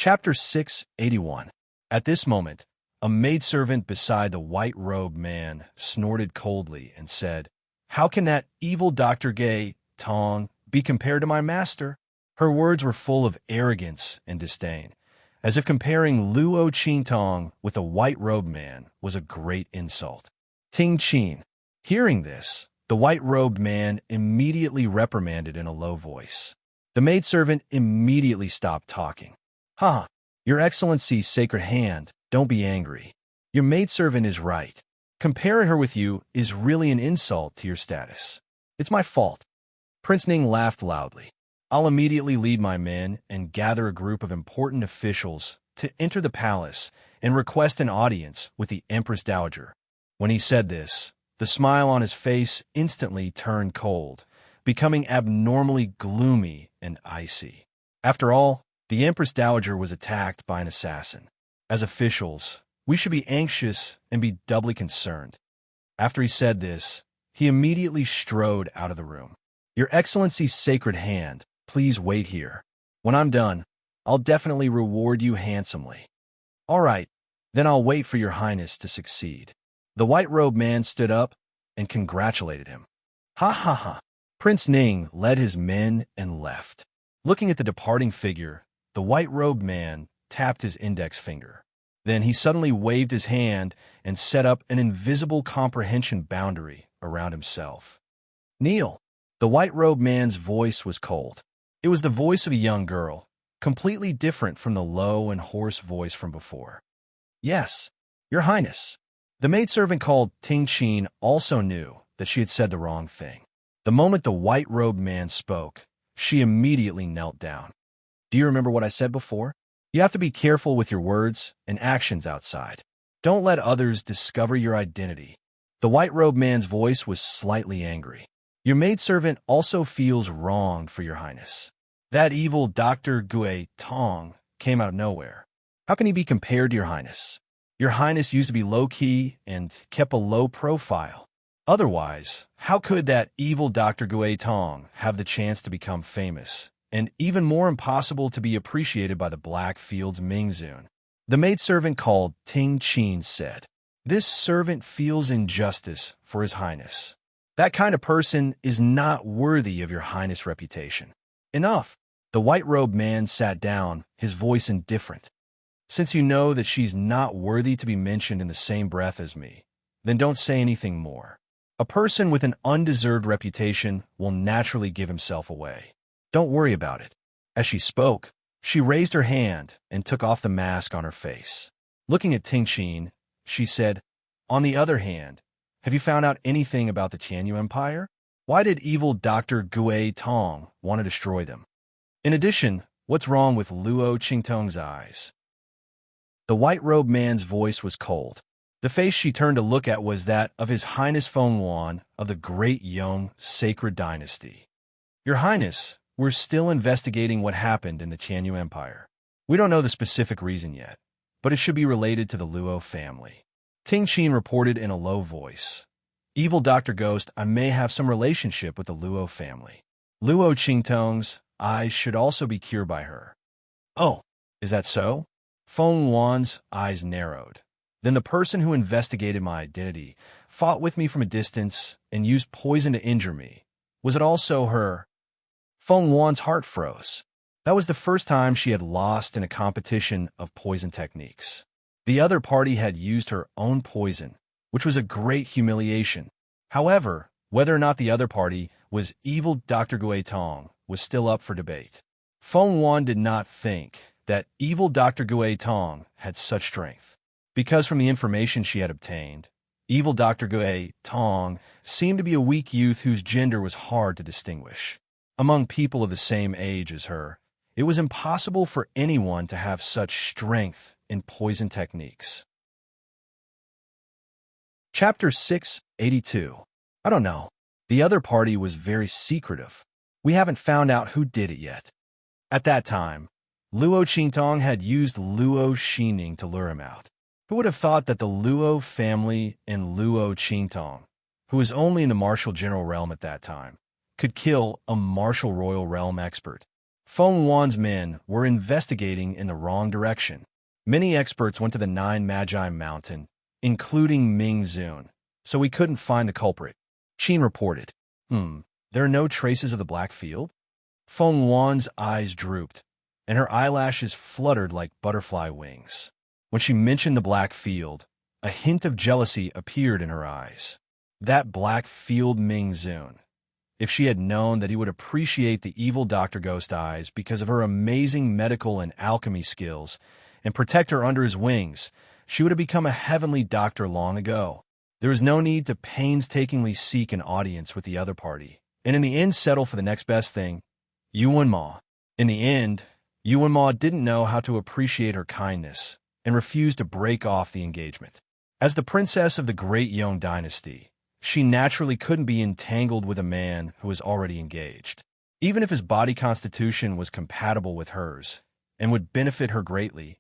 Chapter 681. At this moment, a maidservant beside the white-robed man snorted coldly and said, "How can that evil Dr. Gay Tong be compared to my master?" Her words were full of arrogance and disdain, as if comparing Luo Qingtong with a white-robed man was a great insult. Ting Qin. Hearing this, the white-robed man immediately reprimanded in a low voice. The maidservant immediately stopped talking. "Ha! Your Excellency's sacred hand, don't be angry. Your maidservant is right. Comparing her with you is really an insult to your status. It's my fault." Prince Ning laughed loudly. "I'll immediately lead my men and gather a group of important officials to enter the palace and request an audience with the Empress Dowager." When he said this, the smile on his face instantly turned cold, becoming abnormally gloomy and icy. After all, the Empress Dowager was attacked by an assassin. As officials, we should be anxious and be doubly concerned. After he said this, he immediately strode out of the room. "Your Excellency's sacred hand, please wait here. When I'm done, I'll definitely reward you handsomely." "All right, then I'll wait for your Highness to succeed." The white-robed man stood up and congratulated him. "Ha ha ha." Prince Ning led his men and left. Looking at the departing figure, the white-robed man tapped his index finger. Then he suddenly waved his hand and set up an invisible comprehension boundary around himself. "Kneel." The white-robed man's voice was cold. It was the voice of a young girl, completely different from the low and hoarse voice from before. "Yes, Your Highness." The maidservant called Ting Qin also knew that she had said the wrong thing. The moment the white-robed man spoke, she immediately knelt down. "Do you remember what I said before? You have to be careful with your words and actions outside. Don't let others discover your identity." The white-robed man's voice was slightly angry. "Your maidservant also feels wronged for your Highness. That evil Dr. Gui Tong came out of nowhere. How can he be compared to your Highness? Your Highness used to be low-key and kept a low profile. Otherwise, how could that evil Dr. Gui Tong have the chance to become famous, and even more impossible to be appreciated by the Blackfields Mingzun?" The maidservant called Ting Qin said, "This servant feels injustice for his Highness. That kind of person is not worthy of your Highness' reputation." "Enough." The white-robed man sat down, his voice indifferent. "Since you know that she's not worthy to be mentioned in the same breath as me, then don't say anything more. A person with an undeserved reputation will naturally give himself away. Don't worry about it." As she spoke, she raised her hand and took off the mask on her face. Looking at Ting Qin, she said, "On the other hand, have you found out anything about the Tianyu Empire? Why did evil Dr. Gui Tong want to destroy them? In addition, what's wrong with Luo Qingtong's eyes?" The white-robed man's voice was cold. The face she turned to look at was that of His Highness Feng Yuan of the Great Yong Sacred Dynasty. "Your Highness, we're still investigating what happened in the Tianyu Empire. We don't know the specific reason yet, but it should be related to the Luo family." Ting Qin reported in a low voice, "Evil Dr. Ghost, I may have some relationship with the Luo family. Luo Qingtong's eyes should also be cured by her." "Oh, is that so?" Feng Yuan's eyes narrowed. "Then the person who investigated my identity, fought with me from a distance, and used poison to injure me. Was it also her?" Feng Yuan's heart froze. That was the first time she had lost in a competition of poison techniques. The other party had used her own poison, which was a great humiliation. However, whether or not the other party was evil Dr. Gui Tong was still up for debate. Feng Yuan did not think that evil Dr. Gui Tong had such strength, because from the information she had obtained, evil Dr. Gui Tong seemed to be a weak youth whose gender was hard to distinguish. Among people of the same age as her, it was impossible for anyone to have such strength in poison techniques. Chapter 682. I don't know. The other party was very secretive. We haven't found out who did it yet. At that time, Luo Qingtong had used Luo Xining to lure him out. Who would have thought that the Luo family and Luo Qingtong, who was only in the martial general realm at that time, could kill a martial royal realm expert? Feng Wan's men were investigating in the wrong direction. Many experts went to the Nine Magi Mountain, including Ming Zun, so we couldn't find the culprit. Qin reported. There are no traces of the Black Field? Feng Wan's eyes drooped, and her eyelashes fluttered like butterfly wings. When she mentioned the Black Field, a hint of jealousy appeared in her eyes. That Black Field Ming Zun. If she had known that he would appreciate the evil Dr. Ghost Eyes because of her amazing medical and alchemy skills and protect her under his wings, she would have become a heavenly doctor long ago. There was no need to painstakingly seek an audience with the other party, and in the end settle for the next best thing, Yuan Ma. In the end, Yuan Ma didn't know how to appreciate her kindness and refused to break off the engagement. As the princess of the Great Yong dynasty, she naturally couldn't be entangled with a man who was already engaged. Even if his body constitution was compatible with hers and would benefit her greatly,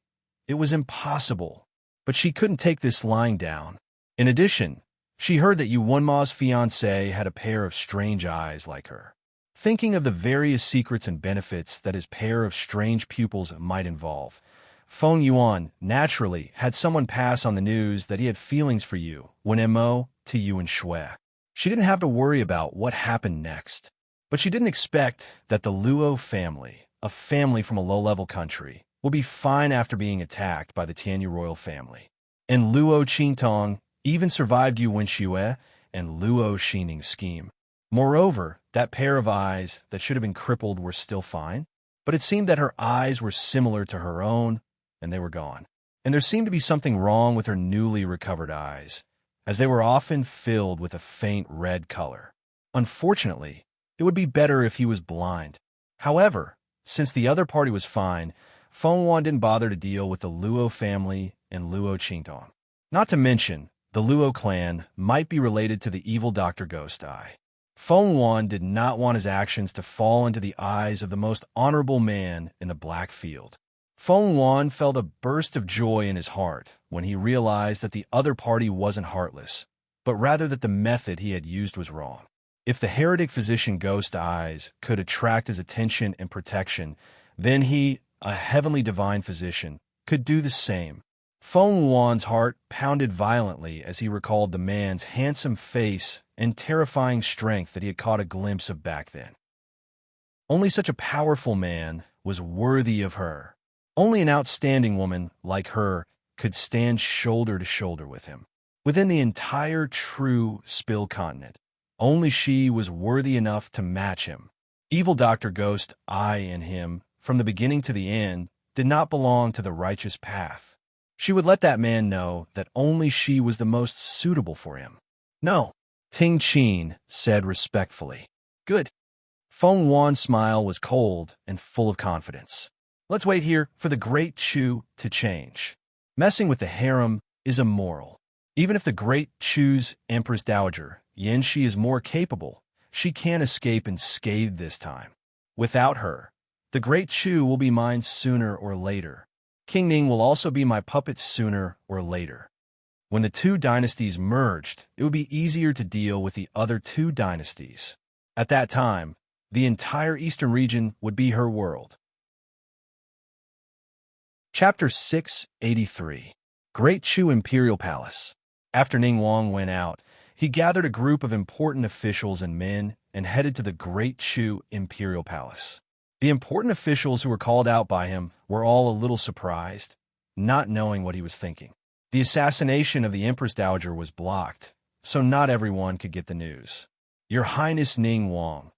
it was impossible. But she couldn't take this lying down. In addition, she heard that Yuan Ma's fiancé had a pair of strange eyes like her. Thinking of the various secrets and benefits that his pair of strange pupils might involve, Feng Yuan naturally had someone pass on the news that he had feelings for you when Mo to Yuan Shui. She didn't have to worry about what happened next, but she didn't expect that the Luo family, a family from a low-level country, would be fine after being attacked by the Tianyu royal family. And Luo Qingtong even survived Yuan Shui and Luo Xining's scheme. Moreover, that pair of eyes that should have been crippled were still fine, but it seemed that her eyes were similar to her own, and they were gone. And there seemed to be something wrong with her newly recovered eyes, as they were often filled with a faint red color. Unfortunately, it would be better if he was blind. However, since the other party was fine, Feng Wan didn't bother to deal with the Luo family and Luo Qingtong. Not to mention, the Luo clan might be related to the evil Dr. Ghost Eye. Feng Wan did not want his actions to fall into the eyes of the most honorable man in the Black Field. Feng Wan felt a burst of joy in his heart when he realized that the other party wasn't heartless, but rather that the method he had used was wrong. If the heretic physician Ghost Eyes could attract his attention and protection, then he, a heavenly divine physician, could do the same. Feng Wan's heart pounded violently as he recalled the man's handsome face and terrifying strength that he had caught a glimpse of back then. Only such a powerful man was worthy of her. Only an outstanding woman like her could stand shoulder to shoulder with him. Within the entire true Spill continent, only she was worthy enough to match him. Evil Dr. Ghost Eye and him, from the beginning to the end, did not belong to the righteous path. She would let that man know that only she was the most suitable for him. No, Ting Qin said respectfully. Good. Feng Wan's smile was cold and full of confidence. Let's wait here for the Great Chu to change. Messing with the harem is immoral. Even if the Great Chu's Empress Dowager, Yan Shi, is more capable, she can't escape unscathed this time. Without her, the Great Chu will be mine sooner or later. King Ning will also be my puppet sooner or later. When the two dynasties merged, it would be easier to deal with the other two dynasties. At that time, the entire eastern region would be her world. Chapter 683. Great Chu Imperial Palace. After Ning Wang went out, he gathered a group of important officials and men and headed to the Great Chu Imperial Palace. The important officials who were called out by him were all a little surprised, not knowing what he was thinking. The assassination of the Empress Dowager was blocked, so not everyone could get the news. Your Highness Ning Wang,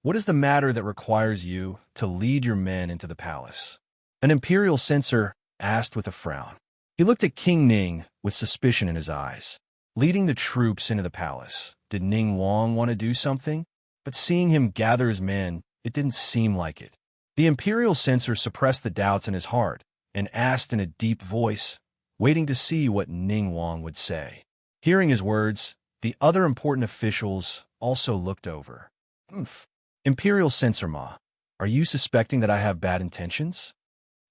what is the matter that requires you to lead your men into the palace? An imperial censor asked with a frown. He looked at King Ning with suspicion in his eyes. Leading the troops into the palace, did Ning Wang want to do something? But seeing him gather his men, it didn't seem like it. The imperial censor suppressed the doubts in his heart and asked in a deep voice, waiting to see what Ning Wang would say. Hearing his words, the other important officials also looked over. Imperial censor Ma, are you suspecting that I have bad intentions?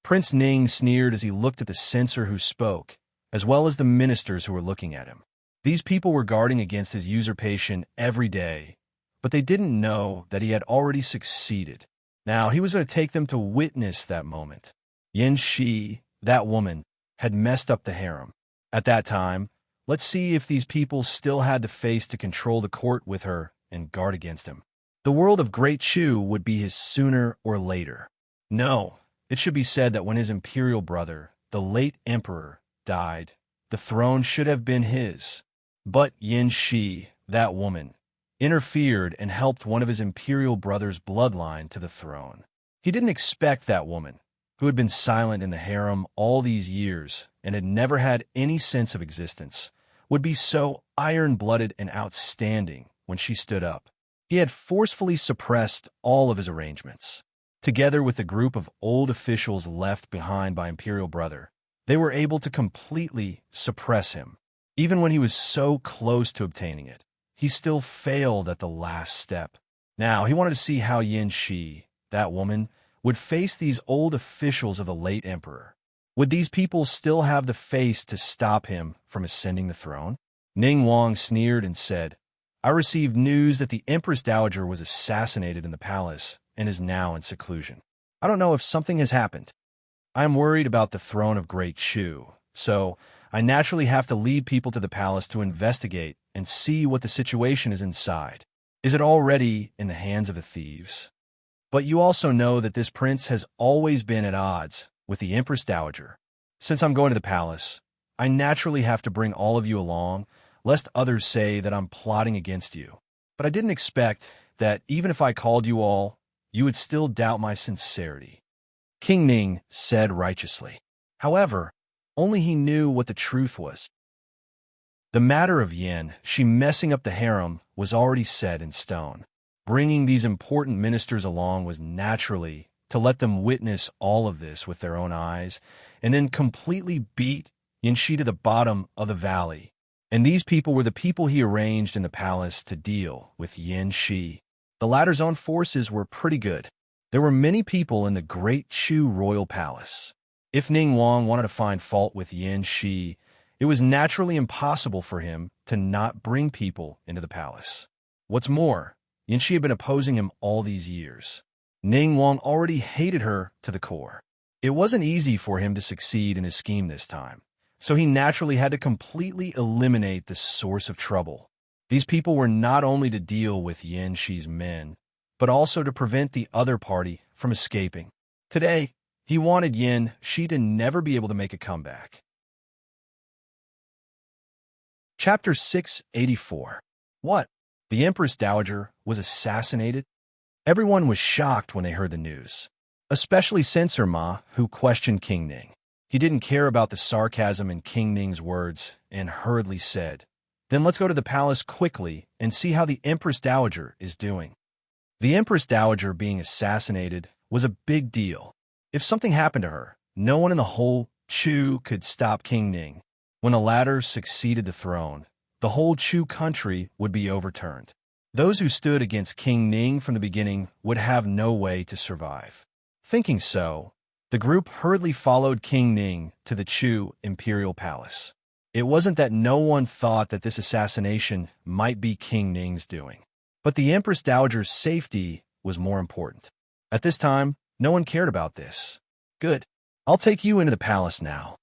Prince Ning sneered as he looked at the censor who spoke, as well as the ministers who were looking at him. These people were guarding against his usurpation every day, but they didn't know that he had already succeeded. Now, he was going to take them to witness that moment. Yin Shi, that woman, had messed up the harem. At that time, let's see if these people still had the face to control the court with her and guard against him. The world of Great Chu would be his sooner or later. No, it should be said that when his imperial brother, the late emperor, died, the throne should have been his. But Yin Shi, that woman, interfered and helped one of his imperial brother's bloodline to the throne. He didn't expect that woman, who had been silent in the harem all these years and had never had any sense of existence, would be so iron-blooded and outstanding when she stood up. He had forcefully suppressed all of his arrangements. Together with the group of old officials left behind by imperial brother, they were able to completely suppress him. Even when he was so close to obtaining it, he still failed at the last step. Now, he wanted to see how Yin Shi, that woman, would face these old officials of the late emperor. Would these people still have the face to stop him from ascending the throne? Ning Wang sneered and said, I received news that the Empress Dowager was assassinated in the palace and is now in seclusion. I don't know if something has happened. I am worried about the throne of Great Chu, so I naturally have to lead people to the palace to investigate and see what the situation is inside. Is it already in the hands of the thieves? But you also know that this prince has always been at odds with the Empress Dowager. Since I'm going to the palace, I naturally have to bring all of you along, lest others say that I'm plotting against you. But I didn't expect that even if I called you all, you would still doubt my sincerity. King Ning said righteously. However, only he knew what the truth was. The matter of Yin Shi messing up the harem was already set in stone. Bringing these important ministers along was naturally to let them witness all of this with their own eyes and then completely beat Yin Shi to the bottom of the valley. And these people were the people he arranged in the palace to deal with Yin Shi. The latter's own forces were pretty good. There were many people in the Great Chu royal palace. If Ning Wang wanted to find fault with Yin Shi, it was naturally impossible for him to not bring people into the palace. What's more, Yin Shi had been opposing him all these years. Ning Wang already hated her to the core. It wasn't easy for him to succeed in his scheme this time, so he naturally had to completely eliminate the source of trouble. These people were not only to deal with Yin Shi's men, but also to prevent the other party from escaping. Today, he wanted Yin Shi to never be able to make a comeback. Chapter 684. What? The Empress Dowager was assassinated? Everyone was shocked when they heard the news, especially Censor Ma, who questioned King Ning. He didn't care about the sarcasm in King Ning's words and hurriedly said, Then let's go to the palace quickly and see how the Empress Dowager is doing. The Empress Dowager being assassinated was a big deal. If something happened to her, no one in the whole Chu could stop King Ning. When the latter succeeded the throne, the whole Chu country would be overturned. Those who stood against King Ning from the beginning would have no way to survive. Thinking so, the group hurriedly followed King Ning to the Chu imperial palace. It wasn't that no one thought that this assassination might be King Ning's doing, but the Empress Dowager's safety was more important. At this time, no one cared about this. Good. I'll take you into the palace now.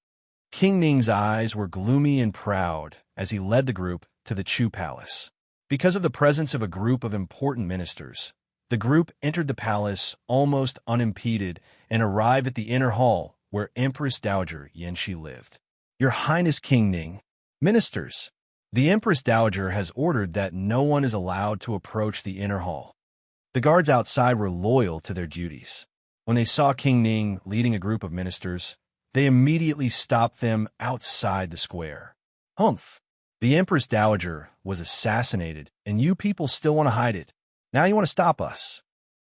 King Ning's eyes were gloomy and proud as he led the group to the Chu palace. Because of the presence of a group of important ministers, the group entered the palace almost unimpeded and arrived at the inner hall where Empress Dowager Yin Shi lived. Your Highness King Ning, ministers, the Empress Dowager has ordered that no one is allowed to approach the inner hall. The guards outside were loyal to their duties. When they saw King Ning leading a group of ministers, they immediately stopped them outside the square. Humph! The Empress Dowager was assassinated, and you people still want to hide it. Now you want to stop us.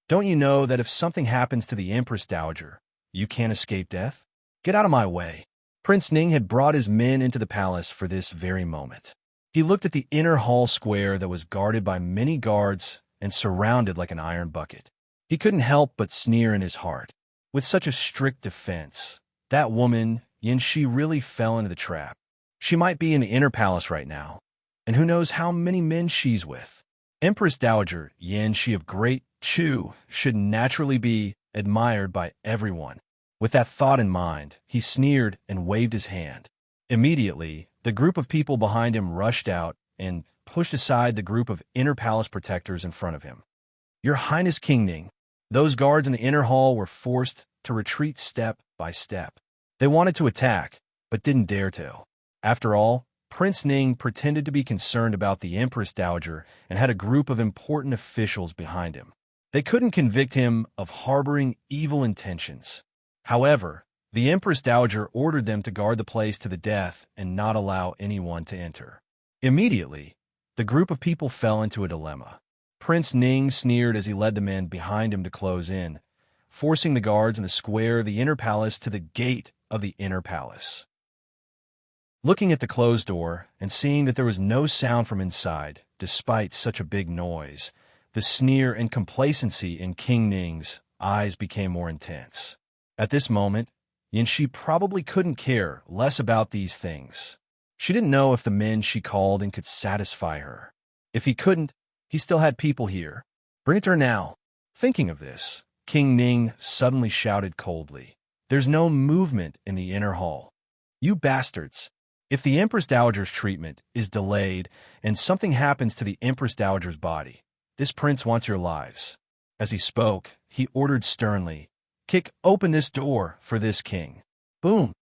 Don't you know that if something happens to the Empress Dowager, you can't escape death? Get out of my way. Prince Ning had brought his men into the palace for this very moment. He looked at the inner hall square that was guarded by many guards and surrounded like an iron bucket. He couldn't help but sneer in his heart. With such a strict defense, that woman, Yin Shi, really fell into the trap. She might be in the inner palace right now, and who knows how many men she's with. Empress Dowager Yan Shi of Great Chu should naturally be admired by everyone. With that thought in mind, he sneered and waved his hand. Immediately, the group of people behind him rushed out and pushed aside the group of inner palace protectors in front of him. Your Highness King Ning, those guards in the inner hall were forced to retreat step by step. They wanted to attack, but didn't dare to. After all, Prince Ning pretended to be concerned about the Empress Dowager and had a group of important officials behind him. They couldn't convict him of harboring evil intentions. However, the Empress Dowager ordered them to guard the place to the death and not allow anyone to enter. Immediately, the group of people fell into a dilemma. Prince Ning sneered as he led the men behind him to close in, forcing the guards in the square of the inner palace to the gate of the inner palace. Looking at the closed door and seeing that there was no sound from inside, despite such a big noise, the sneer and complacency in King Ning's eyes became more intense. At this moment, Yanxi probably couldn't care less about these things. She didn't know if the men she called in could satisfy her. If he couldn't, he still had people here. Bring it to her now. Thinking of this, King Ning suddenly shouted coldly, "There's no movement in the inner hall. You bastards! If the Empress Dowager's treatment is delayed and something happens to the Empress Dowager's body, this prince wants your lives." As he spoke, he ordered sternly, "Kick open this door for this king." Boom.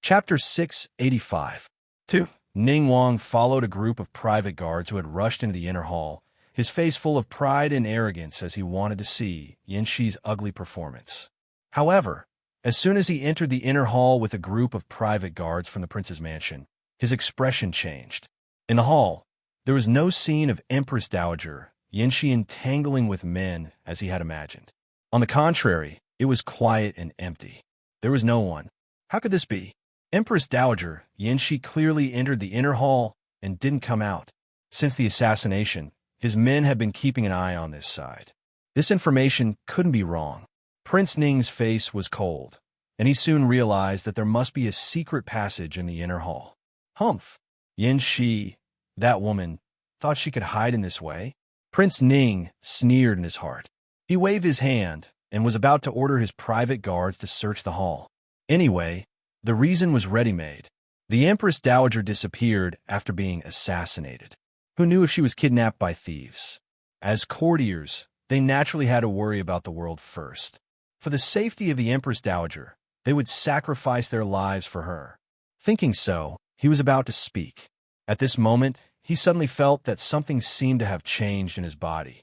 Chapter 685. 2. Ning Wang followed a group of private guards who had rushed into the inner hall, his face full of pride and arrogance as he wanted to see Yanxi's ugly performance. However, as soon as he entered the inner hall with a group of private guards from the prince's mansion, his expression changed. In the hall, there was no scene of Empress Dowager Yanxi entangling with men as he had imagined. On the contrary, it was quiet and empty. There was no one. How could this be? Empress Dowager Yanxi clearly entered the inner hall and didn't come out. Since the assassination, his men had been keeping an eye on this side. This information couldn't be wrong. Prince Ning's face was cold, and he soon realized that there must be a secret passage in the inner hall. Humph! Yanxi, that woman, thought she could hide in this way? Prince Ning sneered in his heart. He waved his hand and was about to order his private guards to search the hall. Anyway, the reason was ready-made. The Empress Dowager disappeared after being assassinated. Who knew if she was kidnapped by thieves? As courtiers, they naturally had to worry about the world first. For the safety of the Empress Dowager, they would sacrifice their lives for her. Thinking so, he was about to speak. At this moment, he suddenly felt that something seemed to have changed in his body.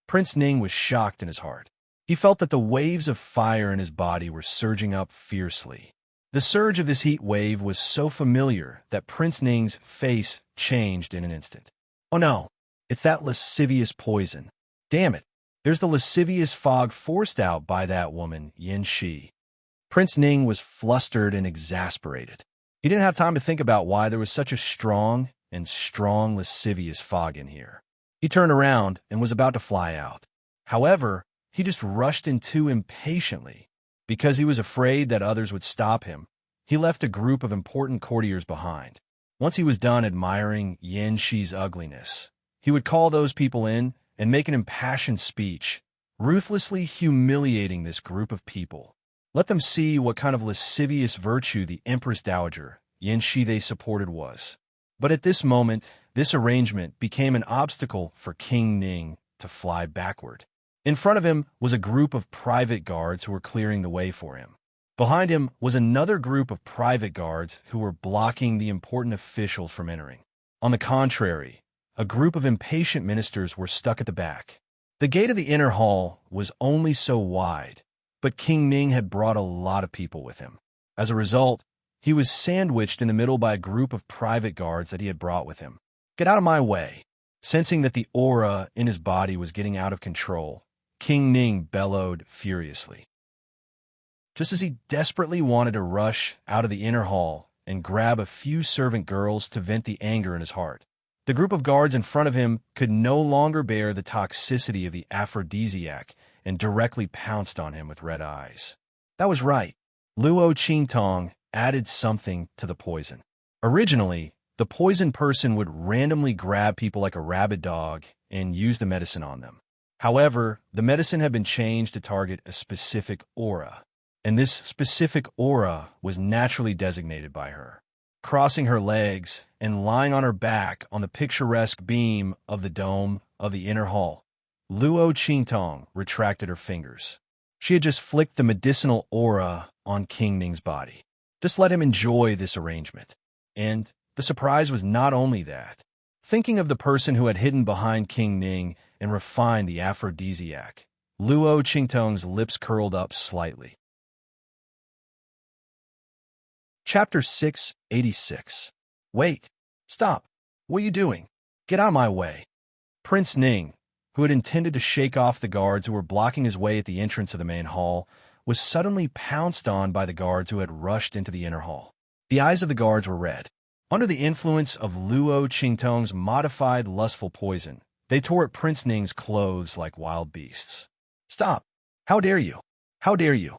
Prince Ning was shocked in his heart. He felt that the waves of fire in his body were surging up fiercely. The surge of this heat wave was so familiar that Prince Ning's face changed in an instant. Oh no, it's that lascivious poison. Damn it, there's the lascivious fog forced out by that woman, Yanxi. Prince Ning was flustered and exasperated. He didn't have time to think about why there was such a strong lascivious fog in here. He turned around and was about to fly out. However, he just rushed in too impatiently. Because he was afraid that others would stop him, he left a group of important courtiers behind. Once he was done admiring Yanxi's ugliness, he would call those people in and make an impassioned speech, ruthlessly humiliating this group of people. Let them see what kind of lascivious virtue the Empress Dowager Yanxi they supported was. But at this moment, this arrangement became an obstacle for King Ning to fly backward. In front of him was a group of private guards who were clearing the way for him. Behind him was another group of private guards who were blocking the important officials from entering. On the contrary, a group of impatient ministers were stuck at the back. The gate of the inner hall was only so wide, but King Ning had brought a lot of people with him. As a result, he was sandwiched in the middle by a group of private guards that he had brought with him. "Get out of my way!" Sensing that the aura in his body was getting out of control, King Ning bellowed furiously. Just as he desperately wanted to rush out of the inner hall and grab a few servant girls to vent the anger in his heart, the group of guards in front of him could no longer bear the toxicity of the aphrodisiac and directly pounced on him with red eyes. That was right. Luo Qingtong added something to the poison. Originally, the poisoned person would randomly grab people like a rabid dog and use the medicine on them. However, the medicine had been changed to target a specific aura, and this specific aura was naturally designated by her. Crossing her legs and lying on her back on the picturesque beam of the dome of the inner hall, Luo Qingtong retracted her fingers. She had just flicked the medicinal aura on King Ning's body. Just let him enjoy this arrangement. And the surprise was not only that. Thinking of the person who had hidden behind King Ning and refined the aphrodisiac, Luo Qingtong's lips curled up slightly. Chapter 686. Wait. Stop. What are you doing? Get out of my way. Prince Ning, who had intended to shake off the guards who were blocking his way at the entrance of the main hall, was suddenly pounced on by the guards who had rushed into the inner hall. The eyes of the guards were red. Under the influence of Luo Qingtong's modified lustful poison, they tore at Prince Ning's clothes like wild beasts. Stop! How dare you? How dare you?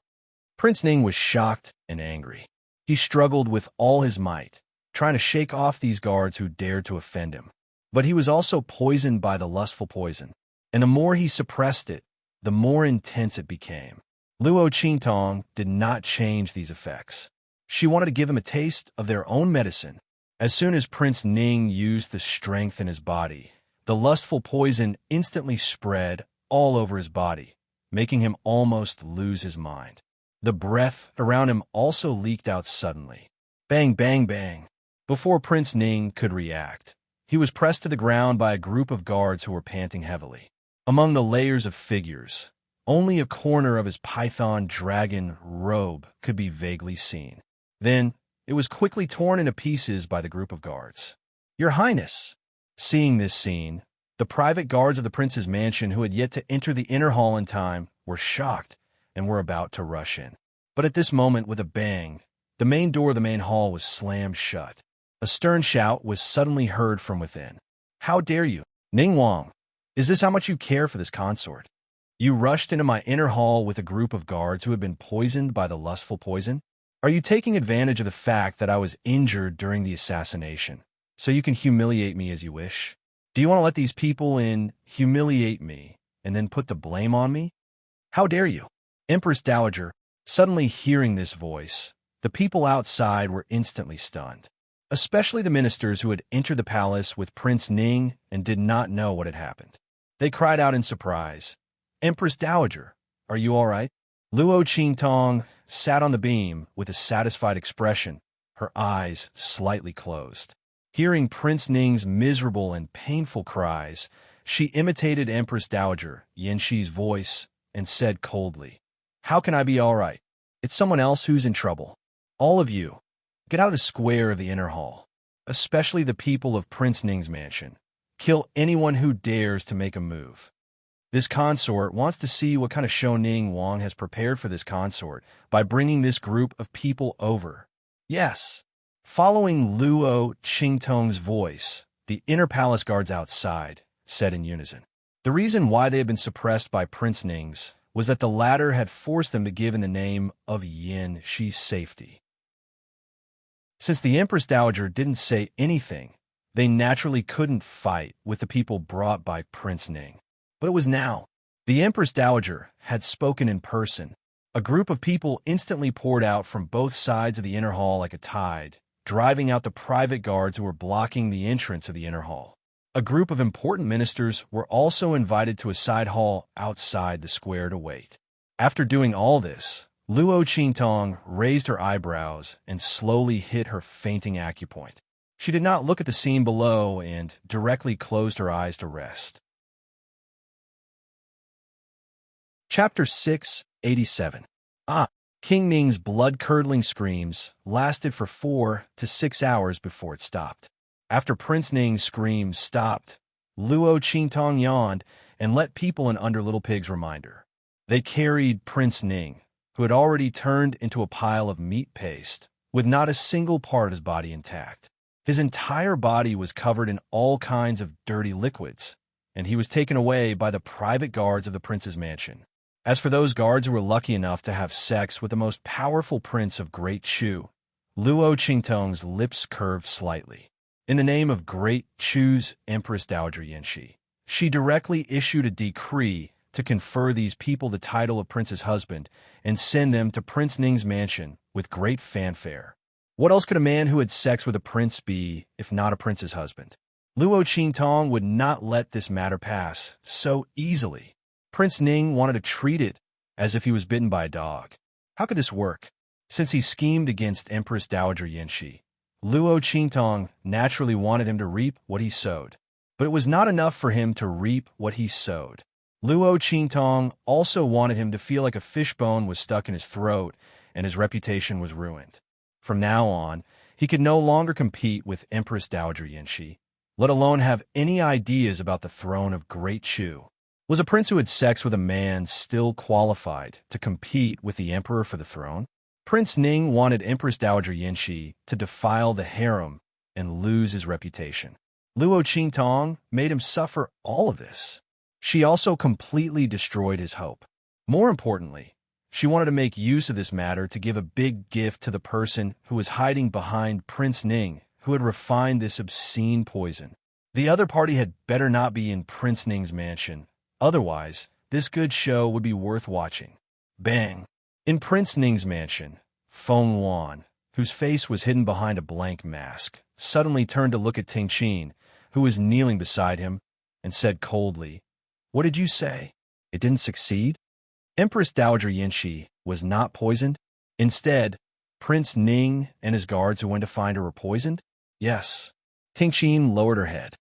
Prince Ning was shocked and angry. He struggled with all his might, trying to shake off these guards who dared to offend him. But he was also poisoned by the lustful poison, and the more he suppressed it, the more intense it became. Luo Qingtong did not change these effects. She wanted to give him a taste of their own medicine. As soon as Prince Ning used the strength in his body, the lustful poison instantly spread all over his body, making him almost lose his mind. The breath around him also leaked out suddenly. Bang, bang, bang. Before Prince Ning could react, he was pressed to the ground by a group of guards who were panting heavily. Among the layers of figures, only a corner of his python dragon robe could be vaguely seen. Then, it was quickly torn into pieces by the group of guards. Your Highness! Seeing this scene, the private guards of the prince's mansion who had yet to enter the inner hall in time were shocked and were about to rush in. But at this moment, with a bang, the main door of the main hall was slammed shut. A stern shout was suddenly heard from within. How dare you, Ning Wang? Is this how much you care for this consort? You rushed into my inner hall with a group of guards who had been poisoned by the lustful poison? Are you taking advantage of the fact that I was injured during the assassination, so you can humiliate me as you wish? Do you want to let these people in, humiliate me, and then put the blame on me? How dare you? Empress Dowager, suddenly hearing this voice, the people outside were instantly stunned, especially the ministers who had entered the palace with Prince Ning and did not know what had happened. They cried out in surprise, Empress Dowager, are you all right? Luo Qingtong sat on the beam with a satisfied expression, her eyes slightly closed. Hearing Prince Ning's miserable and painful cries, she imitated Empress Dowager Yanxi's voice and said coldly, How can I be all right? It's someone else who's in trouble. All of you, get out of the square of the inner hall, especially the people of Prince Ning's mansion. Kill anyone who dares to make a move. This consort wants to see what kind of show Ning Wang has prepared for this consort by bringing this group of people over. Yes. Following Luo Qingtong's voice, the inner palace guards outside said in unison. The reason why they had been suppressed by Prince Ning's was that the latter had forced them to give in the name of Yin Shi's safety. Since the Empress Dowager didn't say anything, they naturally couldn't fight with the people brought by Prince Ning. But it was now. The Empress Dowager had spoken in person. A group of people instantly poured out from both sides of the inner hall like a tide, driving out the private guards who were blocking the entrance of the inner hall. A group of important ministers were also invited to a side hall outside the square to wait. After doing all this, Luo Qingtong raised her eyebrows and slowly hit her fainting acupoint. She did not look at the scene below and directly closed her eyes to rest. Chapter 687. King Ning's blood-curdling screams lasted for 4 to 6 hours before it stopped. After Prince Ning's screams stopped, Luo Qingtong yawned and let people in under Little Pig's reminder. They carried Prince Ning, who had already turned into a pile of meat paste, with not a single part of his body intact. His entire body was covered in all kinds of dirty liquids, and he was taken away by the private guards of the prince's mansion. As for those guards who were lucky enough to have sex with the most powerful prince of Great Chu, Luo Qingtong's lips curved slightly. In the name of Great Chu's Empress Dowager Yanxi, she directly issued a decree to confer these people the title of prince's husband and send them to Prince Ning's mansion with great fanfare. What else could a man who had sex with a prince be if not a prince's husband? Luo Qingtong would not let this matter pass so easily. Prince Ning wanted to treat it as if he was bitten by a dog. How could this work? Since he schemed against Empress Dowager Yanxi, Luo Qingtong naturally wanted him to reap what he sowed. But it was not enough for him to reap what he sowed. Luo Qingtong also wanted him to feel like a fishbone was stuck in his throat and his reputation was ruined. From now on, he could no longer compete with Empress Dowager Yanxi, let alone have any ideas about the throne of Great Chu. Was a prince who had sex with a man still qualified to compete with the emperor for the throne? Prince Ning wanted Empress Dowager Yanxi to defile the harem and lose his reputation. Luo Qingtong made him suffer all of this. She also completely destroyed his hope. More importantly, she wanted to make use of this matter to give a big gift to the person who was hiding behind Prince Ning, who had refined this obscene poison. The other party had better not be in Prince Ning's mansion. Otherwise, this good show would be worth watching. Bang! In Prince Ning's mansion, Feng Wan, whose face was hidden behind a blank mask, suddenly turned to look at Ting Qin, who was kneeling beside him, and said coldly, "What did you say? It didn't succeed?" Empress Dowager Yanxi was not poisoned. Instead, Prince Ning and his guards who went to find her were poisoned? Yes. Ting Qin lowered her head.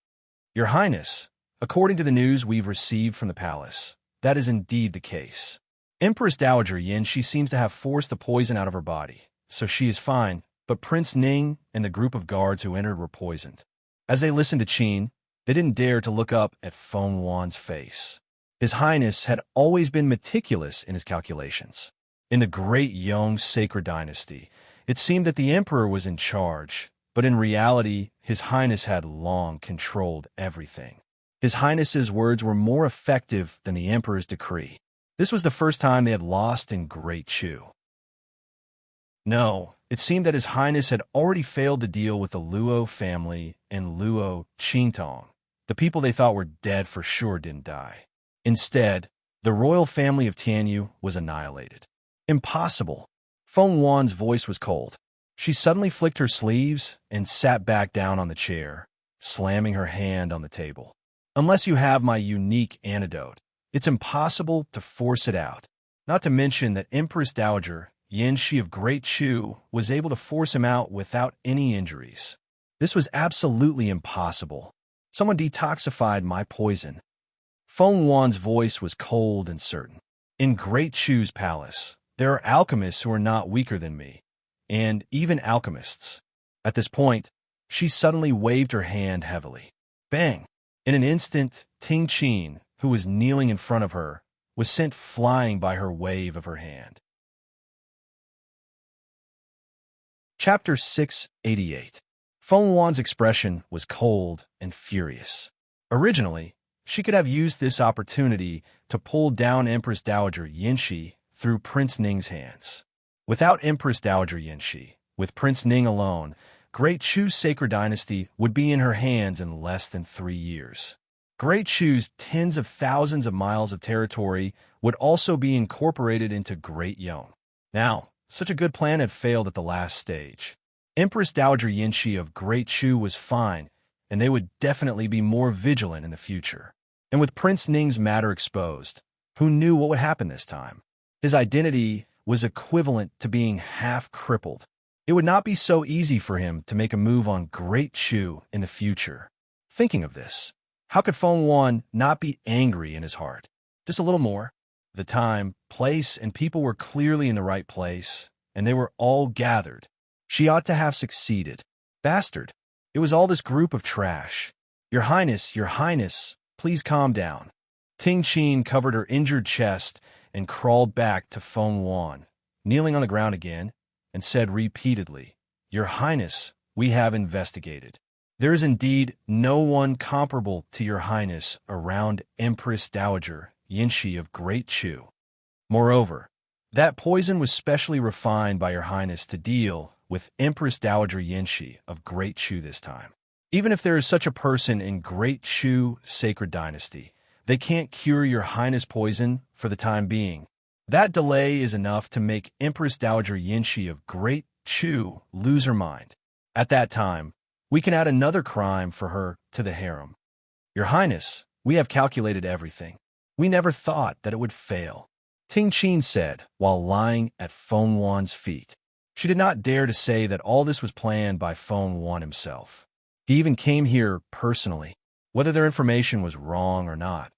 "Your Highness, according to the news we've received from the palace, that is indeed the case. Empress Dowager Yanxi seems to have forced the poison out of her body, so she is fine, but Prince Ning and the group of guards who entered were poisoned." As they listened to Qin, they didn't dare to look up at Feng Wan's face. His Highness had always been meticulous in his calculations. In the Great Yong Sacred Dynasty, it seemed that the emperor was in charge, but in reality, His Highness had long controlled everything. His Highness's words were more effective than the emperor's decree. This was the first time they had lost in Great Chu. No, it seemed that His Highness had already failed to deal with the Luo family and Luo Qingtong. The people they thought were dead for sure didn't die. Instead, the royal family of Tianyu was annihilated. Impossible. Feng Wan's voice was cold. She suddenly flicked her sleeves and sat back down on the chair, slamming her hand on the table. "Unless you have my unique antidote, it's impossible to force it out. Not to mention that Empress Dowager Yanxi of Great Chu was able to force him out without any injuries. This was absolutely impossible. Someone detoxified my poison." Feng Wan's voice was cold and certain. "In Great Chu's palace, there are alchemists who are not weaker than me, and even alchemists." At this point, she suddenly waved her hand heavily. Bang! In an instant, Ting Qin, who was kneeling in front of her, was sent flying by her wave of her hand. Chapter 688. Feng Wan's expression was cold and furious. Originally, she could have used this opportunity to pull down Empress Dowager Yanxi through Prince Ning's hands. Without Empress Dowager Yanxi, with Prince Ning alone, Great Chu's sacred dynasty would be in her hands in less than 3 years. Great Chu's tens of thousands of miles of territory would also be incorporated into Great Yong. Now, such a good plan had failed at the last stage. Empress Dowager Yanxi of Great Chu was fine, and they would definitely be more vigilant in the future. And with Prince Ning's matter exposed, who knew what would happen this time? His identity was equivalent to being half crippled. It would not be so easy for him to make a move on Great Chu in the future. Thinking of this, how could Feng Wan not be angry in his heart? Just a little more. The time, place, and people were clearly in the right place, and they were all gathered. She ought to have succeeded. Bastard. It was all this group of trash. Your Highness, please calm down." Ting Qin covered her injured chest and crawled back to Feng Wan, kneeling on the ground again, and said repeatedly, "Your Highness, we have investigated. There is indeed no one comparable to Your Highness around Empress Dowager Yanxi of Great Chu. Moreover, that poison was specially refined by Your Highness to deal with Empress Dowager Yanxi of Great Chu this time. Even if there is such a person in Great Chu sacred dynasty, they can't cure your highness poison for the time being. That delay is enough to make Empress Dowager Yinshi of Great Chu lose her mind. At that time, we can add another crime for her to the harem. Your Highness, we have calculated everything. We never thought that it would fail, Ting Qin said while lying at Feng Wan's feet. She did not dare to say that all this was planned by Feng Wan himself. He even came here personally. Whether their information was wrong or not,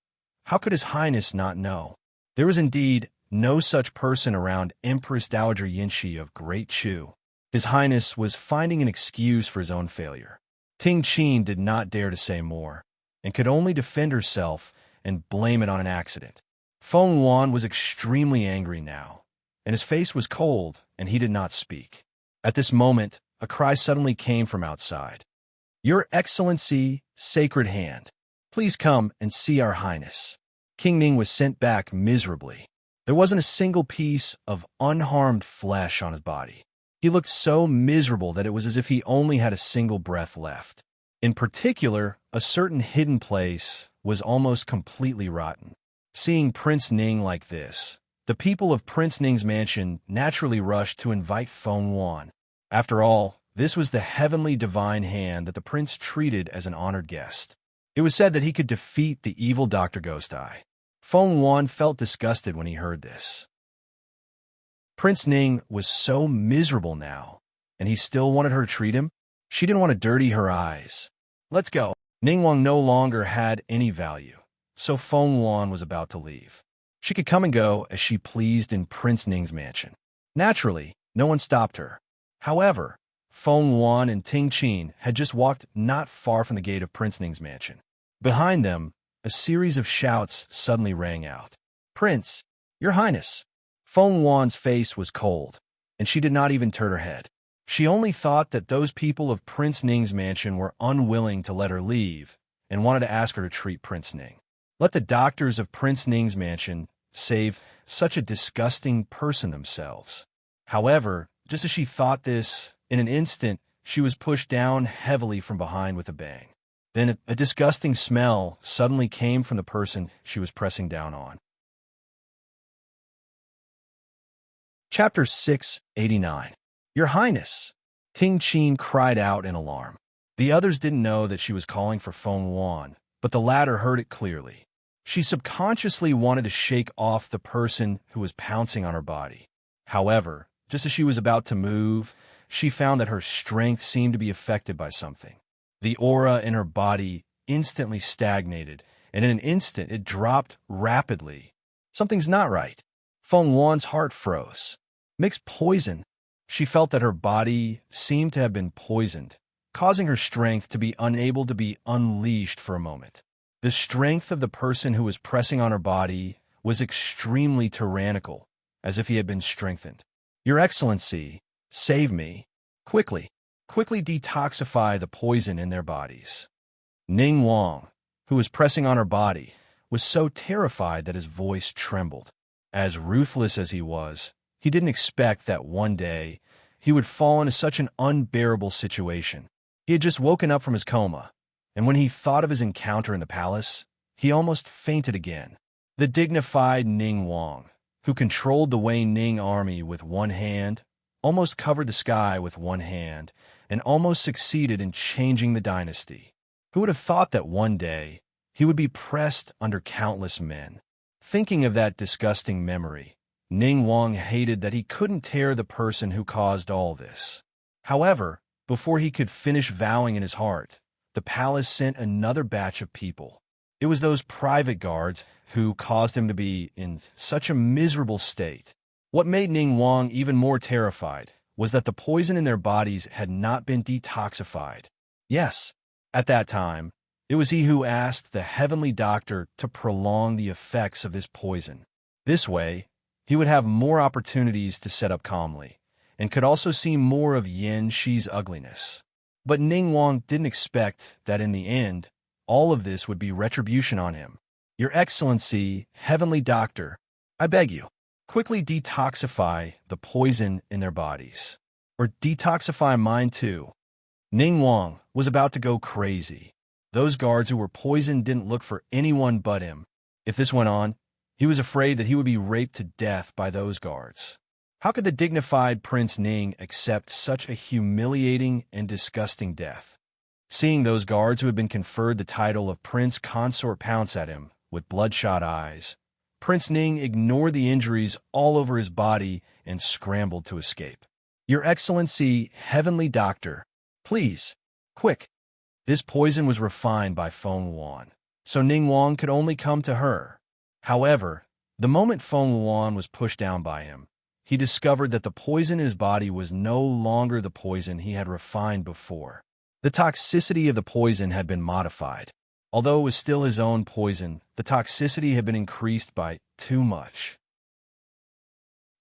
how could His Highness not know? There was indeed no such person around Empress Dowager Yinshi of Great Chu. His Highness was finding an excuse for his own failure. Ting Qin did not dare to say more, and could only defend herself and blame it on an accident. Feng Wan was extremely angry now, and his face was cold, and he did not speak. At this moment, a cry suddenly came from outside. Your Excellency, Sacred Hand, please come and see our Highness. King Ning was sent back miserably. There wasn't a single piece of unharmed flesh on his body. He looked so miserable that it was as if he only had a single breath left. In particular, a certain hidden place was almost completely rotten. Seeing Prince Ning like this, the people of Prince Ning's mansion naturally rushed to invite Feng Wan. After all, this was the heavenly divine hand that the prince treated as an honored guest. It was said that he could defeat the evil Dr. Ghost Eye. Feng Wan felt disgusted when he heard this. Prince Ning was so miserable now, and he still wanted her to treat him. She didn't want to dirty her eyes. Let's go. Ning Wang no longer had any value, so Feng Wan was about to leave. She could come and go as she pleased in Prince Ning's mansion. Naturally, no one stopped her. However, Feng Wan and Ting Qin had just walked not far from the gate of Prince Ning's mansion. Behind them, a series of shouts suddenly rang out. Prince, Your Highness! Feng Wan's face was cold, and she did not even turn her head. She only thought that those people of Prince Ning's mansion were unwilling to let her leave and wanted to ask her to treat Prince Ning. Let the doctors of Prince Ning's mansion save such a disgusting person themselves. However, just as she thought this, in an instant, she was pushed down heavily from behind with a bang. Then a disgusting smell suddenly came from the person she was pressing down on. Chapter 689. Your Highness! Ting Qin cried out in alarm. The others didn't know that she was calling for Feng Wan, but the latter heard it clearly. She subconsciously wanted to shake off the person who was pouncing on her body. However, just as she was about to move, she found that her strength seemed to be affected by something. The aura in her body instantly stagnated, and in an instant it dropped rapidly. Something's not right. Feng Wan's heart froze. Mixed poison. She felt that her body seemed to have been poisoned, causing her strength to be unable to be unleashed for a moment. The strength of the person who was pressing on her body was extremely tyrannical, as if he had been strengthened. Your Excellency, save me. Quickly detoxify the poison in their bodies. Ning Wang, who was pressing on her body, was so terrified that his voice trembled. As ruthless as he was, he didn't expect that one day he would fall into such an unbearable situation. He had just woken up from his coma, and when he thought of his encounter in the palace, he almost fainted again. The dignified Ning Wang, who controlled the Wei Ning army with one hand, almost covered the sky with one hand, and almost succeeded in changing the dynasty. Who would have thought that one day he would be pressed under countless men? Thinking of that disgusting memory, Ning Wang hated that he couldn't tear the person who caused all this. However, before he could finish vowing in his heart, the palace sent another batch of people. It was those private guards who caused him to be in such a miserable state. What made Ning Wang even more terrified was that the poison in their bodies had not been detoxified. Yes, at that time, it was he who asked the heavenly doctor to prolong the effects of this poison. This way, he would have more opportunities to set up calmly, and could also see more of Yin Shi's ugliness. But Ning Wang didn't expect that in the end, all of this would be retribution on him. Your Excellency, Heavenly Doctor, I beg you, quickly detoxify the poison in their bodies. Or detoxify mine too. Ning Wang was about to go crazy. Those guards who were poisoned didn't look for anyone but him. If this went on, he was afraid that he would be raped to death by those guards. How could the dignified Prince Ning accept such a humiliating and disgusting death? Seeing those guards who had been conferred the title of Prince Consort pounce at him with bloodshot eyes, Prince Ning ignored the injuries all over his body and scrambled to escape. "Your Excellency, Heavenly Doctor, please, quick." This poison was refined by Feng Yuan, so Ning Wang could only come to her. However, the moment Feng Yuan was pushed down by him, he discovered that the poison in his body was no longer the poison he had refined before. The toxicity of the poison had been modified. Although it was still his own poison, the toxicity had been increased by too much.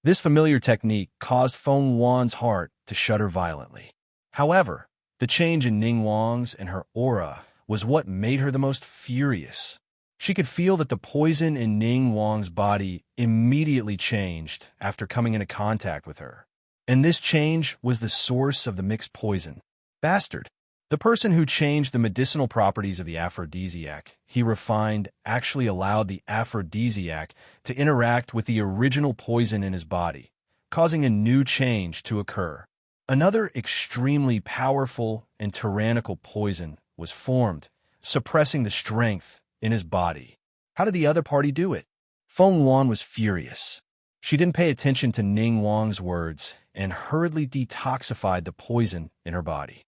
This familiar technique caused Feng Yuan's heart to shudder violently. However, the change in Ning Wang's and her aura was what made her the most furious. She could feel that the poison in Ning Wang's body immediately changed after coming into contact with her. And this change was the source of the mixed poison. Bastard! The person who changed the medicinal properties of the aphrodisiac he refined actually allowed the aphrodisiac to interact with the original poison in his body, causing a new change to occur. Another extremely powerful and tyrannical poison was formed, suppressing the strength in his body. How did the other party do it? Feng Yuan was furious. She didn't pay attention to Ning Wang's words and hurriedly detoxified the poison in her body.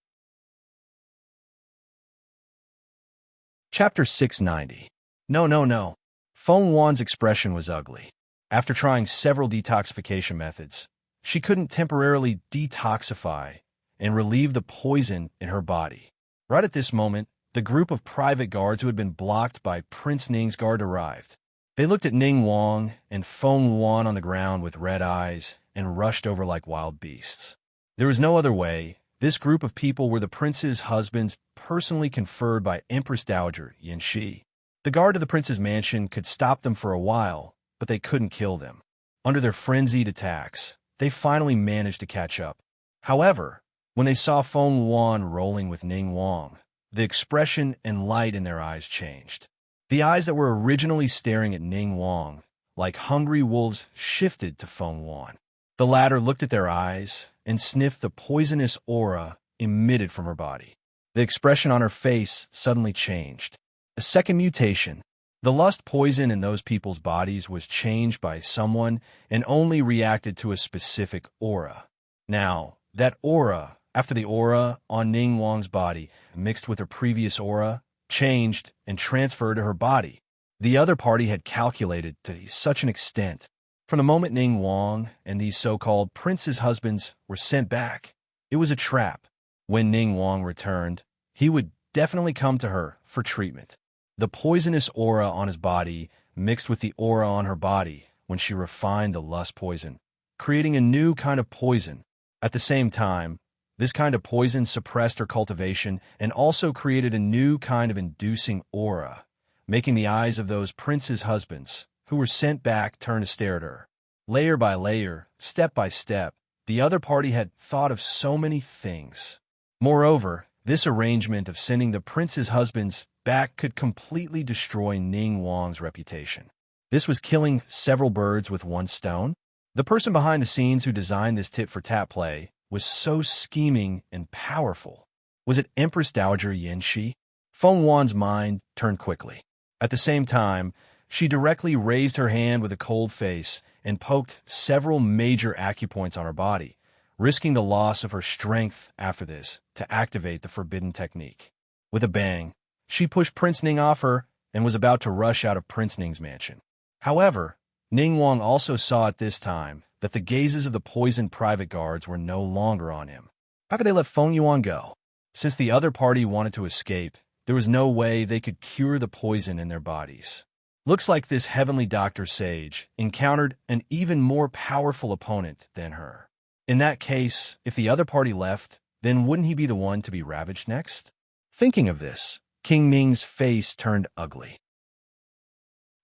Chapter 690. No. Feng Yuan's expression was ugly. After trying several detoxification methods, she couldn't temporarily detoxify and relieve the poison in her body. Right at this moment, the group of private guards who had been blocked by Prince Ning's guard arrived. They looked at Ning Wang and Feng Yuan on the ground with red eyes and rushed over like wild beasts. There was no other way. This group of people were the prince's husbands personally conferred by Empress Dowager Yin Shi. The guard of the prince's mansion could stop them for a while, but they couldn't kill them. Under their frenzied attacks, they finally managed to catch up. However, when they saw Feng Yuan rolling with Ning Wang, the expression and light in their eyes changed. The eyes that were originally staring at Ning Wang, like hungry wolves, shifted to Feng Yuan. The latter looked at their eyes and sniffed the poisonous aura emitted from her body. The expression on her face suddenly changed. A second mutation. The lust poison in those people's bodies was changed by someone and only reacted to a specific aura. Now, that aura, after the aura on Ning Wang's body mixed with her previous aura, changed and transferred to her body. The other party had calculated to such an extent. From the moment Ning Wang and these so-called prince's husbands were sent back, it was a trap. When Ning Wang returned, he would definitely come to her for treatment. The poisonous aura on his body mixed with the aura on her body when she refined the lust poison, creating a new kind of poison. At the same time, this kind of poison suppressed her cultivation and also created a new kind of inducing aura, making the eyes of those prince's husbands who were sent back turn to stare at her. Layer by layer, step by step, the other party had thought of so many things. Moreover, this arrangement of sending the prince's husbands back could completely destroy Ning Wang's reputation. This was killing several birds with one stone. The person behind the scenes who designed this tit-for-tat play was so scheming and powerful. Was it Empress Dowager Yin Shi? Feng Yuan's mind turned quickly. At the same time, she directly raised her hand with a cold face and poked several major acupoints on her body, risking the loss of her strength after this to activate the forbidden technique. With a bang, she pushed Prince Ning off her and was about to rush out of Prince Ning's mansion. However, Ning Wang also saw at this time that the gazes of the poisoned private guards were no longer on him. How could they let Feng Yuan go? Since the other party wanted to escape, there was no way they could cure the poison in their bodies. Looks like this heavenly doctor sage encountered an even more powerful opponent than her. In that case, if the other party left, then wouldn't he be the one to be ravaged next? Thinking of this, King Ming's face turned ugly.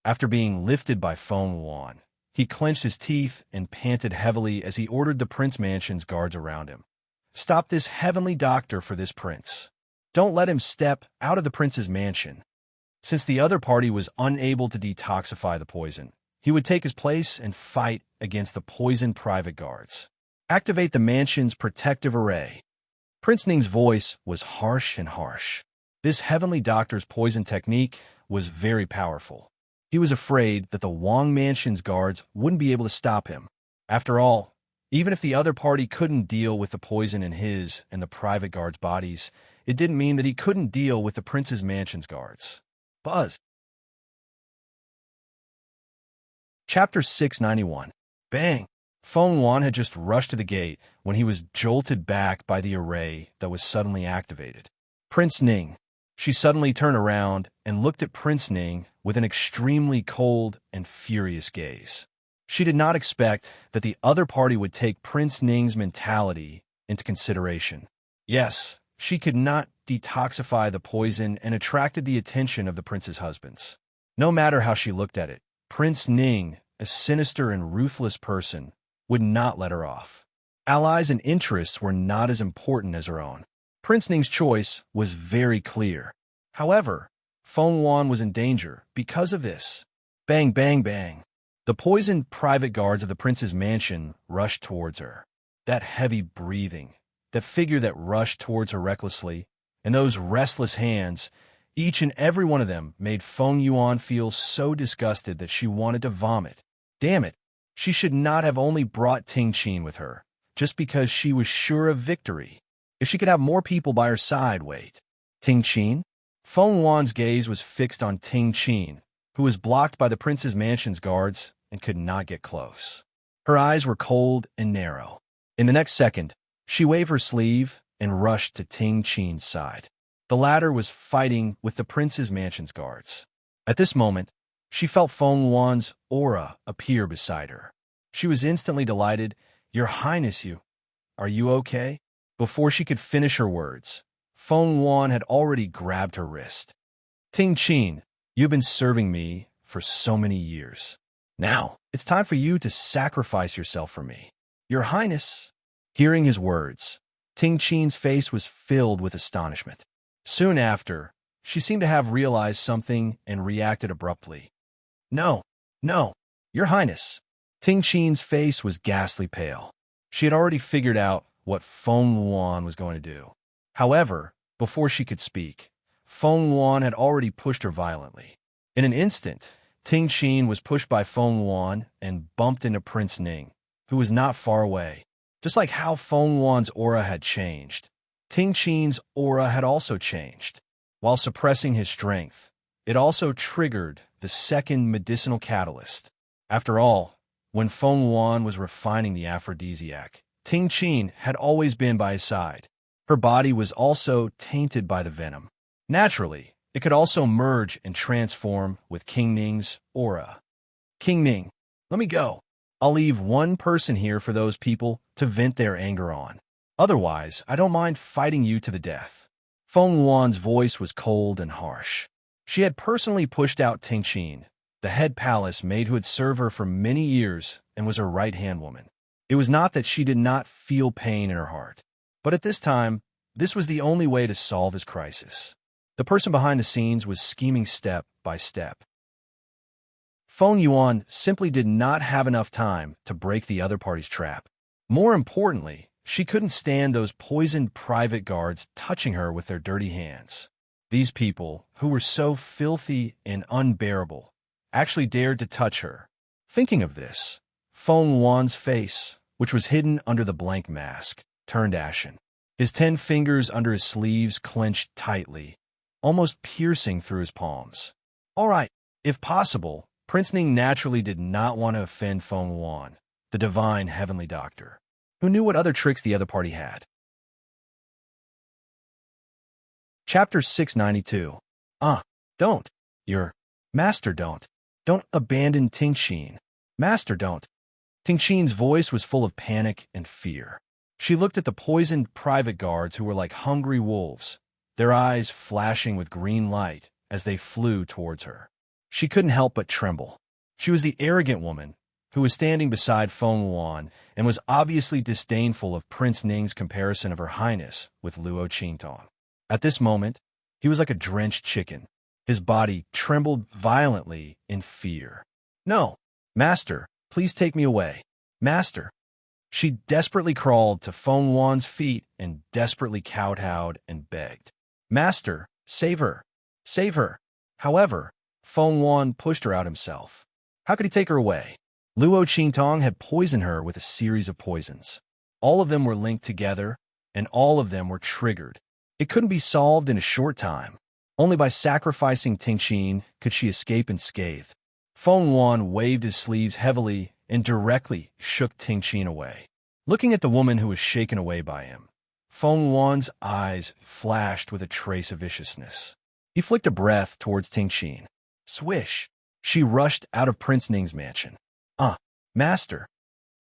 After being lifted by Feng Yuan, he clenched his teeth and panted heavily as he ordered the Prince Mansion's guards around him. Stop this heavenly doctor for this prince. Don't let him step out of the prince's mansion. Since the other party was unable to detoxify the poison, he would take his place and fight against the poisoned private guards. Activate the mansion's protective array. Prince Ning's voice was harsh and harsh. This heavenly doctor's poison technique was very powerful. He was afraid that the Wang Mansion's guards wouldn't be able to stop him. After all, even if the other party couldn't deal with the poison in his and the private guards' bodies, it didn't mean that he couldn't deal with the prince's mansion's guards. Buzz. Chapter 691. Bang! Feng Wan had just rushed to the gate when he was jolted back by the array that was suddenly activated. Prince Ning. She suddenly turned around and looked at Prince Ning with an extremely cold and furious gaze. She did not expect that the other party would take Prince Ning's mentality into consideration. Yes, she could not detoxify the poison and attracted the attention of the prince's husbands. No matter how she looked at it, Prince Ning, a sinister and ruthless person, would not let her off. Allies and interests were not as important as her own. Prince Ning's choice was very clear. However, Feng Wan was in danger because of this. Bang, bang, bang. The poisoned private guards of the prince's mansion rushed towards her. That heavy breathing, that figure that rushed towards her recklessly, and those restless hands, each and every one of them made Feng Yuan feel so disgusted that she wanted to vomit. Damn it, she should not have only brought Ting Qin with her, just because she was sure of victory. If she could have more people by her side, wait. Ting Qin? Feng Wan's gaze was fixed on Ting Qin, who was blocked by the prince's mansion's guards and could not get close. Her eyes were cold and narrow. In the next second, she waved her sleeve and rushed to Ting Qin's side. The latter was fighting with the prince's mansion's guards. At this moment, she felt Feng Wan's aura appear beside her. She was instantly delighted. Your Highness, are you okay? Before she could finish her words, Feng Wan had already grabbed her wrist. Ting Qin, you've been serving me for so many years. Now, it's time for you to sacrifice yourself for me. Your Highness. Hearing his words, Ting Qin's face was filled with astonishment. Soon after, she seemed to have realized something and reacted abruptly. No, Your Highness. Ting Qin's face was ghastly pale. She had already figured out what Feng Wan was going to do. However, before she could speak, Feng Wan had already pushed her violently. In an instant, Ting Qin was pushed by Feng Wan and bumped into Prince Ning, who was not far away. Just like how Feng Wan's aura had changed, Ting Qin's aura had also changed. While suppressing his strength, it also triggered the second medicinal catalyst. After all, when Feng Wan was refining the aphrodisiac, Ting Qin had always been by his side. Her body was also tainted by the venom. Naturally, it could also merge and transform with King Ning's aura. King Ning, let me go. I'll leave one person here for those people to vent their anger on. Otherwise, I don't mind fighting you to the death. Feng Wan's voice was cold and harsh. She had personally pushed out Ting Qin, the head palace maid who had served her for many years and was her right-hand woman. It was not that she did not feel pain in her heart, but at this time, this was the only way to solve his crisis. The person behind the scenes was scheming step by step. Feng Yuan simply did not have enough time to break the other party's trap. More importantly, she couldn't stand those poisoned private guards touching her with their dirty hands. These people, who were so filthy and unbearable, actually dared to touch her. Thinking of this, Feng Wan's face, which was hidden under the blank mask, turned ashen. His 10 fingers under his sleeves clenched tightly, almost piercing through his palms. All right, if possible, Prince Ning naturally did not want to offend Feng Wan, the divine heavenly doctor, who knew what other tricks the other party had. Chapter 692. Don't. Your master, don't. Don't abandon Ting Qin. Master, don't. Ting Qin's voice was full of panic and fear. She looked at the poisoned private guards who were like hungry wolves, their eyes flashing with green light as they flew towards her. She couldn't help but tremble. She was the arrogant woman who was standing beside Feng Yuan and was obviously disdainful of Prince Ning's comparison of Her Highness with Luo Qingtong. At this moment, he was like a drenched chicken. His body trembled violently in fear. "No, Master, please take me away. Master." She desperately crawled to Feng Yuan's feet and desperately kowtowed and begged. "Master, save her. Save her." However, Feng Yuan pushed her out himself. How could he take her away? Luo Qingtong had poisoned her with a series of poisons. All of them were linked together, and all of them were triggered. It couldn't be solved in a short time. Only by sacrificing Tingqin could she escape unscathed. Feng Yuan waved his sleeves heavily and directly shook Tingqin away. Looking at the woman who was shaken away by him, Feng Yuan's eyes flashed with a trace of viciousness. He flicked a breath towards Tingqin. Swish! She rushed out of Prince Ning's mansion. Master."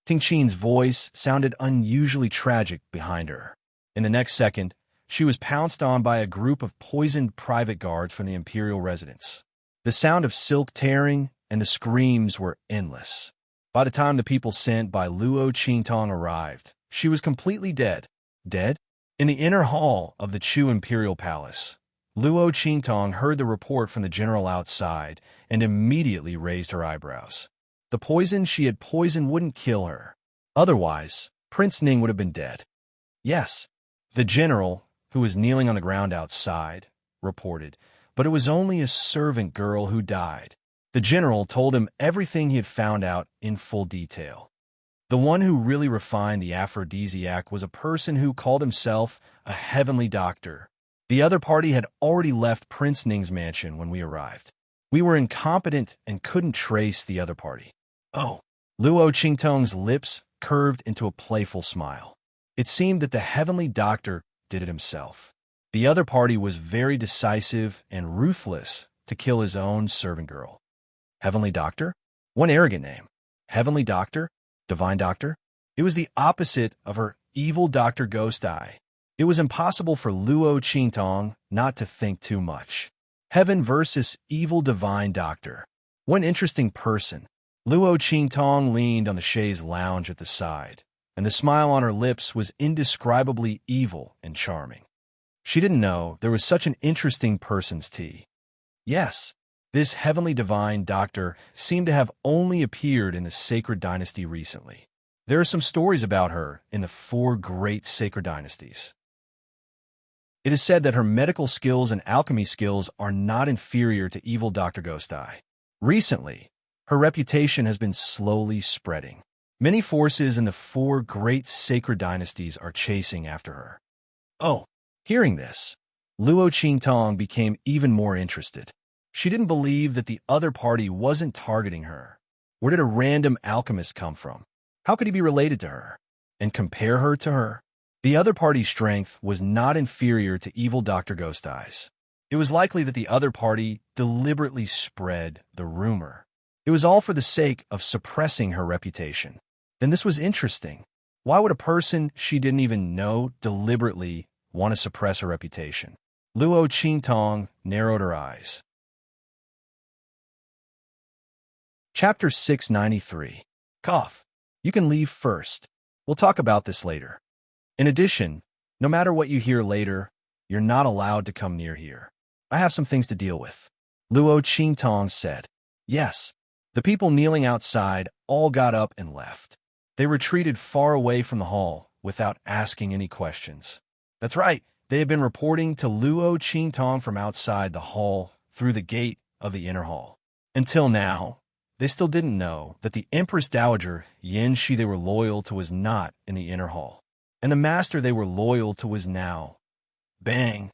Tingqin's voice sounded unusually tragic behind her. In the next second, she was pounced on by a group of poisoned private guards from the imperial residence. The sound of silk tearing and the screams were endless. By the time the people sent by Luo Qingtong arrived, she was completely dead. Dead? In the inner hall of the Chu Imperial Palace, Luo Qingtong heard the report from the general outside and immediately raised her eyebrows. The poison she had poisoned wouldn't kill her. Otherwise, Prince Ning would have been dead. Yes, the general, who was kneeling on the ground outside, reported, but it was only a servant girl who died. The general told him everything he had found out in full detail. The one who really refined the aphrodisiac was a person who called himself a heavenly doctor. The other party had already left Prince Ning's mansion when we arrived. We were incompetent and couldn't trace the other party. Oh, Luo Qingtong's lips curved into a playful smile. It seemed that the heavenly doctor did it himself. The other party was very decisive and ruthless to kill his own servant girl. Heavenly Doctor? One arrogant name. Heavenly Doctor? Divine Doctor? It was the opposite of her evil Dr. Ghost Eye. It was impossible for Luo Qingtong not to think too much. Heaven versus evil Divine Doctor. One interesting person. Luo Qingtong leaned on the chaise lounge at the side, and the smile on her lips was indescribably evil and charming. She didn't know there was such an interesting person's tea. Yes, this heavenly divine doctor seemed to have only appeared in the sacred dynasty recently. There are some stories about her in the 4 great sacred dynasties. It is said that her medical skills and alchemy skills are not inferior to evil Dr. Ghost Eye. Recently, her reputation has been slowly spreading. Many forces in the 4 great sacred dynasties are chasing after her. Oh, hearing this, Luo Qingtong became even more interested. She didn't believe that the other party wasn't targeting her. Where did a random alchemist come from? How could he be related to her? And compare her to her? The other party's strength was not inferior to evil Dr. Ghost Eyes. It was likely that the other party deliberately spread the rumor. It was all for the sake of suppressing her reputation. Then this was interesting. Why would a person she didn't even know deliberately want to suppress her reputation? Luo Qingtong narrowed her eyes. Chapter 693. Cough. You can leave first. We'll talk about this later. In addition, no matter what you hear later, you're not allowed to come near here. I have some things to deal with. Luo Qingtong said. Yes. The people kneeling outside all got up and left. They retreated far away from the hall without asking any questions. That's right. They had been reporting to Luo Qingtong from outside the hall through the gate of the inner hall. Until now, they still didn't know that the Empress Dowager Yin Shi they were loyal to was not in the inner hall, and the master they were loyal to was now. Bang!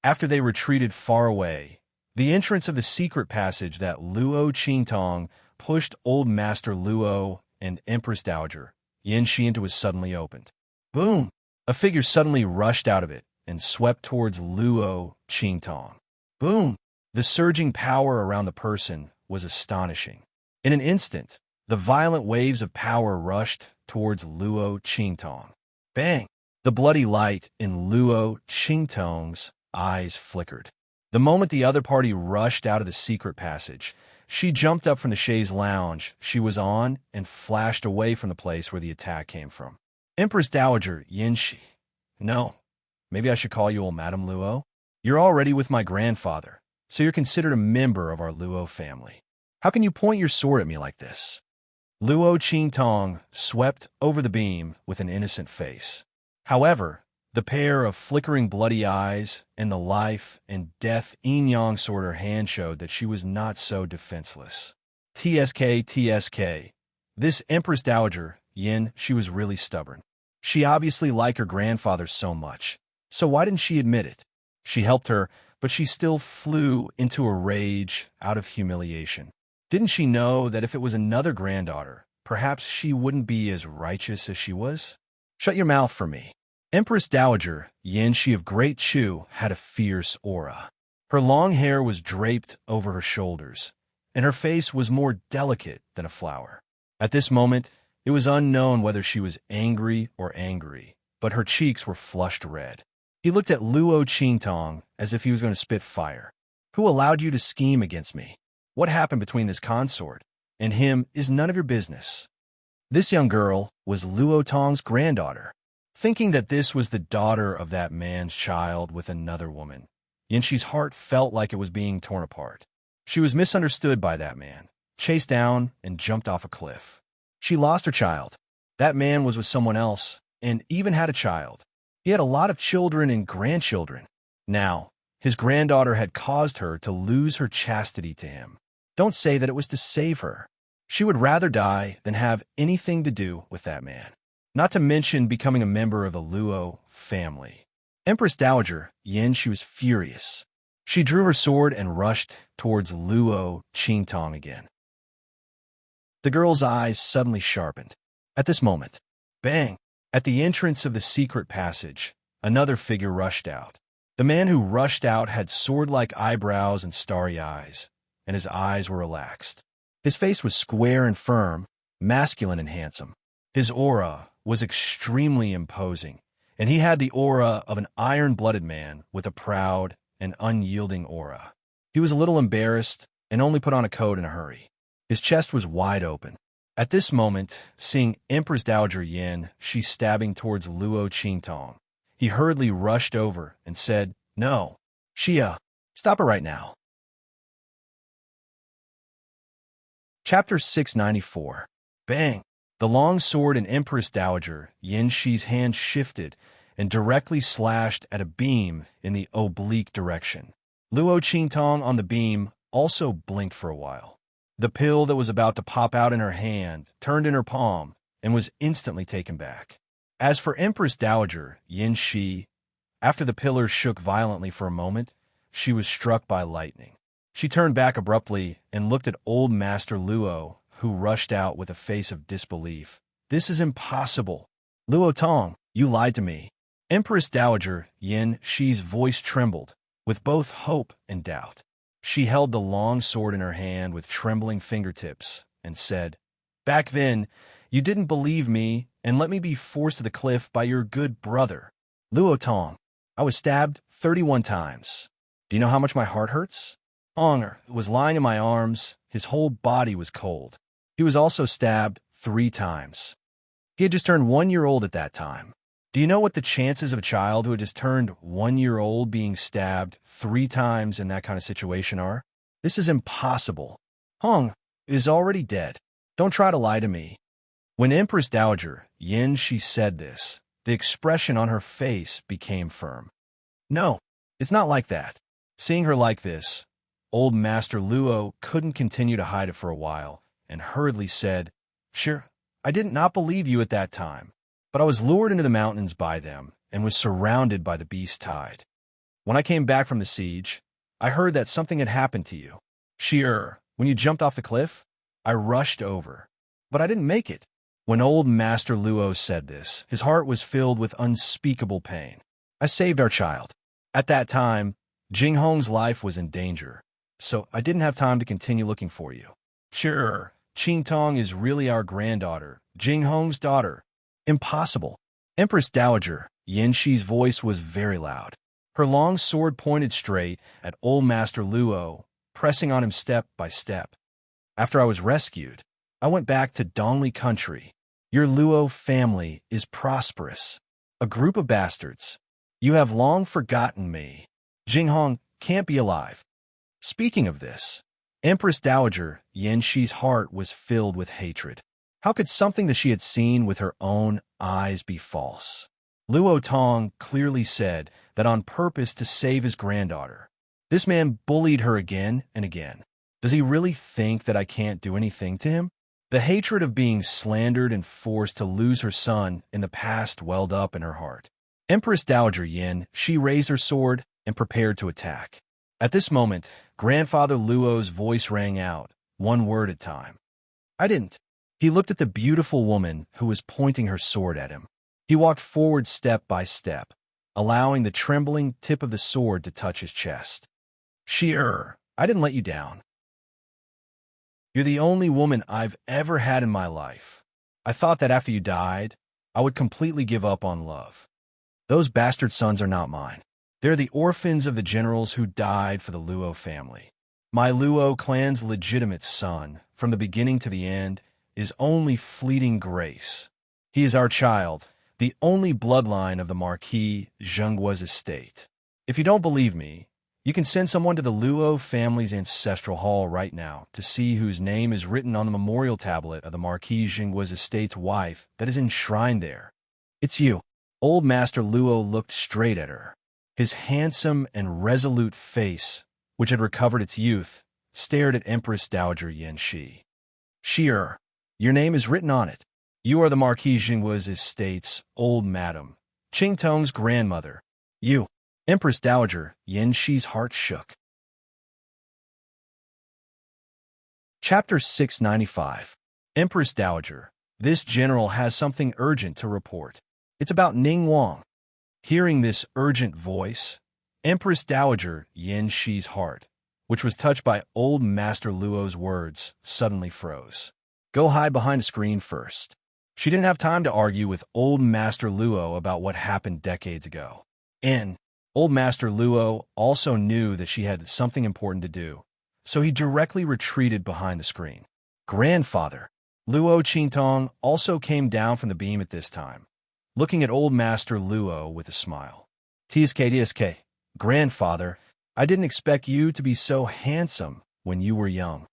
After they retreated far away, the entrance of the secret passage that Luo Qingtong pushed Old Master Luo and Empress Dowager Yin Shi into was suddenly opened. Boom! A figure suddenly rushed out of it and swept towards Luo Qingtong. Boom! The surging power around the person was astonishing. In an instant, the violent waves of power rushed towards Luo Qingtong. Bang! The bloody light in Luo Qingtong's eyes flickered. The moment the other party rushed out of the secret passage, She jumped up from the chaise lounge she was on and flashed away from the place where the attack came from. Empress Dowager Yin Shi. No, maybe I should call you old Madame Luo. You're already with my grandfather, so you're considered a member of our Luo family. How can you point your sword at me like this? Luo Qingtong swept over the beam with an innocent face. However, the pair of flickering bloody eyes and the life and death yin-yang sword her hand showed that she was not so defenseless. TSK. This Empress Dowager, Yin, she was really stubborn. She obviously liked her grandfather so much, so why didn't she admit it? She helped her, but she still flew into a rage out of humiliation. Didn't she know that if it was another granddaughter, perhaps she wouldn't be as righteous as she was? Shut your mouth for me. Empress Dowager Yin Shi of Great Chu had a fierce aura. Her long hair was draped over her shoulders, and her face was more delicate than a flower. At this moment, it was unknown whether she was angry, but her cheeks were flushed red. He looked at Luo Qingtong as if he was going to spit fire. Who allowed you to scheme against me? What happened between this consort and him is none of your business. This young girl was Luo Tong's granddaughter. Thinking that this was the daughter of that man's child with another woman, Yinshi's heart felt like it was being torn apart. She was misunderstood by that man, chased down, and jumped off a cliff. She lost her child. That man was with someone else, and even had a child. He had a lot of children and grandchildren. Now, his granddaughter had caused her to lose her chastity to him. Don't say that it was to save her. She would rather die than have anything to do with that man. Not to mention becoming a member of the Luo family. Empress Dowager Yin, she was furious. She drew her sword and rushed towards Luo Qingtong again. The girl's eyes suddenly sharpened. At this moment, bang! At the entrance of the secret passage, another figure rushed out. The man who rushed out had sword-like eyebrows and starry eyes, and his eyes were relaxed. His face was square and firm, masculine and handsome. His aura was extremely imposing, and he had the aura of an iron-blooded man with a proud and unyielding aura. He was a little embarrassed and only put on a coat in a hurry. His chest was wide open. At this moment, seeing Empress Dowager Yin, she stabbing towards Luo Qingtong, he hurriedly rushed over and said, "No, Xia, stop her right now." Chapter 694. Bang! The long sword in Empress Dowager Yin Shi's hand shifted and directly slashed at a beam in the oblique direction. Luo Qingtong on the beam also blinked for a while. The pill that was about to pop out in her hand turned in her palm and was instantly taken back. As for Empress Dowager Yin Shi, after the pillar shook violently for a moment, she was struck by lightning. She turned back abruptly and looked at old Master Luo, who rushed out with a face of disbelief. "This is impossible. Luo Tong, you lied to me." Empress Dowager Yin Shi's voice trembled with both hope and doubt. She held the long sword in her hand with trembling fingertips and said, "Back then, you didn't believe me and let me be forced to the cliff by your good brother. Luo Tong, I was stabbed 31 times. Do you know how much my heart hurts?" Onger was lying in my arms. His whole body was cold. He was also stabbed 3 times. He had just turned 1 year old at that time. Do you know what the chances of a child who had just turned 1 year old being stabbed 3 times in that kind of situation are? This is impossible. Hong is already dead. Don't try to lie to me. When Empress Dowager Yin Shi said this, the expression on her face became firm. No, it's not like that. Seeing her like this, old Master Luo couldn't continue to hide it for a while, and hurriedly said, "Sure, I did not believe you at that time, but I was lured into the mountains by them and was surrounded by the beast tide. When I came back from the siege, I heard that something had happened to you. Sure, when you jumped off the cliff, I rushed over, but I didn't make it." When old Master Luo said this, his heart was filled with unspeakable pain. "I saved our child. At that time, Jing Hong's life was in danger, so I didn't have time to continue looking for you. Sure, Qingtong is really our granddaughter, Jing Hong's daughter." Impossible. Empress Dowager Yin Shi's voice was very loud. Her long sword pointed straight at old Master Luo, pressing on him step by step. After I was rescued, I went back to Dongli country. Your Luo family is prosperous. A group of bastards. You have long forgotten me. Jinghong can't be alive. Speaking of this, Empress Dowager Yin Shi's heart was filled with hatred. How could something that she had seen with her own eyes be false? Luo Tong clearly said that on purpose to save his granddaughter. This man bullied her again and again. Does he really think that I can't do anything to him? The hatred of being slandered and forced to lose her son in the past welled up in her heart. Empress Dowager Yin Shi raised her sword and prepared to attack. At this moment, Grandfather Luo's voice rang out, one word at a time. I didn't. He looked at the beautiful woman who was pointing her sword at him. He walked forward step by step, allowing the trembling tip of the sword to touch his chest. I didn't let you down. You're the only woman I've ever had in my life. I thought that after you died, I would completely give up on love. Those bastard sons are not mine. They're the orphans of the generals who died for the Luo family. My Luo clan's legitimate son, from the beginning to the end, is only fleeting grace. He is our child, the only bloodline of the Marquis Zhengguo's estate. If you don't believe me, you can send someone to the Luo family's ancestral hall right now to see whose name is written on the memorial tablet of the Marquis Zhengguo's estate's wife that is enshrined there. It's you. Old Master Luo looked straight at her. His handsome and resolute face, which had recovered its youth, stared at Empress Dowager Yin Shi. Your name is written on it. You are the Marquis Zhengguo's estate's old madam, Qing Tong's grandmother. You. Empress Dowager Yin Shi's heart shook. Chapter 695. Empress Dowager, this general has something urgent to report. It's about Ning Wang. Hearing this urgent voice, Empress Dowager Yin Shi's heart, which was touched by old Master Luo's words, suddenly froze. Go hide behind a screen first. She didn't have time to argue with old Master Luo about what happened decades ago. Old Master Luo also knew that she had something important to do, so he directly retreated behind the screen. Grandfather Luo Qingtong also came down from the beam at this time, looking at old Master Luo with a smile. TSK, Grandfather, I didn't expect you to be so handsome when you were young.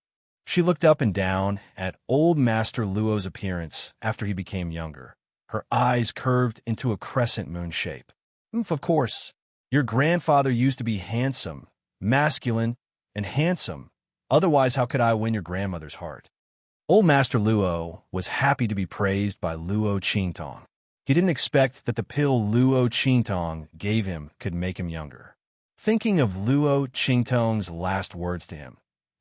She looked up and down at old Master Luo's appearance after he became younger. Her eyes curved into a crescent moon shape. Of course, your grandfather used to be handsome, masculine, and handsome. Otherwise, how could I win your grandmother's heart? Old Master Luo was happy to be praised by Luo Qingtong. He didn't expect that the pill Luo Qingtong gave him could make him younger. Thinking of Luo Qingtong's last words to him,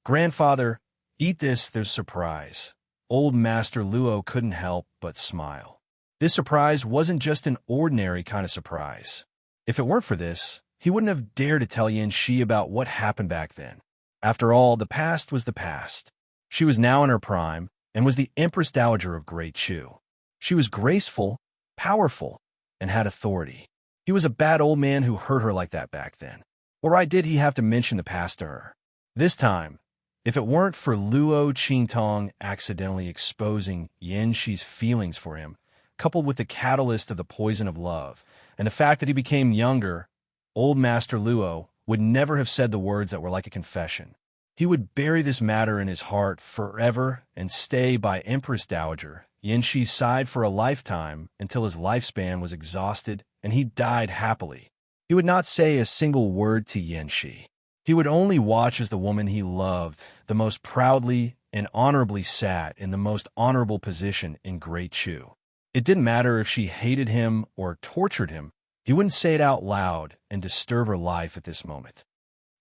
Grandfather, eat this, there's surprise. Old Master Luo couldn't help but smile. This surprise wasn't just an ordinary kind of surprise. If it weren't for this, he wouldn't have dared to tell Yin Shi about what happened back then. After all, the past was the past. She was now in her prime and was the Empress Dowager of Great Chu. She was graceful, powerful, and had authority. He was a bad old man who hurt her like that back then. Why did he have to mention the past to her? This time, if it weren't for Luo Qingtong accidentally exposing Yin Shi's feelings for him, coupled with the catalyst of the poison of love, and the fact that he became younger, old Master Luo would never have said the words that were like a confession. He would bury this matter in his heart forever and stay by Empress Dowager Yin Shi's side for a lifetime until his lifespan was exhausted and he died happily. He would not say a single word to Yin Shi. He would only watch as the woman he loved the most proudly and honorably sat in the most honorable position in Great Chu. It didn't matter if she hated him or tortured him. He wouldn't say it out loud and disturb her life at this moment.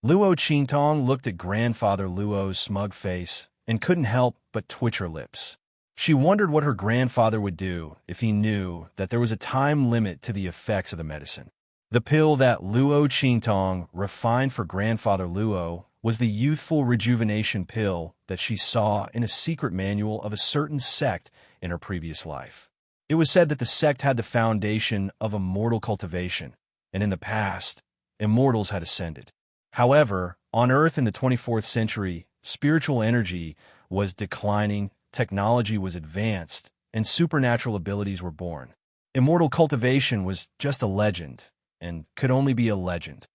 Luo Qingtong looked at Grandfather Luo's smug face and couldn't help but twitch her lips. She wondered what her grandfather would do if he knew that there was a time limit to the effects of the medicine. The pill that Luo Qingtong refined for Grandfather Luo was the youthful rejuvenation pill that she saw in a secret manual of a certain sect in her previous life. It was said that the sect had the foundation of immortal cultivation, and in the past, immortals had ascended. However, on Earth in the 24th century, spiritual energy was declining, technology was advanced, and supernatural abilities were born. Immortal cultivation was just a legend, and could only be a legend.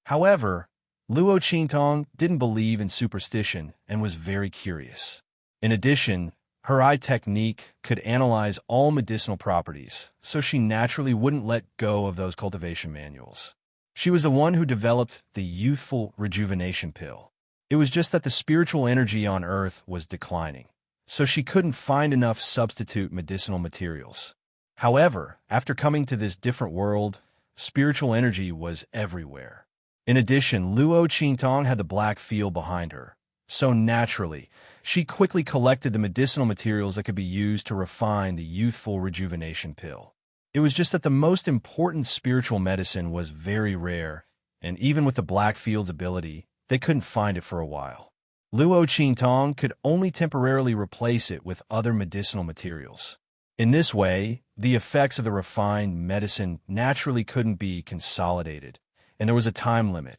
Luo Qingtong didn't believe in superstition and was very curious. In addition, her eye technique could analyze all medicinal properties, so she naturally wouldn't let go of those cultivation manuals. She was the one who developed the youthful rejuvenation pill. It was just that the spiritual energy on Earth was declining, so she couldn't find enough substitute medicinal materials. However, after coming to this different world, spiritual energy was everywhere. In addition, Luo Qingtong had the black field behind her, so naturally, she quickly collected the medicinal materials that could be used to refine the youthful rejuvenation pill. It was just that the most important spiritual medicine was very rare, and even with the black field's ability, they couldn't find it for a while. Luo Qingtong could only temporarily replace it with other medicinal materials. In this way, the effects of the refined medicine naturally couldn't be consolidated, and there was a time limit.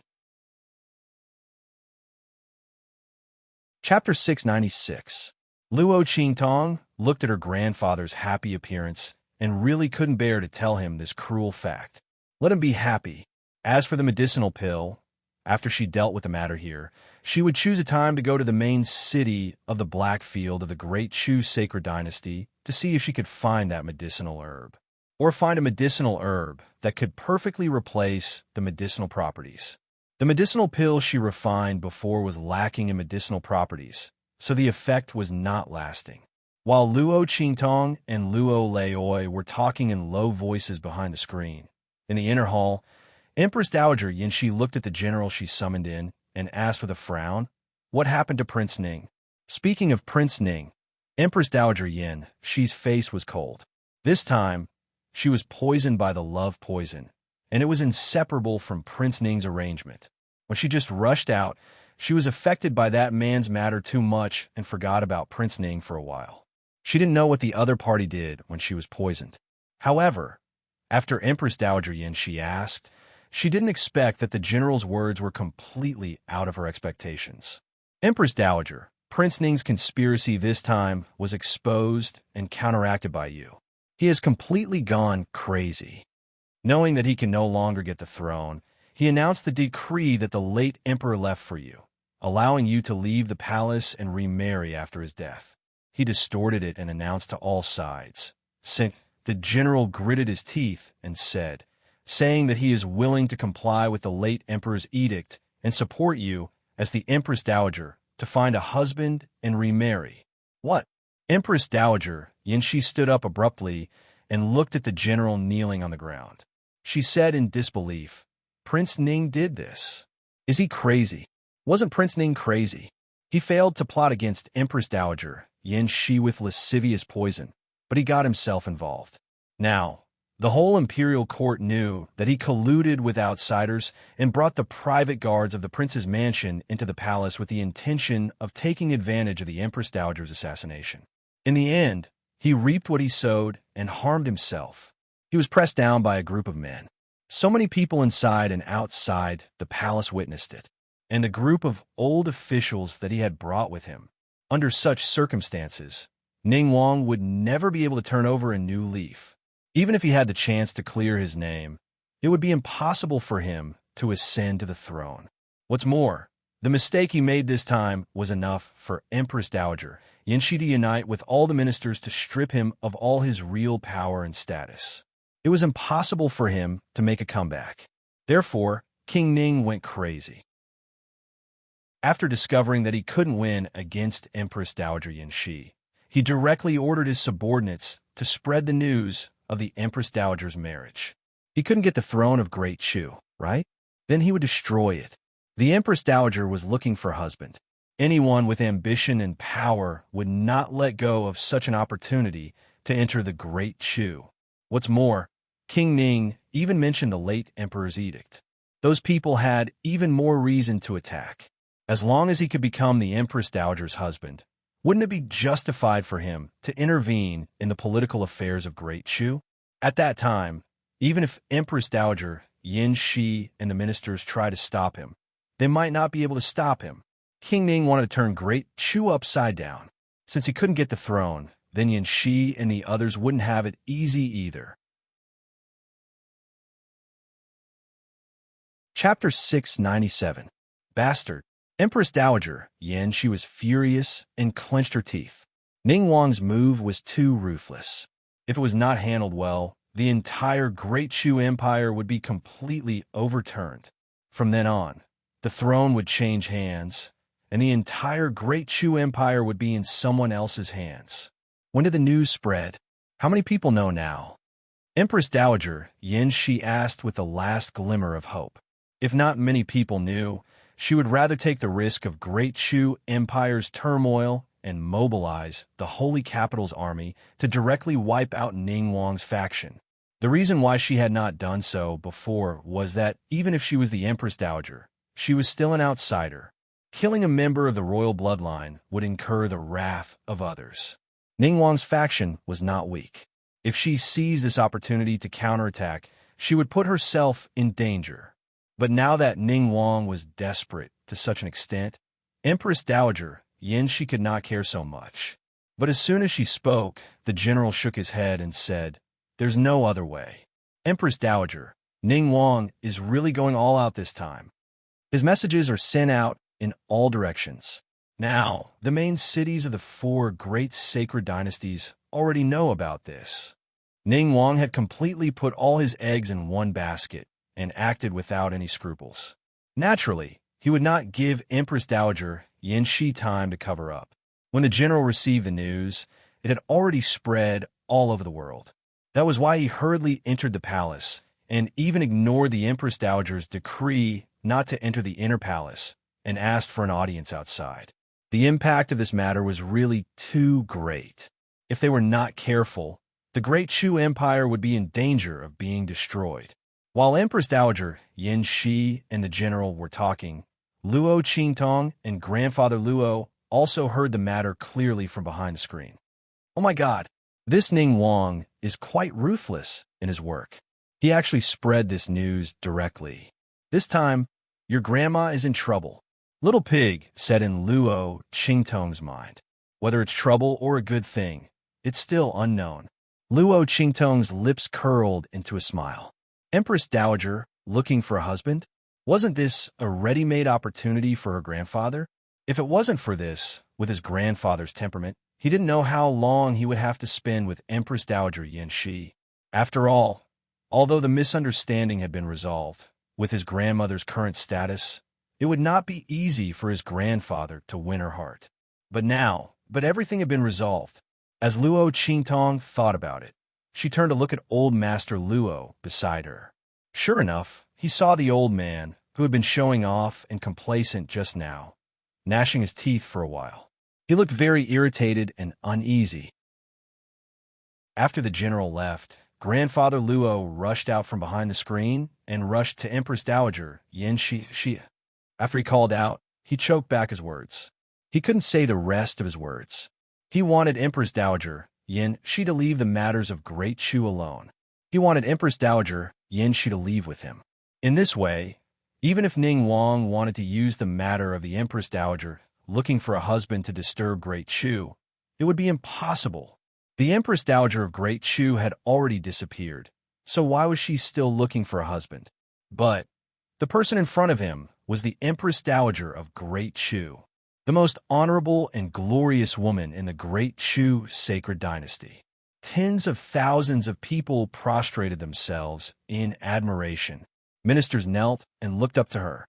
Chapter 696. Luo Qingtong looked at her grandfather's happy appearance and really couldn't bear to tell him this cruel fact. Let him be happy. As for the medicinal pill, after she dealt with the matter here, she would choose a time to go to the main city of the Black Field of the Great Chu Sacred Dynasty to see if she could find that medicinal herb, or find a medicinal herb that could perfectly replace the medicinal properties. The medicinal pill she refined before was lacking in medicinal properties, so the effect was not lasting. While Luo Qingtong and Luo Leoi were talking in low voices behind the screen, in the inner hall, Empress Dowager Yinshi looked at the general she summoned in and asked with a frown, "What happened to Prince Ning?" Speaking of Prince Ning, Empress Dowager Yin, she's face was cold. This time, she was poisoned by the love poison, and it was inseparable from Prince Ning's arrangement. When she just rushed out, she was affected by that man's matter too much and forgot about Prince Ning for a while. She didn't know what the other party did when she was poisoned. However, after Empress Dowager Yin she asked, she didn't expect that the general's words were completely out of her expectations. Empress Dowager, Prince Ning's conspiracy this time was exposed and counteracted by you. He has completely gone crazy. Knowing that he can no longer get the throne, he announced the decree that the late emperor left for you, allowing you to leave the palace and remarry after his death. He distorted it and announced to all sides. The general gritted his teeth and said, saying that he is willing to comply with the late emperor's edict and support you as the Empress Dowager to find a husband and remarry. What? Empress Dowager Yinshi stood up abruptly and looked at the general kneeling on the ground. She said in disbelief, "Prince Ning did this. Is he crazy?" Wasn't Prince Ning crazy? He failed to plot against Empress Dowager Yinshi with lascivious poison, but he got himself involved. Now, the whole imperial court knew that he colluded with outsiders and brought the private guards of the prince's mansion into the palace with the intention of taking advantage of the Empress Dowager's assassination. In the end, he reaped what he sowed and harmed himself. He was pressed down by a group of men. So many people inside and outside the palace witnessed it, and the group of old officials that he had brought with him. Under such circumstances, Ning Wang would never be able to turn over a new leaf. Even if he had the chance to clear his name, it would be impossible for him to ascend to the throne. What's more, the mistake he made this time was enough for Empress Dowager Yinshi to unite with all the ministers to strip him of all his real power and status. It was impossible for him to make a comeback. Therefore, King Ning went crazy. After discovering that he couldn't win against Empress Dowager Yinshi, he directly ordered his subordinates to spread the news of the Empress Dowager's marriage. He couldn't get the throne of Great Chu, right? Then he would destroy it. The Empress Dowager was looking for a husband. Anyone with ambition and power would not let go of such an opportunity to enter the Great Chu. What's more, King Ning even mentioned the late emperor's edict. Those people had even more reason to attack. As long as he could become the Empress Dowager's husband, wouldn't it be justified for him to intervene in the political affairs of Great Chu? At that time, even if Empress Dowager Yin Shi and the ministers try to stop him, they might not be able to stop him. King Ning wanted to turn Great Chu upside down. Since he couldn't get the throne, then Yan Shi and the others wouldn't have it easy either. Chapter 697. Bastard. Empress Dowager Yan Shi was furious and clenched her teeth. Ning Wang's move was too ruthless. If it was not handled well, the entire Great Chu Empire would be completely overturned. From then on, the throne would change hands, and the entire Great Chu Empire would be in someone else's hands. When did the news spread? How many people know now? Empress Dowager Yan Shi asked with the last glimmer of hope. If not many people knew, she would rather take the risk of Great Chu Empire's turmoil and mobilize the Holy Capital's army to directly wipe out Ning Wang's faction. The reason why she had not done so before was that even if she was the Empress Dowager, she was still an outsider. Killing a member of the royal bloodline would incur the wrath of others. Ning Wang's faction was not weak. If she seized this opportunity to counterattack, she would put herself in danger. But now that Ning Wang was desperate to such an extent, Empress Dowager Yan Shi could not care so much. But as soon as she spoke, the general shook his head and said, "There's no other way. Empress Dowager, Ning Wang is really going all out this time. His messages are sent out in all directions. Now, the main cities of the 4 great sacred dynasties already know about this." Ning Wang had completely put all his eggs in one basket and acted without any scruples. Naturally, he would not give Empress Dowager Yan Shi time to cover up. When the general received the news, it had already spread all over the world. That was why he hurriedly entered the palace and even ignored the Empress Dowager's decree not to enter the inner palace and asked for an audience outside. The impact of this matter was really too great. If they were not careful, the Great Chu Empire would be in danger of being destroyed. While Empress Dowager Yan Shi and the general were talking, Luo Qingtong and Grandfather Luo also heard the matter clearly from behind the screen. "Oh my God, this Ning Wang is quite ruthless in his work. He actually spread this news directly. This time, your grandma is in trouble." Little Pig said in Luo Qingtong's mind. Whether it's trouble or a good thing, it's still unknown. Luo Qingtong's lips curled into a smile. Empress Dowager looking for a husband? Wasn't this a ready-made opportunity for her grandfather? If it wasn't for this, with his grandfather's temperament, he didn't know how long he would have to spend with Empress Dowager Yan Shi. After all, although the misunderstanding had been resolved, with his grandmother's current status, it would not be easy for his grandfather to win her heart. But everything had been resolved. As Luo Qingtong thought about it, she turned to look at old Master Luo beside her. Sure enough, he saw the old man, who had been showing off and complacent just now, gnashing his teeth for a while. He looked very irritated and uneasy. After the general left, Grandfather Luo rushed out from behind the screen and rushed to Empress Dowager Yan Shi. After he called out, he choked back his words. He couldn't say the rest of his words. He wanted Empress Dowager Yan Shi to leave the matters of Great Chu alone. He wanted Empress Dowager Yan Shi to leave with him. In this way, even if Ning Wang wanted to use the matter of the Empress Dowager looking for a husband to disturb Great Chu, it would be impossible. The Empress Dowager of Great Chu had already disappeared, so why was she still looking for a husband? But the person in front of him was the Empress Dowager of Great Chu, the most honorable and glorious woman in the Great Chu sacred dynasty. Tens of thousands of people prostrated themselves in admiration. Ministers knelt and looked up to her.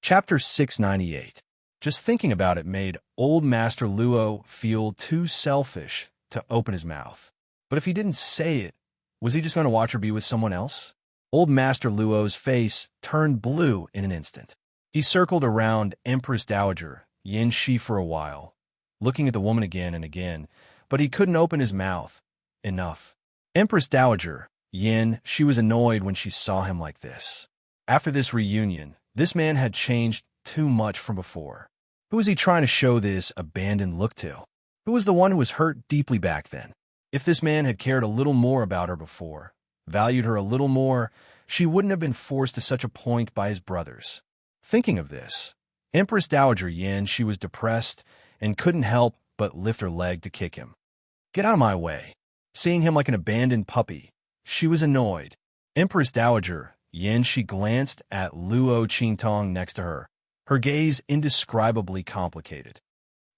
Chapter 698. Just thinking about it made old Master Luo feel too selfish to open his mouth. But if he didn't say it, was he just going to watch her be with someone else? Old Master Luo's face turned blue in an instant. He circled around Empress Dowager Yan Shi for a while, looking at the woman again and again, but he couldn't open his mouth. Enough. Empress Dowager Yan Shi was annoyed when she saw him like this. After this reunion, this man had changed too much from before. Who was he trying to show this abandoned look to? Who was the one who was hurt deeply back then? If this man had cared a little more about her before, valued her a little more, she wouldn't have been forced to such a point by his brothers. Thinking of this, Empress Dowager Yin, she was depressed and couldn't help but lift her leg to kick him. Get out of my way. Seeing him like an abandoned puppy, she was annoyed. Empress Dowager Yin, she glanced at Luo Qingtong next to her, her gaze indescribably complicated.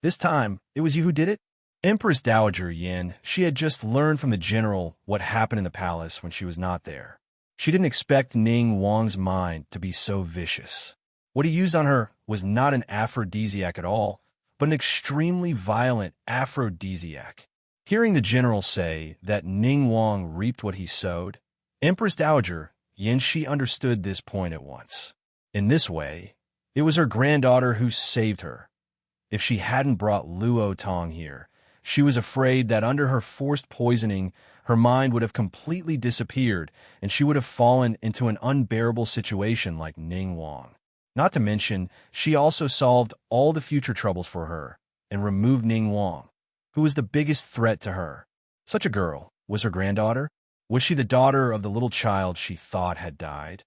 This time, it was you who did it? Empress Dowager Yin, she had just learned from the general what happened in the palace when she was not there. She didn't expect Ning Wang's mind to be so vicious. What he used on her was not an aphrodisiac at all, but an extremely violent aphrodisiac. Hearing the general say that Ning Wang reaped what he sowed, Empress Dowager Yin, she understood this point at once. In this way, it was her granddaughter who saved her. If she hadn't brought Luo Tong here, she was afraid that under her forced poisoning, her mind would have completely disappeared and she would have fallen into an unbearable situation like Ning Wang. Not to mention, she also solved all the future troubles for her and removed Ning Wang, who was the biggest threat to her. Such a girl was her granddaughter? Was she the daughter of the little child she thought had died?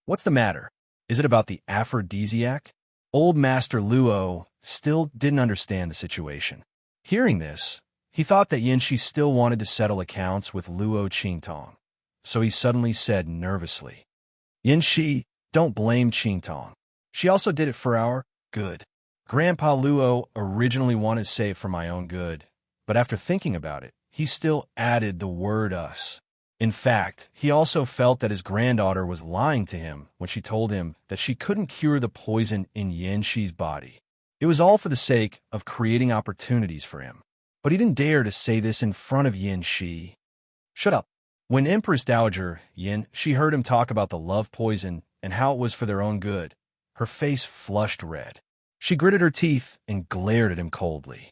What's the matter? Is it about the aphrodisiac? Old Master Luo still didn't understand the situation. Hearing this, he thought that Yanxi still wanted to settle accounts with Luo Qingtong, so he suddenly said nervously, Yanxi, don't blame Qingtong. She also did it for our good. Grandpa Luo originally wanted to say it for my own good, but after thinking about it, he still added the word us. In fact, he also felt that his granddaughter was lying to him when she told him that she couldn't cure the poison in Yanxi's body. It was all for the sake of creating opportunities for him. But he didn't dare to say this in front of Yanxi. Shut up. When Empress Dowager Yin, she heard him talk about the love poison and how it was for their own good, her face flushed red. She gritted her teeth and glared at him coldly.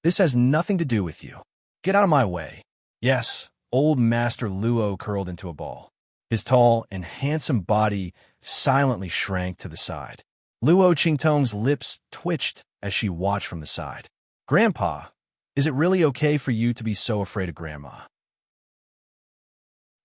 This has nothing to do with you. Get out of my way. Yes, old Master Luo curled into a ball. His tall and handsome body silently shrank to the side. Luo Qingtong's lips twitched as she watched from the side. Grandpa, is it really okay for you to be so afraid of Grandma?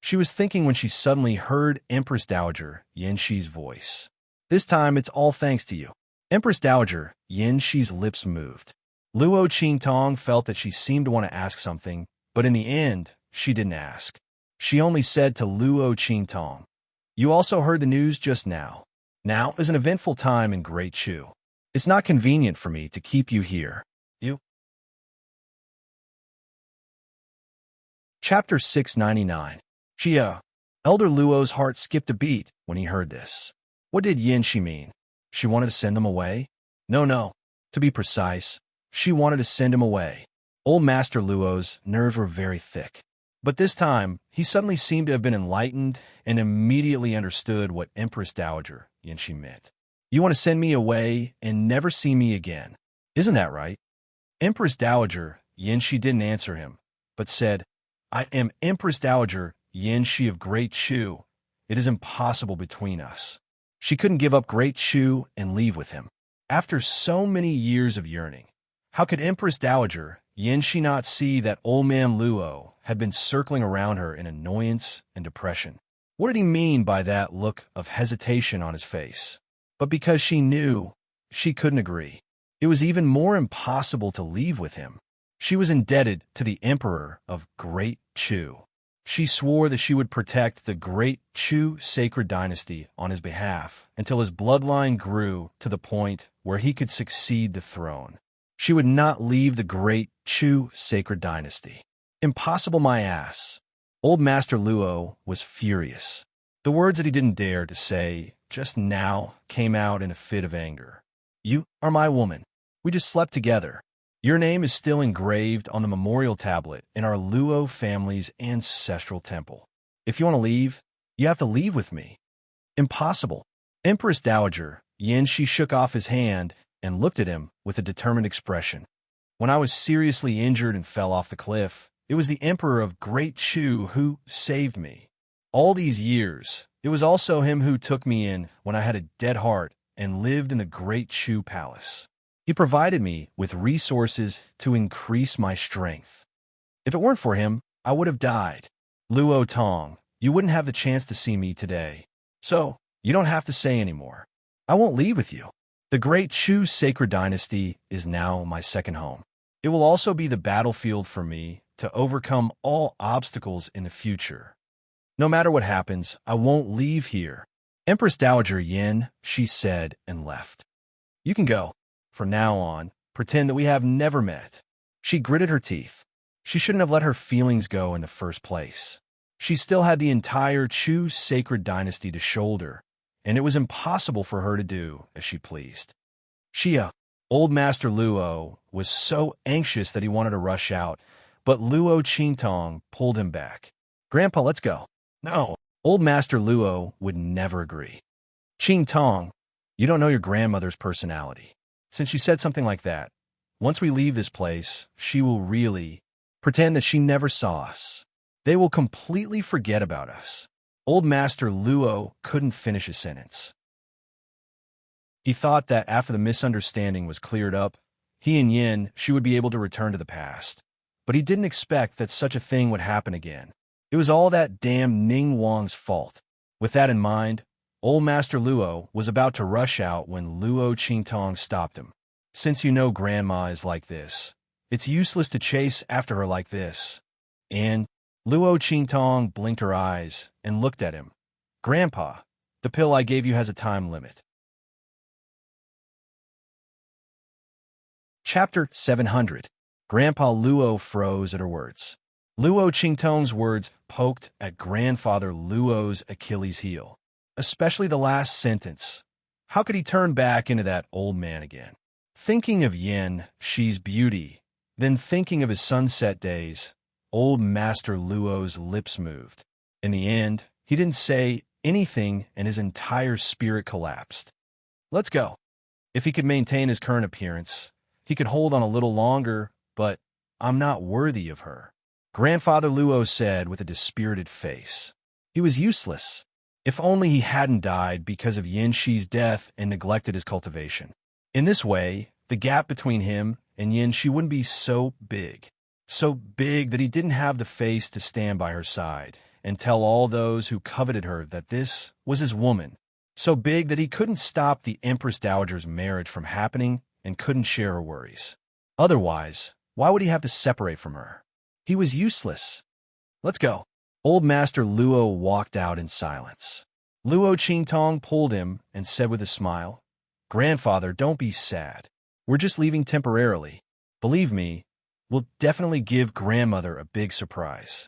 She was thinking when she suddenly heard Empress Dowager Yanxi's voice. This time it's all thanks to you. Empress Dowager Yanxi's lips moved. Luo Qingtong felt that she seemed to want to ask something, but in the end, she didn't ask. She only said to Luo Qingtong, You also heard the news just now. Now is an eventful time in Great Chu. It's not convenient for me to keep you here. Chapter 699. Chia. Elder Luo's heart skipped a beat when he heard this. What did Yanxi mean? She wanted to send them away? No. To be precise, she wanted to send him away. Old Master Luo's nerves were very thick. But this time, he suddenly seemed to have been enlightened and immediately understood what Empress Dowager Yanxi meant. You want to send me away and never see me again. Isn't that right? Empress Dowager Yanxi didn't answer him, but said, I am Empress Dowager Yanxi of Great Chu. It is impossible between us. She couldn't give up Great Chu and leave with him. After so many years of yearning, how could Empress Dowager Yanxi not see that old man Luo had been circling around her in annoyance and depression? What did he mean by that look of hesitation on his face? But because she knew, she couldn't agree. It was even more impossible to leave with him. She was indebted to the Emperor of Great Chu. She swore that she would protect the Great Chu sacred dynasty on his behalf until his bloodline grew to the point where he could succeed the throne. She would not leave the Great Chu sacred dynasty. Impossible, my ass. Old Master Luo was furious. The words that he didn't dare to say just now came out in a fit of anger. You are my woman. We just slept together. Your name is still engraved on the memorial tablet in our Luo family's ancestral temple. If you want to leave, you have to leave with me. Impossible. Empress Dowager Yanxi shook off his hand and looked at him with a determined expression. When I was seriously injured and fell off the cliff, it was the Emperor of Great Chu who saved me. All these years, it was also him who took me in when I had a dead heart and lived in the Great Chu Palace. He provided me with resources to increase my strength. If it weren't for him, I would have died. Luo Tong, you wouldn't have the chance to see me today. So, you don't have to say anymore. I won't leave with you. The great Chu sacred dynasty is now my second home. It will also be the battlefield for me to overcome all obstacles in the future. No matter what happens, I won't leave here. Empress Dowager Yin, she said and left. You can go. From now on, pretend that we have never met. She gritted her teeth. She shouldn't have let her feelings go in the first place. She still had the entire Chu sacred dynasty to shoulder, and it was impossible for her to do as she pleased. Old Master Luo, was so anxious that he wanted to rush out, but Luo Qingtong pulled him back. Grandpa, let's go. No, Old Master Luo would never agree. Qingtong, you don't know your grandmother's personality. Since she said something like that, once we leave this place, she will really pretend that she never saw us. They will completely forget about us. Old Master Luo couldn't finish his sentence. He thought that after the misunderstanding was cleared up, he and Yin, she would be able to return to the past. But he didn't expect that such a thing would happen again. It was all that damn Ning Wang's fault. With that in mind, Old Master Luo was about to rush out when Luo Qingtong stopped him. Since you know Grandma is like this, it's useless to chase after her like this. And Luo Qingtong blinked her eyes and looked at him. Grandpa, the pill I gave you has a time limit. Chapter 700. Grandpa Luo froze at her words. Luo Qingtong's words poked at Grandfather Luo's Achilles heel, especially the last sentence. How could he turn back into that old man again? Thinking of Yin, she's beauty, then thinking of his sunset days, Old Master Luo's lips moved. In the end, he didn't say anything and his entire spirit collapsed. Let's go. If he could maintain his current appearance, he could hold on a little longer, but I'm not worthy of her. Grandfather Luo said with a dispirited face. He was useless. If only he hadn't died because of Yin Shi's death and neglected his cultivation. In this way, the gap between him and Yin Shi wouldn't be so big that he didn't have the face to stand by her side and tell all those who coveted her that this was his woman, so big that he couldn't stop the Empress Dowager's marriage from happening and couldn't share her worries. Otherwise, why would he have to separate from her? He was useless. Let's go. Old Master Luo walked out in silence. Luo Qingtong pulled him and said with a smile, Grandfather, don't be sad. We're just leaving temporarily. Believe me, we'll definitely give Grandmother a big surprise.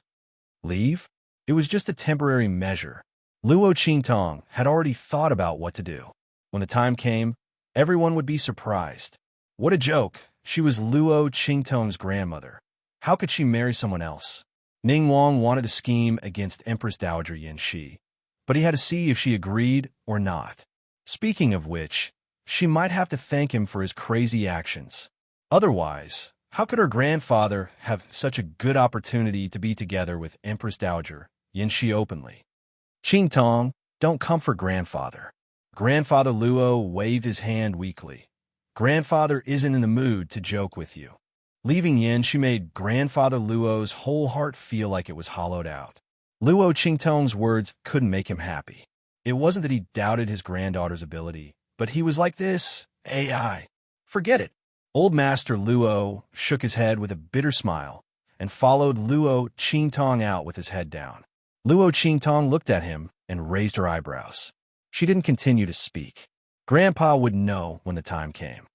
Leave? It was just a temporary measure. Luo Qingtong had already thought about what to do. When the time came, everyone would be surprised. What a joke. She was Luo Qingtong's grandmother. How could she marry someone else? Ning Wang wanted to scheme against Empress Dowager Yin Shi, but he had to see if she agreed or not. Speaking of which, she might have to thank him for his crazy actions. Otherwise, how could her grandfather have such a good opportunity to be together with Empress Dowager Yin Shi openly? Qingtong, don't comfort Grandfather. Grandfather Luo waved his hand weakly. Grandfather isn't in the mood to joke with you. Leaving Yin, she made Grandfather Luo's whole heart feel like it was hollowed out. Luo Qingtong's words couldn't make him happy. It wasn't that he doubted his granddaughter's ability, but he was like this, AI. Forget it. Old Master Luo shook his head with a bitter smile and followed Luo Qingtong out with his head down. Luo Qingtong looked at him and raised her eyebrows. She didn't continue to speak. Grandpa would know when the time came.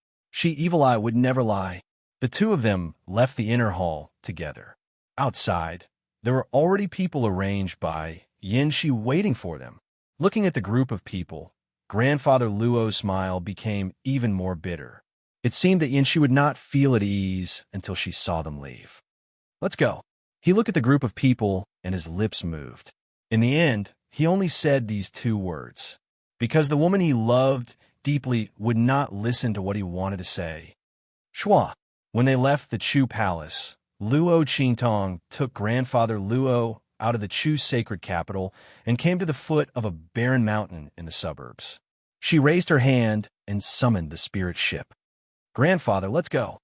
Evil Eye would never lie. The two of them left the inner hall together. Outside, there were already people arranged by Yin Shi waiting for them. Looking at the group of people, Grandfather Luo's smile became even more bitter. It seemed that Yin Shi would not feel at ease until she saw them leave. Let's go. He looked at the group of people and his lips moved. In the end, he only said these two words, because the woman he loved deeply would not listen to what he wanted to say. Shua. When they left the Chu Palace, Luo Qingtong took Grandfather Luo out of the Chu sacred capital and came to the foot of a barren mountain in the suburbs. She raised her hand and summoned the spirit ship. Grandfather, let's go.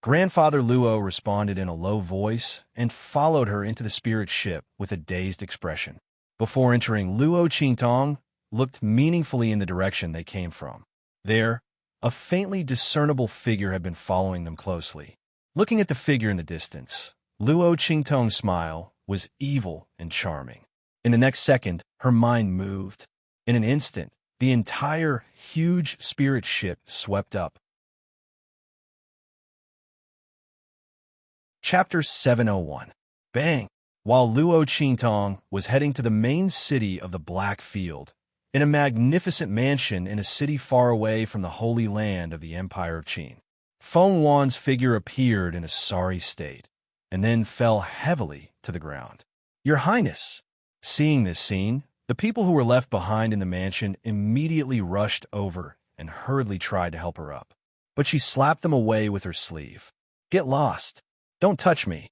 Grandfather Luo responded in a low voice and followed her into the spirit ship with a dazed expression. Before entering, Luo Qingtong looked meaningfully in the direction they came from. There, a faintly discernible figure had been following them closely. Looking at the figure in the distance, Luo Qingtong's smile was evil and charming. In the next second, her mind moved. In an instant, the entire huge spirit ship swept up. Chapter 701. Bang! While Luo Qingtong was heading to the main city of the Black Field, in a magnificent mansion in a city far away from the holy land of the Empire of Qin, Feng Wan's figure appeared in a sorry state, and then fell heavily to the ground. "Your Highness!" Seeing this scene, the people who were left behind in the mansion immediately rushed over and hurriedly tried to help her up. But she slapped them away with her sleeve. "Get lost! Don't touch me!"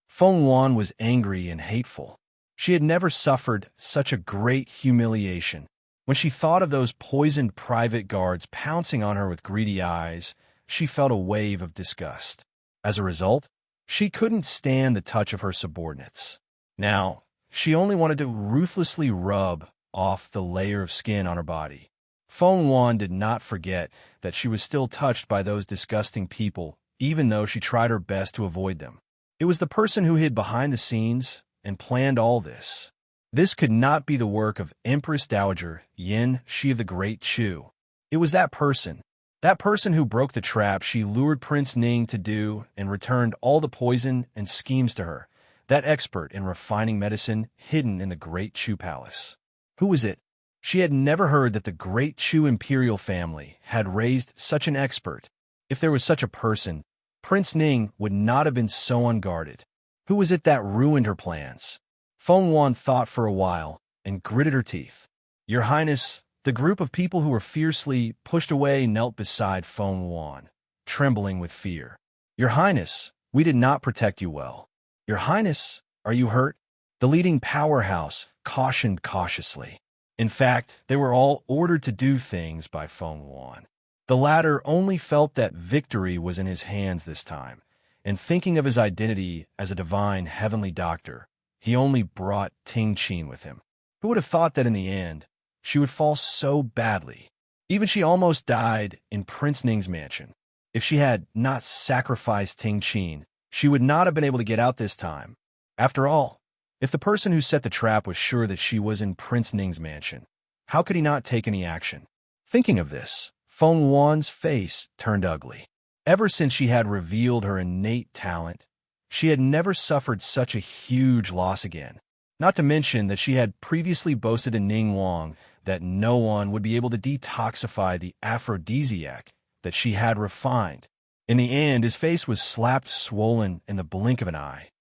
Feng Wan was angry and hateful. She had never suffered such a great humiliation. When she thought of those poisoned private guards pouncing on her with greedy eyes, she felt a wave of disgust. As a result, she couldn't stand the touch of her subordinates. Now, she only wanted to ruthlessly rub off the layer of skin on her body. Feng Wan did not forget that she was still touched by those disgusting people, even though she tried her best to avoid them. It was the person who hid behind the scenes and planned all this. This could not be the work of Empress Dowager Yin Shi of the Great Chu. It was that person who broke the trap she lured Prince Ning to do and returned all the poison and schemes to her, that expert in refining medicine hidden in the Great Chu Palace. Who was it? She had never heard that the Great Chu imperial family had raised such an expert. If there was such a person, Prince Ning would not have been so unguarded. Who was it that ruined her plans? Feng Wan thought for a while and gritted her teeth. "Your Highness," the group of people who were fiercely pushed away knelt beside Feng Wan, trembling with fear. "Your Highness, we did not protect you well." "Your Highness, are you hurt?" The leading powerhouse cautioned cautiously. In fact, they were all ordered to do things by Feng Wan. The latter only felt that victory was in his hands this time, and thinking of his identity as a divine heavenly doctor, he only brought Ting Qin with him. Who would have thought that in the end, she would fall so badly? Even she almost died in Prince Ning's mansion. If she had not sacrificed Ting Qin, she would not have been able to get out this time. After all, if the person who set the trap was sure that she was in Prince Ning's mansion, how could he not take any action? Thinking of this, Feng Wan's face turned ugly. Ever since she had revealed her innate talent, she had never suffered such a huge loss again. Not to mention that she had previously boasted to Ning Wang that no one would be able to detoxify the aphrodisiac that she had refined. In the end, his face was slapped swollen in the blink of an eye.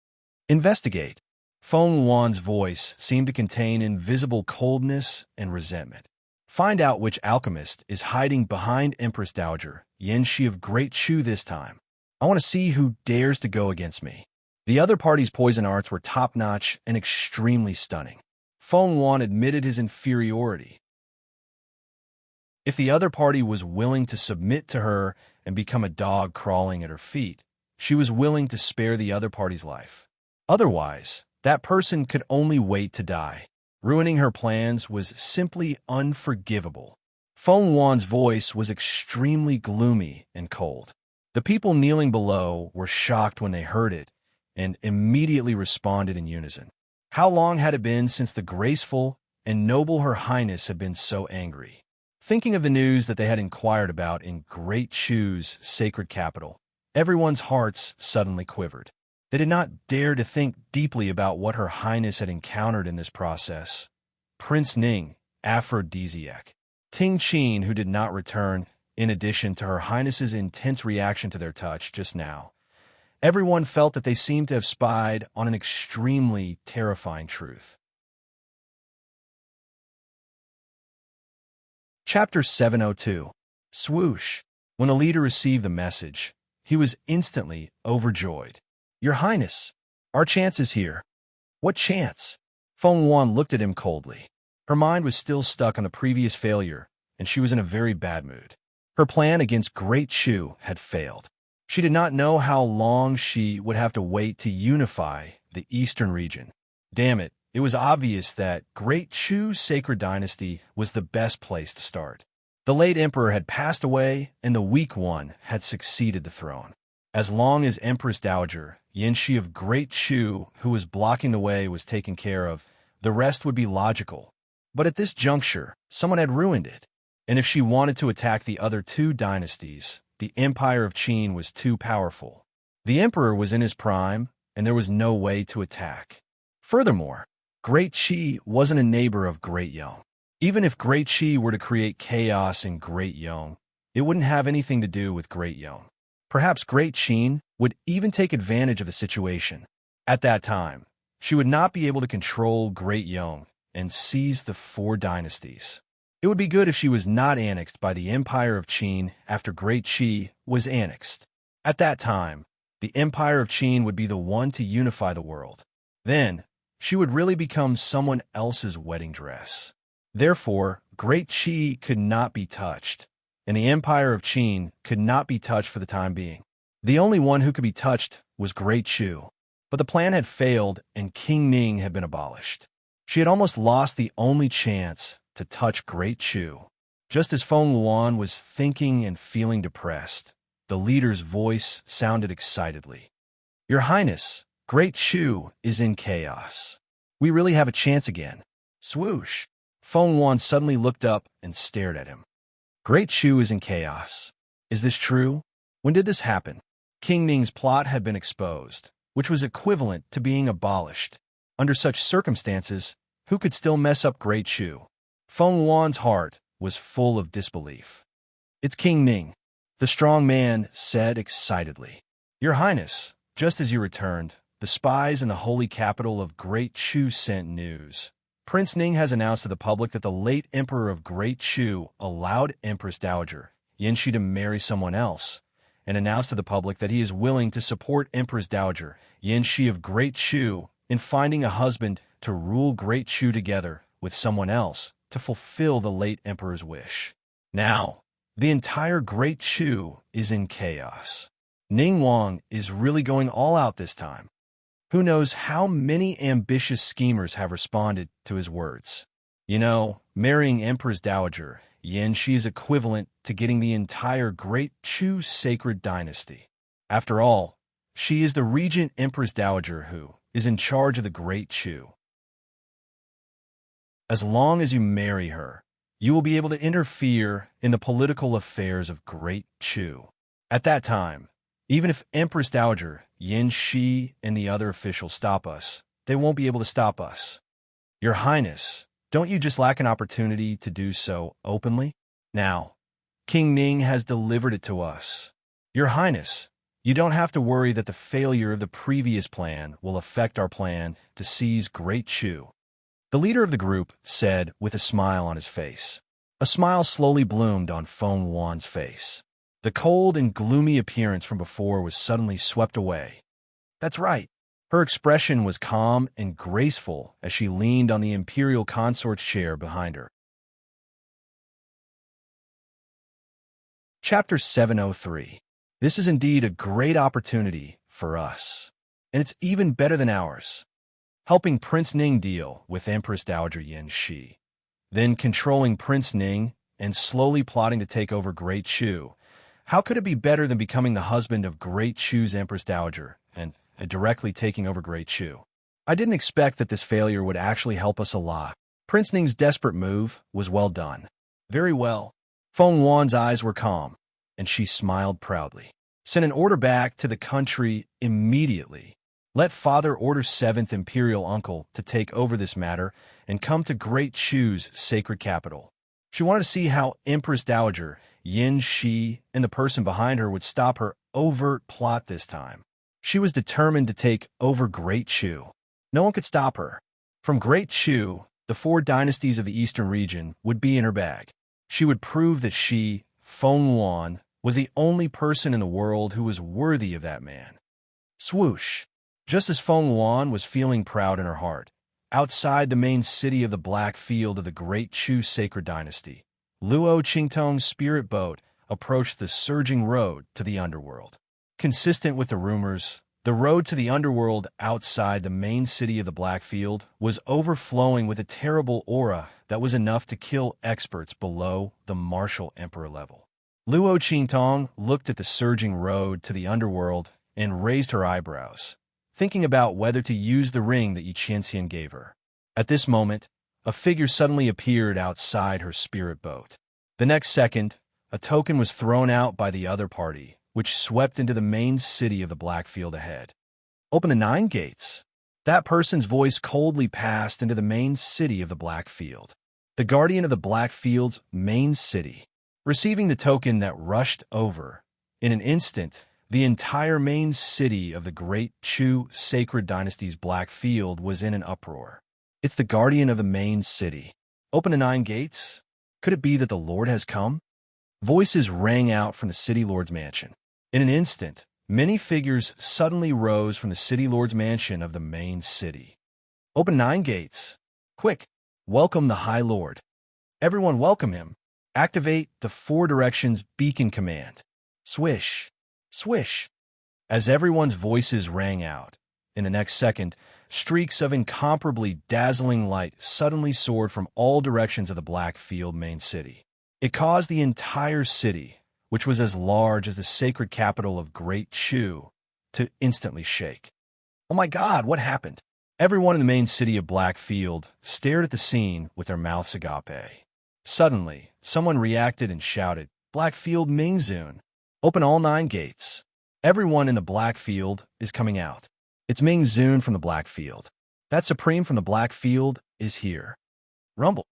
"Investigate." Feng Wan's voice seemed to contain invisible coldness and resentment. "Find out which alchemist is hiding behind Empress Dowager Yin Shi of Great Chu this time. I want to see who dares to go against me." The other party's poison arts were top-notch and extremely stunning. Feng Wan admitted his inferiority. If the other party was willing to submit to her and become a dog crawling at her feet, she was willing to spare the other party's life. Otherwise, that person could only wait to die. Ruining her plans was simply unforgivable. Feng Wan's voice was extremely gloomy and cold. The people kneeling below were shocked when they heard it and immediately responded in unison. How long had it been since the graceful and noble Her Highness had been so angry? Thinking of the news that they had inquired about in Great Chu's sacred capital, everyone's hearts suddenly quivered. They did not dare to think deeply about what Her Highness had encountered in this process. Prince Ning, aphrodisiac. Ting Qin, who did not return, in addition to Her Highness's intense reaction to their touch just now. Everyone felt that they seemed to have spied on an extremely terrifying truth. Chapter 702. Swoosh. When the leader received the message, he was instantly overjoyed. "Your Highness, our chance is here." "What chance?" Feng Wan looked at him coldly. Her mind was still stuck on the previous failure, and she was in a very bad mood. Her plan against Great Chu had failed. She did not know how long she would have to wait to unify the eastern region. Damn it, it was obvious that Great Chu's sacred dynasty was the best place to start. The late emperor had passed away, and the weak one had succeeded the throne. As long as Empress Dowager Yanxi of Great Chu, who was blocking the way, was taken care of, the rest would be logical. But at this juncture, someone had ruined it. And if she wanted to attack the other two dynasties, the Empire of Qin was too powerful. The emperor was in his prime, and there was no way to attack. Furthermore, Great Qi wasn't a neighbor of Great Yong. Even if Great Qi were to create chaos in Great Yong, it wouldn't have anything to do with Great Yong. Perhaps Great Qin would even take advantage of the situation. At that time, she would not be able to control Great Yong and seize the four dynasties. It would be good if she was not annexed by the Empire of Qin after Great Qi was annexed. At that time, the Empire of Qin would be the one to unify the world. Then, she would really become someone else's wedding dress. Therefore, Great Qi could not be touched, and the Empire of Qin could not be touched for the time being. The only one who could be touched was Great Chu. But the plan had failed, and King Ning had been abolished. She had almost lost the only chance to touch Great Chu. Just as Feng Luan was thinking and feeling depressed, the leader's voice sounded excitedly. "Your Highness, Great Chu is in chaos. We really have a chance again." Swoosh! Feng Luan suddenly looked up and stared at him. "Great Chu is in chaos. Is this true? When did this happen?" King Ning's plot had been exposed, which was equivalent to being abolished. Under such circumstances, who could still mess up Great Chu? Feng Luan's heart was full of disbelief. "It's King Ning," the strong man said excitedly. "Your Highness, just as you returned, the spies in the holy capital of Great Chu sent news. Prince Ning has announced to the public that the late emperor of Great Chu allowed Empress Dowager Yanxi to marry someone else, and announced to the public that he is willing to support Empress Dowager Yanxi of Great Chu in finding a husband to rule Great Chu together with someone else to fulfill the late emperor's wish. Now, the entire Great Chu is in chaos. Ning Wang is really going all out this time. Who knows how many ambitious schemers have responded to his words. You know, marrying Empress Dowager Yanxi is equivalent to getting the entire Great Chu sacred dynasty. After all, she is the regent Empress Dowager who is in charge of the Great Chu. As long as you marry her, you will be able to interfere in the political affairs of Great Chu. At that time, even if Empress Dowager Yanxi and the other officials stop us, they won't be able to stop us. Your Highness, don't you just lack an opportunity to do so openly? Now, King Ning has delivered it to us. Your Highness, you don't have to worry that the failure of the previous plan will affect our plan to seize Great Chu. The leader of the group said with a smile on his face. A smile slowly bloomed on Feng Luan's face. The cold and gloomy appearance from before was suddenly swept away. That's right. Her expression was calm and graceful as she leaned on the imperial consort's chair behind her. Chapter 703. This is indeed a great opportunity for us, and it's even better than ours. Helping Prince Ning deal with Empress Dowager Yanxi, then controlling Prince Ning and slowly plotting to take over Great Chu. How could it be better than becoming the husband of Great Chu's Empress Dowager and directly taking over Great Chu? I didn't expect that this failure would actually help us a lot. Prince Ning's desperate move was well done. Very well. Feng Luan's eyes were calm, and she smiled proudly. Send an order back to the country immediately. Let Father order 7th Imperial Uncle to take over this matter and come to Great Chu's sacred capital. She wanted to see how Empress Dowager Yanxi and the person behind her would stop her overt plot this time. She was determined to take over Great Chu. No one could stop her. From Great Chu, the 4 dynasties of the eastern region would be in her bag. She would prove that she, Feng Luan, was the only person in the world who was worthy of that man. Swoosh! Just as Feng Luan was feeling proud in her heart, outside the main city of the Black Field of the Great Chu sacred dynasty, Luo Qingtong's spirit boat approached the surging road to the underworld. Consistent with the rumors, the road to the underworld outside the main city of the Blackfield was overflowing with a terrible aura that was enough to kill experts below the martial emperor level. Luo Qingtong looked at the surging road to the underworld and raised her eyebrows, thinking about whether to use the ring that Yi Qianxian gave her. At this moment, a figure suddenly appeared outside her spirit boat. The next second, a token was thrown out by the other party, which swept into the main city of the Blackfield ahead. Open the 9 gates. That person's voice coldly passed into the main city of the Blackfield. The guardian of the Blackfield's main city. Receiving the token that rushed over, in an instant, the entire main city of the Great Chu Sacred Dynasty's Blackfield was in an uproar. It's the guardian of the main city. Open the 9 gates? Could it be that the Lord has come? Voices rang out from the City Lord's mansion. In an instant, many figures suddenly rose from the City Lord's mansion of the main city. Open 9 gates. Quick, welcome the High Lord. Everyone welcome him. Activate the 4 directions beacon command. Swish, swish. As everyone's voices rang out, in the next second, streaks of incomparably dazzling light suddenly soared from all directions of the Blackfield main city. It caused the entire city, which was as large as the sacred capital of Great Chu, to instantly shake. Oh my God, what happened? Everyone in the main city of Blackfield stared at the scene with their mouths agape. Suddenly, someone reacted and shouted, Blackfield Mingzun, open all 9 gates. Everyone in the Blackfield is coming out. It's Mingzun from the Blackfield. That Supreme from the Blackfield is here. Rumble.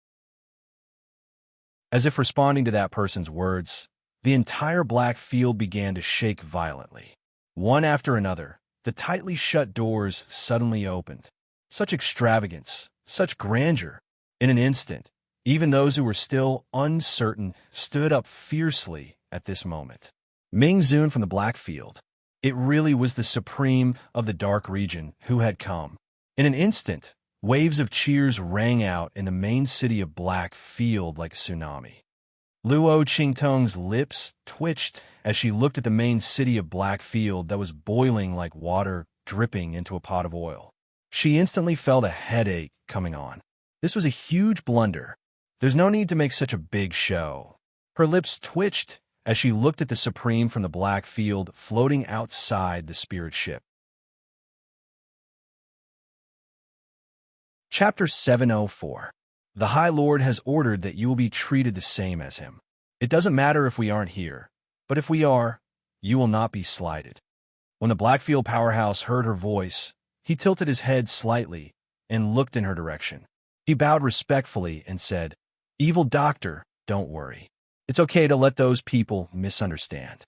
As if responding to that person's words, the entire Blackfield began to shake violently. One after another, the tightly shut doors suddenly opened. Such extravagance, such grandeur. In an instant, even those who were still uncertain stood up fiercely at this moment. Mingzun from the Blackfield. It really was the Supreme of the Dark Region who had come. In an instant, waves of cheers rang out in the main city of Blackfield like a tsunami. Luo Qingtong's lips twitched as she looked at the main city of Blackfield that was boiling like water dripping into a pot of oil. She instantly felt a headache coming on. This was a huge blunder. There's no need to make such a big show. Her lips twitched as she looked at the Supreme from the Blackfield floating outside the spirit ship. Chapter 704. The High Lord has ordered that you will be treated the same as him. It doesn't matter if we aren't here, but if we are, you will not be slighted. When the Blackfield powerhouse heard her voice, he tilted his head slightly and looked in her direction. He bowed respectfully and said, Evil Doctor, don't worry. It's okay to let those people misunderstand.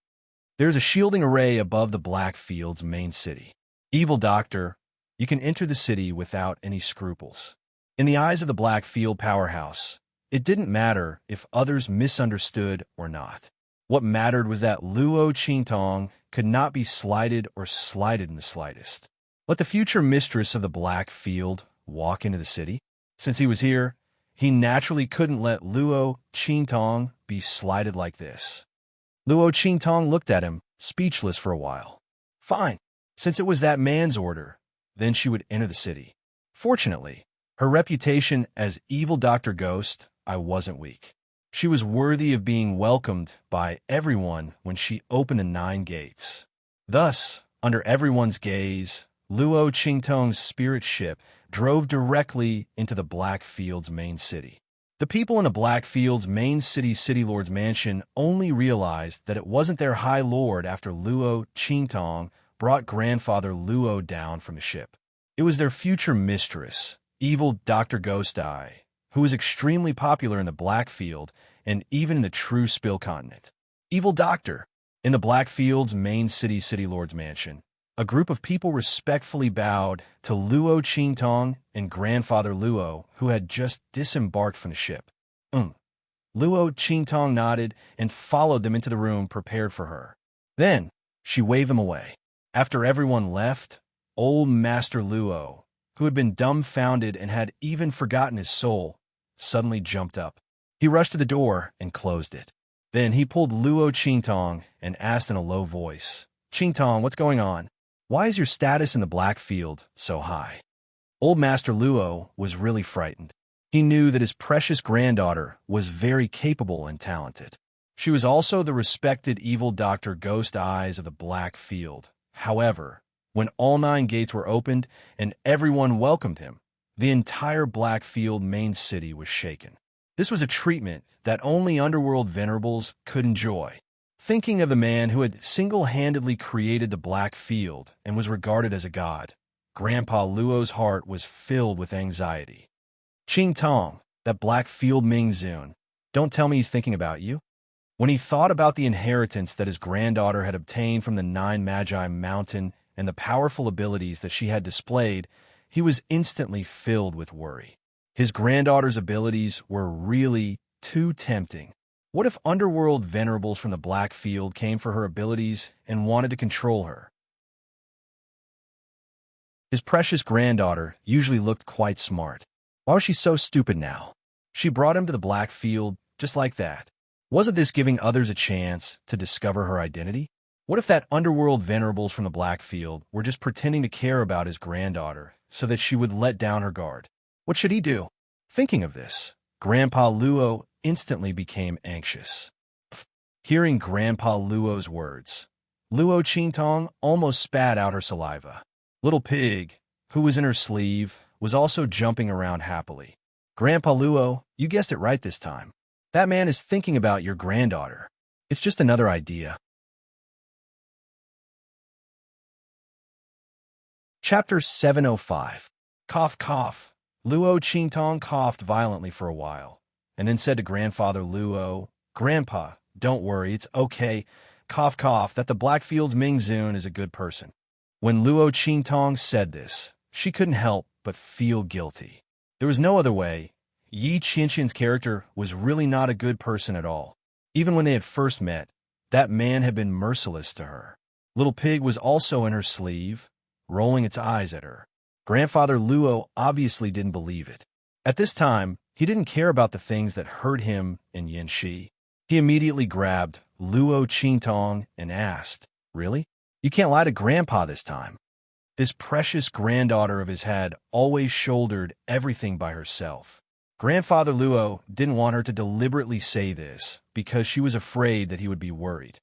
There's a shielding array above the Blackfield's main city. Evil Doctor, you can enter the city without any scruples. In the eyes of the Blackfield powerhouse, it didn't matter if others misunderstood or not. What mattered was that Luo Qingtong could not be slighted or slighted in the slightest. Let the future mistress of the Blackfield walk into the city. Since he was here, he naturally couldn't let Luo Qingtong be slighted like this. Luo Qingtong looked at him, speechless for a while. Fine. Since it was that man's order, then she would enter the city. Fortunately, her reputation as Evil Dr. Ghost, I wasn't weak. She was worthy of being welcomed by everyone when she opened the 9 gates. Thus, under everyone's gaze, Luo Qingtong's spirit ship drove directly into the Blackfield's main city. The people in the Blackfield's main city Lord's mansion only realized that it wasn't their High Lord after Luo Qingtong brought grandfather Luo down from the ship. It was their future mistress, Evil Dr. Ghost Eye, who was extremely popular in the Blackfield and even in the true Spill continent. Evil Doctor. In the Blackfield's main city Lord's mansion, a group of people respectfully bowed to Luo Qingtong and grandfather Luo, who had just disembarked from the ship. Luo Qingtong nodded and followed them into the room prepared for her. Then, she waved them away. After everyone left, old Master Luo, who had been dumbfounded and had even forgotten his soul, suddenly jumped up. He rushed to the door and closed it. Then he pulled Luo Qingtong and asked in a low voice, Qingtong, what's going on? Why is your status in the Black Field so high? Old Master Luo was really frightened. He knew that his precious granddaughter was very capable and talented. She was also the respected evil Dr. Ghost Eyes of the Black Field. However, when all 9 gates were opened and everyone welcomed him, the entire Black Field main city was shaken. This was a treatment that only underworld venerables could enjoy. Thinking of the man who had single-handedly created the Black Field and was regarded as a god, Grandpa Luo's heart was filled with anxiety. Qingtong, that Black Field Mingzun, don't tell me he's thinking about you? When he thought about the inheritance that his granddaughter had obtained from the 9 Magi Mountain and the powerful abilities that she had displayed, he was instantly filled with worry. His granddaughter's abilities were really too tempting. What if underworld venerables from the Black Field came for her abilities and wanted to control her? His precious granddaughter usually looked quite smart. Why was she so stupid now? She brought him to the Black Field just like that. Wasn't this giving others a chance to discover her identity? What if that underworld venerables from the Black Field were just pretending to care about his granddaughter so that she would let down her guard? What should he do? Thinking of this, Grandpa Luo instantly became anxious. Hearing Grandpa Luo's words, Luo Qingtong almost spat out her saliva. Little Pig, who was in her sleeve, was also jumping around happily. Grandpa Luo, you guessed it right this time. That man is thinking about your granddaughter. It's just another idea. Chapter 705. Cough, cough. Luo Qingtong coughed violently for a while, and then said to Grandfather Luo, Grandpa, don't worry, it's okay. Cough, cough, that the Blackfield's Mingzun is a good person. When Luo Qingtong said this, she couldn't help but feel guilty. There was no other way. Yi Qianqian's character was really not a good person at all. Even when they had first met, that man had been merciless to her. Little Pig was also in her sleeve, rolling its eyes at her. Grandfather Luo obviously didn't believe it. At this time, he didn't care about the things that hurt him and Yanxi. He immediately grabbed Luo Qingtong and asked, Really? You can't lie to Grandpa this time. This precious granddaughter of his had always shouldered everything by herself. Grandfather Luo didn't want her to deliberately say this because she was afraid that he would be worried.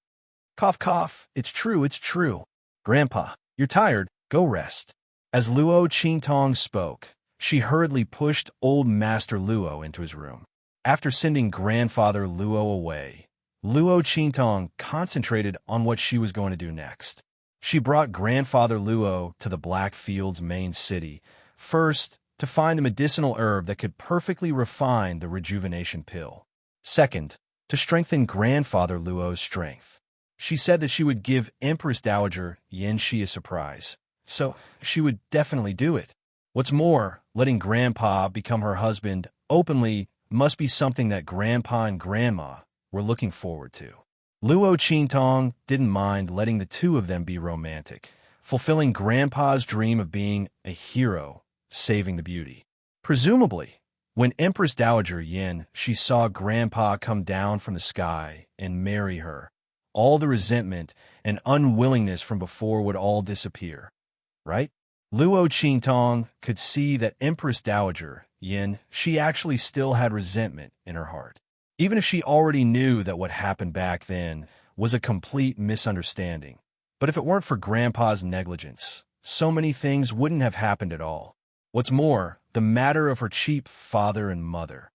Cough, cough, it's true, it's true. Grandpa, you're tired, go rest. As Luo Qingtong spoke, she hurriedly pushed old Master Luo into his room. After sending Grandfather Luo away, Luo Qingtong concentrated on what she was going to do next. She brought Grandfather Luo to the Black Field's main city, first to find a medicinal herb that could perfectly refine the rejuvenation pill. Second, to strengthen Grandfather Luo's strength. She said that she would give Empress Dowager Yanxi a surprise, so she would definitely do it. What's more, letting Grandpa become her husband openly must be something that Grandpa and Grandma were looking forward to. Luo Qingtong didn't mind letting the two of them be romantic, fulfilling Grandpa's dream of being a hero, saving the beauty. Presumably, when Empress Dowager Yin she saw Grandpa come down from the sky and marry her, all the resentment and unwillingness from before would all disappear, right? Luo Qingtong could see that Empress Dowager Yin she actually still had resentment in her heart. Even if she already knew that what happened back then was a complete misunderstanding. But if it weren't for Grandpa's negligence, so many things wouldn't have happened at all. What's more, the matter of her cheap father and mother.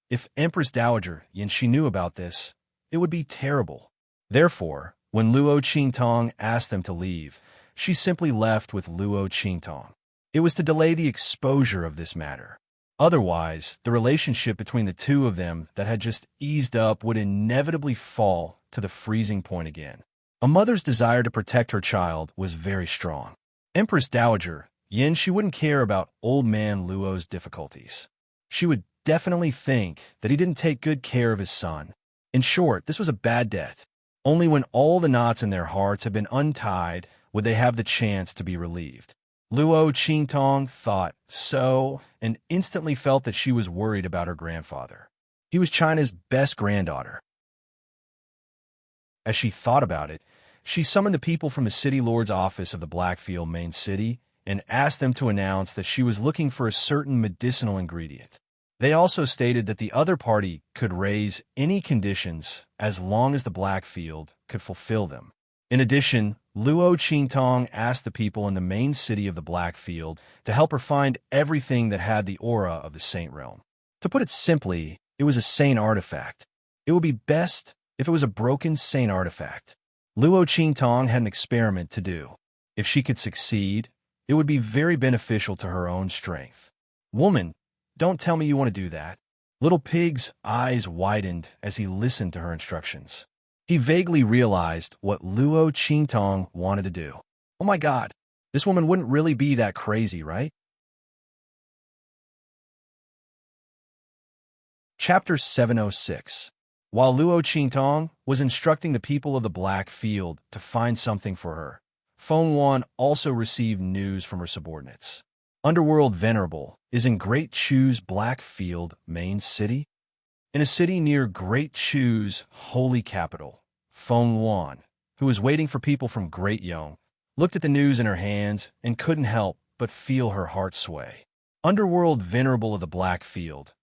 If Empress Dowager Yin she knew about this, it would be terrible. Therefore, when Luo Qingtong asked them to leave, she simply left with Luo Qingtong. It was to delay the exposure of this matter. Otherwise, the relationship between the two of them that had just eased up would inevitably fall to the freezing point again. A mother's desire to protect her child was very strong. Empress Dowager Yin she wouldn't care about old man Luo's difficulties. She would definitely think that he didn't take good care of his son. In short, this was a bad death. Only when all the knots in their hearts had been untied would they have the chance to be relieved. Luo Qingtong thought so and instantly felt that she was worried about her grandfather. He was China's best granddaughter. As she thought about it, She summoned the people from the city lord's office of the Blackfield main city and asked them to announce that she was looking for a certain medicinal ingredient. They also stated that the other party could raise any conditions as long as the Blackfield could fulfill them. In addition, Luo Qingtong asked the people in the main city of the Blackfield to help her find everything that had the aura of the Saint Realm. To put it simply, it was a Saint artifact. It would be best if it was a broken Saint artifact. Luo Qingtong had an experiment to do. If she could succeed, it would be very beneficial to her own strength. Woman, don't tell me you want to do that. Little Pig's eyes widened as he listened to her instructions. He vaguely realized what Luo Qingtong wanted to do. Oh my God, this woman wouldn't really be that crazy, right? Chapter 706. While Luo Qingtong was instructing the people of the Blackfield to find something for her, Feng Wan also received news from her subordinates. Underworld Venerable is in Great Chu's Blackfield main city. In a city near Great Chu's holy capital, Feng Wan, who was waiting for people from Great Yong, looked at the news in her hands and couldn't help but feel her heart sway. Underworld Venerable of the Blackfield.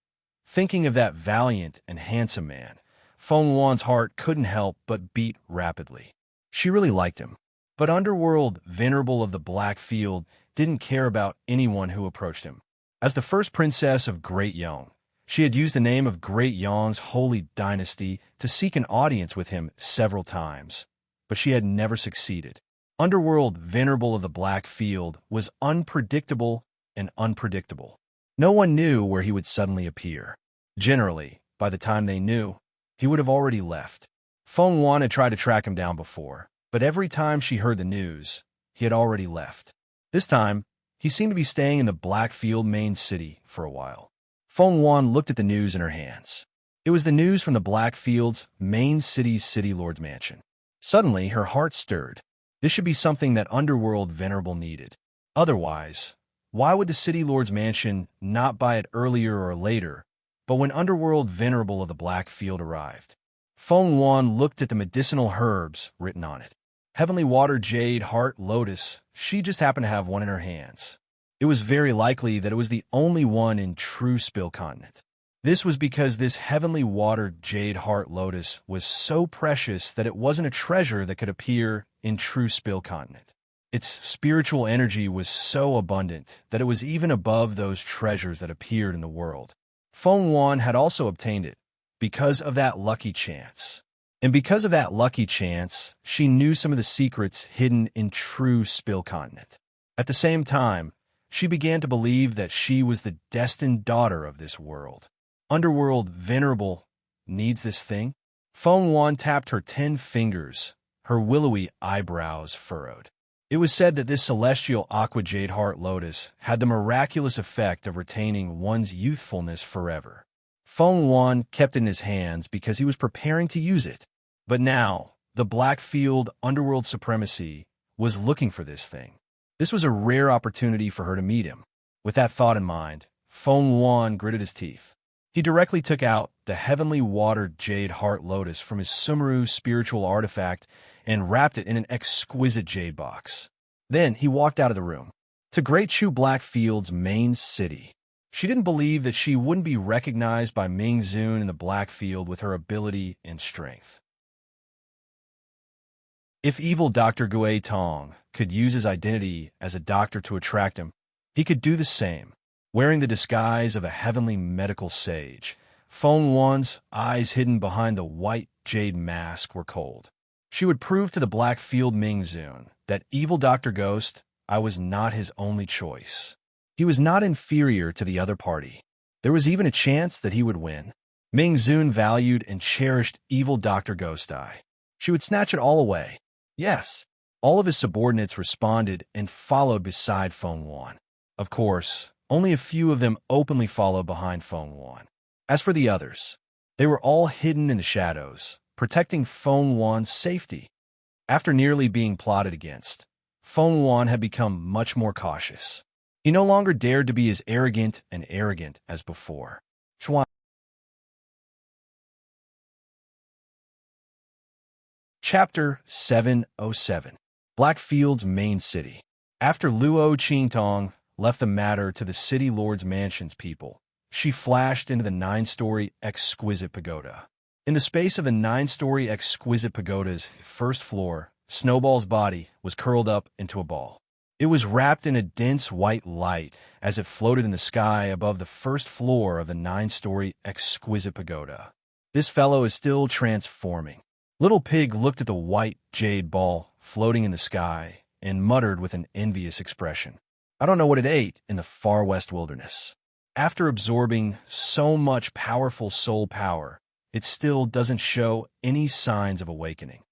Thinking of that valiant and handsome man, Feng Wan's heart couldn't help but beat rapidly. She really liked him. But Underworld Venerable of the Blackfield didn't care about anyone who approached him. As the first princess of Great Yong, she had used the name of Great Yong's holy dynasty to seek an audience with him several times, but she had never succeeded. Underworld Venerable of the Blackfield was unpredictable and unpredictable. No one knew where he would suddenly appear. Generally, by the time they knew, he would have already left. Feng Wan had tried to track him down before, but every time she heard the news, he had already left. This time, he seemed to be staying in the Blackfield main city for a while. Feng Wan looked at the news in her hands. It was the news from the Blackfield's main city's city lord's mansion. Suddenly, her heart stirred. This should be something that Underworld Venerable needed. Otherwise, why would the city lord's mansion not buy it earlier or later, but when Underworld Venerable of the Blackfield arrived? Feng Wan looked at the medicinal herbs written on it. Heavenly Water Jade Heart Lotus, she just happened to have one in her hands. It was very likely that it was the only one in true Spill Continent. This was because this Heavenly Water Jade Heart Lotus was so precious that it wasn't a treasure that could appear in true Spill Continent. Its spiritual energy was so abundant that it was even above those treasures that appeared in the world. Feng Wan had also obtained it because of that lucky chance. And because of that lucky chance, she knew some of the secrets hidden in true Spill Continent. At the same time, she began to believe that she was the destined daughter of this world. Underworld Venerable needs this thing? Feng Wan tapped her 10 fingers, her willowy eyebrows furrowed. It was said that this celestial aqua jade heart lotus had the miraculous effect of retaining one's youthfulness forever. Feng Wan kept it in his hands because he was preparing to use it. But now, the Blackfield Underworld Supremacy was looking for this thing. This was a rare opportunity for her to meet him. With that thought in mind, Feng Wan gritted his teeth. He directly took out the Heavenly Water Jade Heart Lotus from his Sumeru spiritual artifact and wrapped it in an exquisite jade box. Then he walked out of the room. To Great Chu Blackfield's main city. She didn't believe that she wouldn't be recognized by Ming Zun in the Blackfield with her ability and strength. If evil Dr. Gui Tong could use his identity as a doctor to attract him, he could do the same. Wearing the disguise of a heavenly medical sage, Feng Wan's eyes hidden behind the white jade mask were cold. She would prove to the Blackfield Ming Zun that evil Dr. Ghost, I was not his only choice. He was not inferior to the other party. There was even a chance that he would win. Ming Zun valued and cherished evil Dr. Ghost Eye. She would snatch it all away. Yes, all of his subordinates responded and followed beside Feng Wan. Of course, only a few of them openly followed behind Feng Wan. As for the others, they were all hidden in the shadows, protecting Feng Wan's safety. After nearly being plotted against, Feng Wan had become much more cautious. He no longer dared to be as arrogant as before. Chapter 707. Blackfield's Main City. After Luo Qingtong left the matter to the city lord's mansion's people, she flashed into the 9-story exquisite pagoda. In the space of the 9-story exquisite pagoda's first floor, Snowball's body was curled up into a ball. It was wrapped in a dense white light as it floated in the sky above the first floor of the 9-story exquisite pagoda. This fellow is still transforming. Little Pig looked at the white jade ball floating in the sky and muttered with an envious expression. I don't know what it ate in the far west wilderness. After absorbing so much powerful soul power, it still doesn't show any signs of awakening.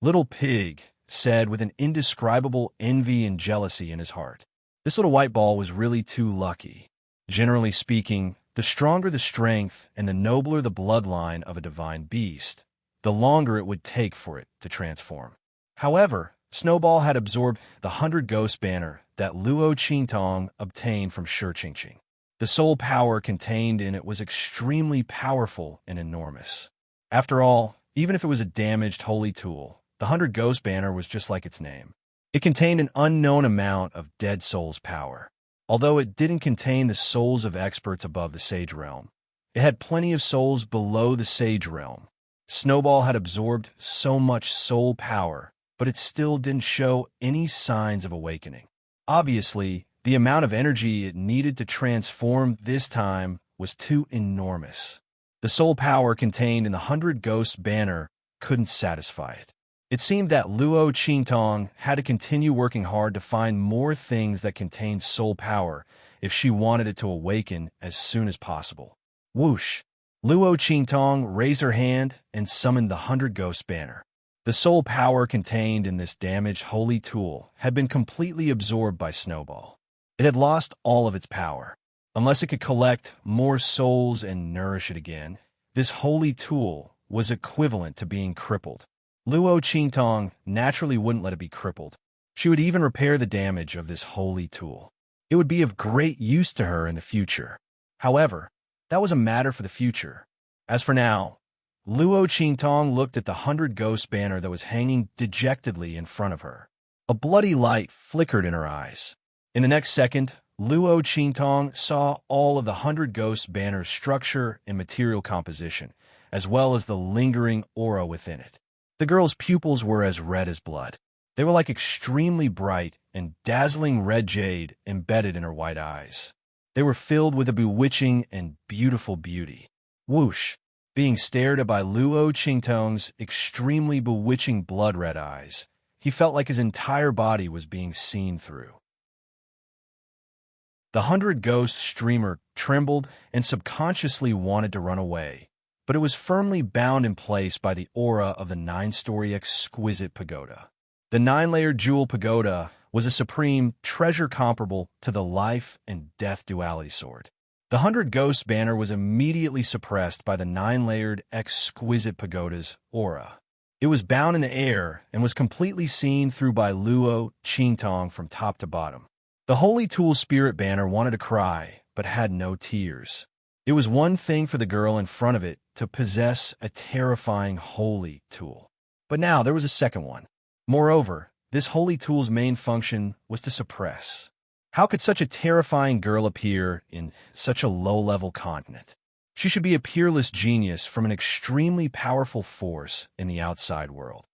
Little Pig said with an indescribable envy and jealousy in his heart. This little white ball was really too lucky. Generally speaking, the stronger the strength and the nobler the bloodline of a divine beast, the longer it would take for it to transform. However, Snowball had absorbed the 100 Ghost banner that Luo Qingtong obtained from Shi Qingqing. The soul power contained in it was extremely powerful and enormous. After all, even if it was a damaged holy tool, the 100 Ghost banner was just like its name. It contained an unknown amount of dead souls' power. Although it didn't contain the souls of experts above the Sage Realm, it had plenty of souls below the Sage Realm. Snowball had absorbed so much soul power, but it still didn't show any signs of awakening. Obviously, the amount of energy it needed to transform this time was too enormous. The soul power contained in the 100 Ghost banner couldn't satisfy it. It seemed that Luo Qingtong had to continue working hard to find more things that contained soul power if she wanted it to awaken as soon as possible. Whoosh! Luo Qingtong raised her hand and summoned the 100 Ghost banner. The soul power contained in this damaged holy tool had been completely absorbed by Snowball. It had lost all of its power. Unless it could collect more souls and nourish it again, this holy tool was equivalent to being crippled. Luo Qingtong naturally wouldn't let it be crippled. She would even repair the damage of this holy tool. It would be of great use to her in the future. However, that was a matter for the future. As for now, Luo Qingtong looked at the 100 Ghost banner that was hanging dejectedly in front of her. A bloody light flickered in her eyes. In the next second, Luo Qingtong saw all of the 100 Ghost banner's structure and material composition, as well as the lingering aura within it. The girl's pupils were as red as blood. They were like extremely bright and dazzling red jade embedded in her white eyes. They were filled with a bewitching and beautiful beauty. Whoosh! Being stared at by Luo Qingtong's extremely bewitching blood-red eyes, he felt like his entire body was being seen through. The 100 Ghost streamer trembled and subconsciously wanted to run away, but it was firmly bound in place by the aura of the 9-story exquisite pagoda. The 9-layered jewel pagoda was a supreme treasure comparable to the life and death duality sword. The 100 Ghost banner was immediately suppressed by the 9-layered exquisite pagoda's aura. It was bound in the air and was completely seen through by Luo Qingtong from top to bottom. The Holy Tool Spirit banner wanted to cry, but had no tears. It was one thing for the girl in front of it to possess a terrifying holy tool. But now there was a second one. Moreover, this holy tool's main function was to suppress. How could such a terrifying girl appear in such a low-level continent? She should be a peerless genius from an extremely powerful force in the outside world.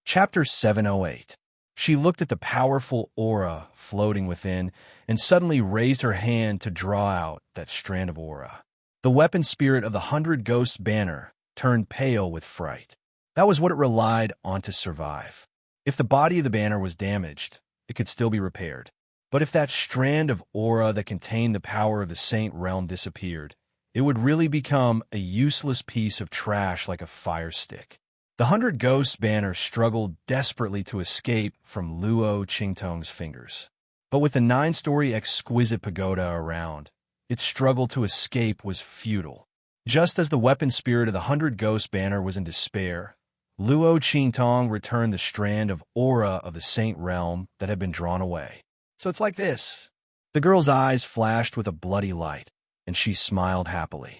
Chapter 708. She looked at the powerful aura floating within and suddenly raised her hand to draw out that strand of aura. The weapon spirit of the 100 Ghost banner turned pale with fright. That was what it relied on to survive. If the body of the banner was damaged, it could still be repaired. But if that strand of aura that contained the power of the Saint Realm disappeared, it would really become a useless piece of trash like a fire stick. The 100 Ghost banner struggled desperately to escape from Luo Qingtong's fingers. But with the 9-story exquisite pagoda around, its struggle to escape was futile. Just as the weapon spirit of the 100 Ghost banner was in despair, Luo Qingtong returned the strand of aura of the Saint Realm that had been drawn away. So it's like this. The girl's eyes flashed with a bloody light, and she smiled happily.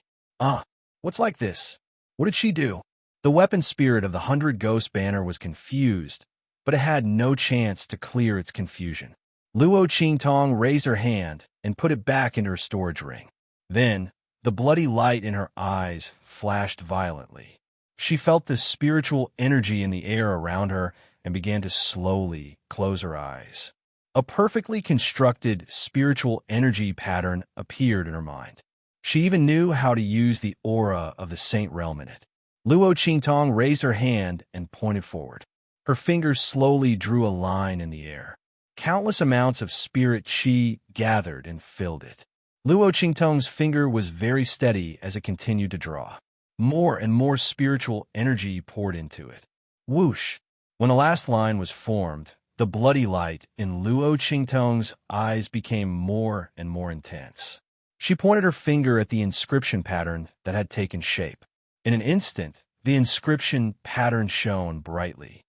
What's like this? What did she do? The weapon spirit of the 100 Ghost banner was confused, but it had no chance to clear its confusion. Luo Qingtong raised her hand and put it back into her storage ring. Then, the bloody light in her eyes flashed violently. She felt the spiritual energy in the air around her and began to slowly close her eyes. A perfectly constructed spiritual energy pattern appeared in her mind. She even knew how to use the aura of the Saint Realm in it. Luo Qingtong raised her hand and pointed forward. Her fingers slowly drew a line in the air. Countless amounts of spirit qi gathered and filled it. Luo Qingtong's finger was very steady as it continued to draw. More and more spiritual energy poured into it. Whoosh! When the last line was formed, the bloody light in Luo Qingtong's eyes became more and more intense. She pointed her finger at the inscription pattern that had taken shape. In an instant, the inscription pattern shone brightly.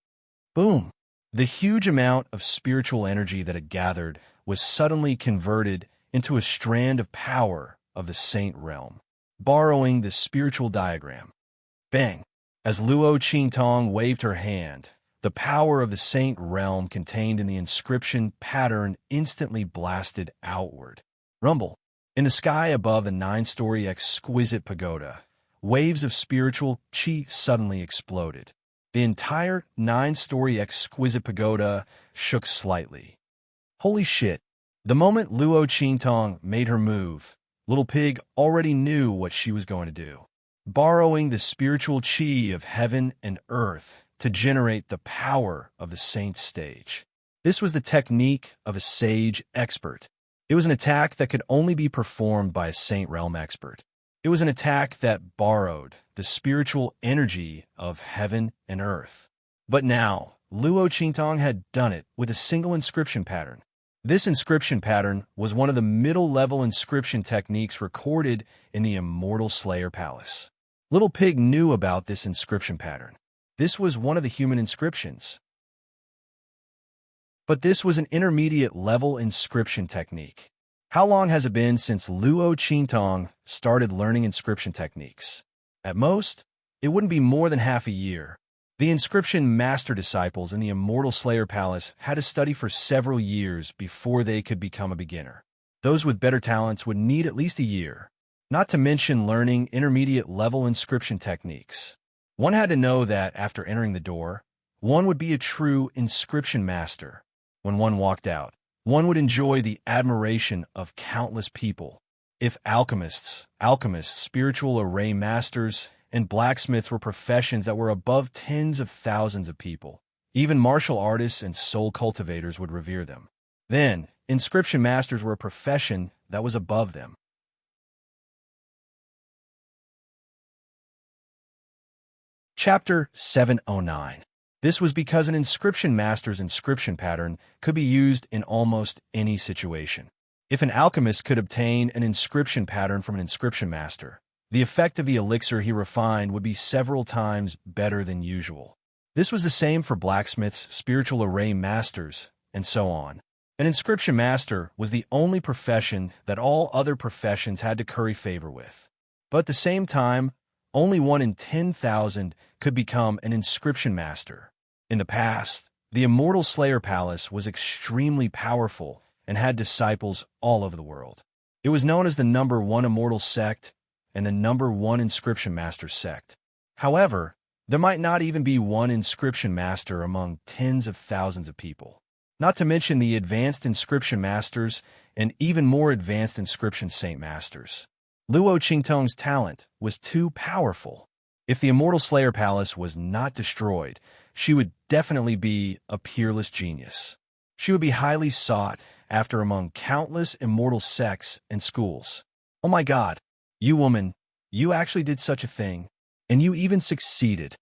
Boom! The huge amount of spiritual energy that had gathered was suddenly converted into a strand of power of the Saint Realm, borrowing the spiritual diagram. Bang! As Luo Qingtong waved her hand, the power of the Saint Realm contained in the inscription pattern instantly blasted outward. Rumble! In the sky above the 9-story exquisite pagoda, waves of spiritual qi suddenly exploded. The entire 9-story exquisite pagoda shook slightly. Holy shit! The moment Luo Qingtong made her move, Little Pig already knew what she was going to do. Borrowing the spiritual qi of heaven and earth to generate the power of the saint's stage. This was the technique of a sage expert. It was an attack that could only be performed by a Saint Realm expert. It was an attack that borrowed the spiritual energy of heaven and earth. But now, Luo Qingtong had done it with a single inscription pattern. This inscription pattern was one of the middle-level inscription techniques recorded in the Immortal Slayer Palace. Little Pig knew about this inscription pattern. This was one of the human inscriptions. But this was an intermediate-level inscription technique. How long has it been since Luo Qingtong started learning inscription techniques? At most, it wouldn't be more than half a year. The inscription master disciples in the Immortal Slayer Palace had to study for several years before they could become a beginner. Those with better talents would need at least a year, not to mention learning intermediate-level inscription techniques. One had to know that after entering the door, one would be a true inscription master. When one walked out, one would enjoy the admiration of countless people. If alchemists, spiritual array masters, and blacksmiths were professions that were above tens of thousands of people, even martial artists and soul cultivators would revere them. Then, inscription masters were a profession that was above them. Chapter 709. This was because an inscription master's inscription pattern could be used in almost any situation. If an alchemist could obtain an inscription pattern from an inscription master, the effect of the elixir he refined would be several times better than usual. This was the same for blacksmiths, spiritual array masters, and so on. An inscription master was the only profession that all other professions had to curry favor with. But at the same time, only 1 in 10,000 could become an inscription master. In the past, the Immortal Slayer Palace was extremely powerful and had disciples all over the world. It was known as the number 1 immortal sect and the number 1 inscription master sect. However, there might not even be one inscription master among tens of thousands of people. Not to mention the advanced inscription masters and even more advanced inscription saint masters. Luo Qingtong's talent was too powerful. If the Immortal Slayer Palace was not destroyed, she would definitely be a peerless genius. She would be highly sought after among countless immortal sects and schools. Oh my God, you woman, you actually did such a thing, and you even succeeded.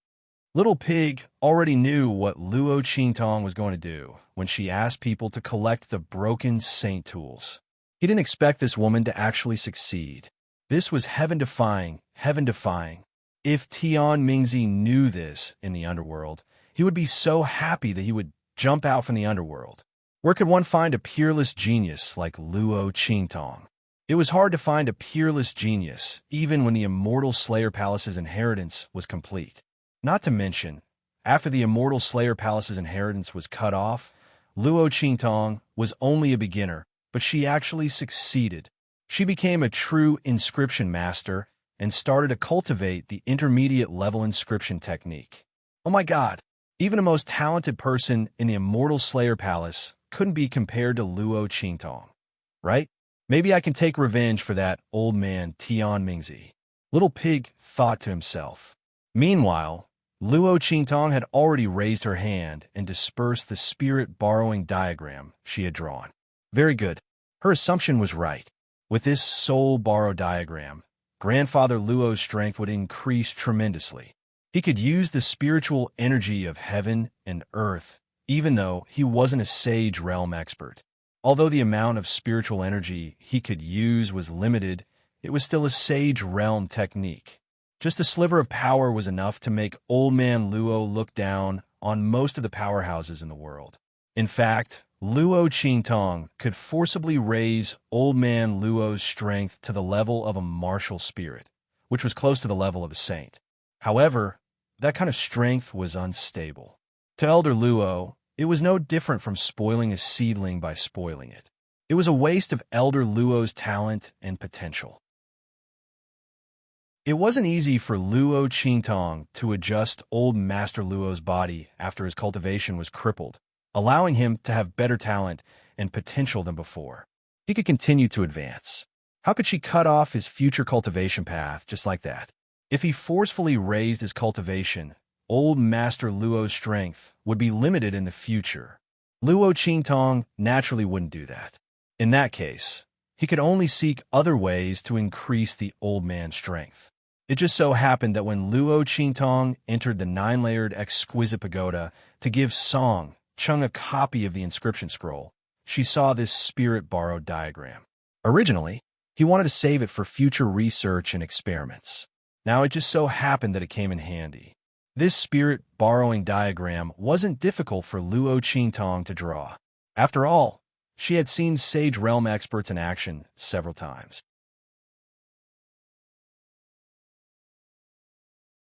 Little Pig already knew what Luo Qingtong was going to do when she asked people to collect the broken saint tools. He didn't expect this woman to actually succeed. This was heaven-defying, heaven-defying. If Tian Mingzi knew this in the underworld, he would be so happy that he would jump out from the underworld. Where could one find a peerless genius like Luo Qingtong? It was hard to find a peerless genius, even when the immortal Slayer Palace's inheritance was complete. Not to mention, after the immortal Slayer Palace's inheritance was cut off, Luo Qingtong was only a beginner, but she actually succeeded. She became a true inscription master and started to cultivate the intermediate level inscription technique. Oh my god, even the most talented person in the immortal Slayer Palace couldn't be compared to Luo Qingtong, right? Maybe I can take revenge for that old man Tian Mingzi. Little Pig thought to himself. Meanwhile, Luo Qingtong had already raised her hand and dispersed the spirit borrowing diagram she had drawn. Very good. Her assumption was right. With this soul borrow diagram, Grandfather Luo's strength would increase tremendously. He could use the spiritual energy of heaven and earth, even though he wasn't a sage realm expert. Although the amount of spiritual energy he could use was limited, it was still a sage realm technique. Just a sliver of power was enough to make Old Man Luo look down on most of the powerhouses in the world. In fact, Luo Qingtong could forcibly raise Old Man Luo's strength to the level of a martial spirit, which was close to the level of a saint. However, that kind of strength was unstable. To Elder Luo, it was no different from spoiling a seedling by spoiling it. It was a waste of Elder Luo's talent and potential. It wasn't easy for Luo Qingtong to adjust old Master Luo's body after his cultivation was crippled, allowing him to have better talent and potential than before. He could continue to advance. How could she cut off his future cultivation path just like that? If he forcefully raised his cultivation, old Master Luo's strength would be limited in the future. Luo Qingtong naturally wouldn't do that. In that case, he could only seek other ways to increase the old man's strength. It just so happened that when Luo Qingtong entered the 9-layered exquisite pagoda to give Song Chung a copy of the inscription scroll, she saw this spirit borrowed diagram. Originally, he wanted to save it for future research and experiments. Now it just so happened that it came in handy. This spirit borrowing diagram wasn't difficult for Luo Qingtong to draw. After all, she had seen Sage Realm experts in action several times.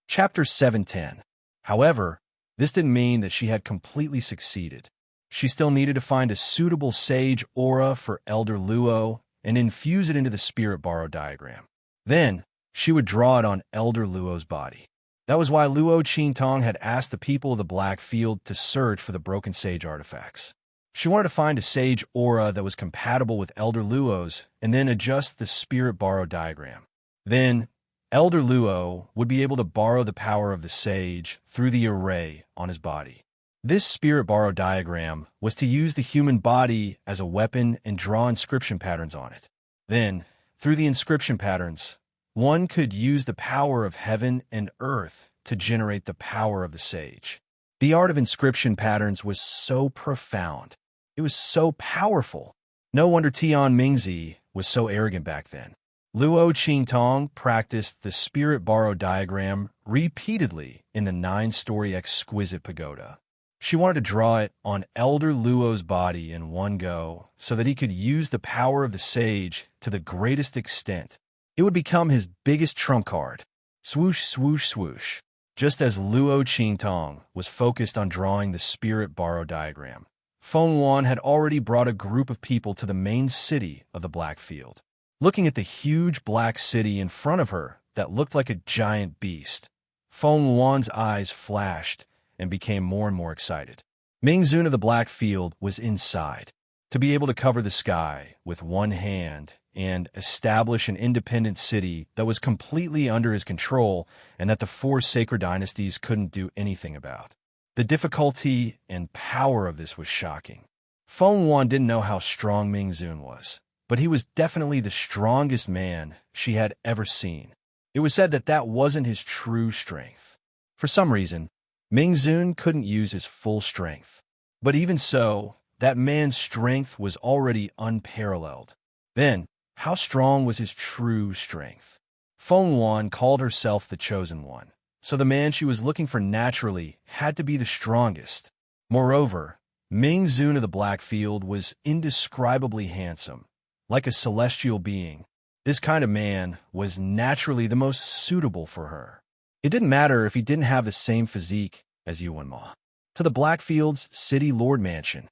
Chapter 710. However, this didn't mean that she had completely succeeded. She still needed to find a suitable sage aura for Elder Luo and infuse it into the spirit borrow diagram. Then, she would draw it on Elder Luo's body. That was why Luo Qingtong had asked the people of the Black Field to search for the broken sage artifacts. She wanted to find a sage aura that was compatible with Elder Luo's and then adjust the spirit borrow diagram. Then, Elder Luo would be able to borrow the power of the sage through the array on his body. This spirit borrow diagram was to use the human body as a weapon and draw inscription patterns on it. Then, through the inscription patterns, one could use the power of heaven and earth to generate the power of the sage. The art of inscription patterns was so profound. It was so powerful. No wonder Tian Mingzi was so arrogant back then. Luo Qingtong practiced the spirit borrow diagram repeatedly in the 9-story exquisite pagoda. She wanted to draw it on Elder Luo's body in one go so that he could use the power of the sage to the greatest extent. It would become his biggest trump card. Swoosh, swoosh, swoosh. Just as Luo Qingtong was focused on drawing the spirit borrow diagram, Feng Wan had already brought a group of people to the main city of the Black Field. Looking at the huge black city in front of her that looked like a giant beast, Feng Wan's eyes flashed and became more and more excited. Ming Zun of the Black Field was inside. To be able to cover the sky with one hand and establish an independent city that was completely under his control and that the 4 sacred dynasties couldn't do anything about. The difficulty and power of this was shocking. Feng Wan didn't know how strong Ming Zun was, but he was definitely the strongest man she had ever seen. It was said that that wasn't his true strength. For some reason, Ming Zun couldn't use his full strength. But even so, that man's strength was already unparalleled. Then, how strong was his true strength? Feng Wan called herself the Chosen One, so the man she was looking for naturally had to be the strongest. Moreover, Ming Zun of the Black Field was indescribably handsome. like a celestial being. This kind of man was naturally the most suitable for her. It didn't matter if he didn't have the same physique as Yuan Ma. To the Blackfields' city lord mansion.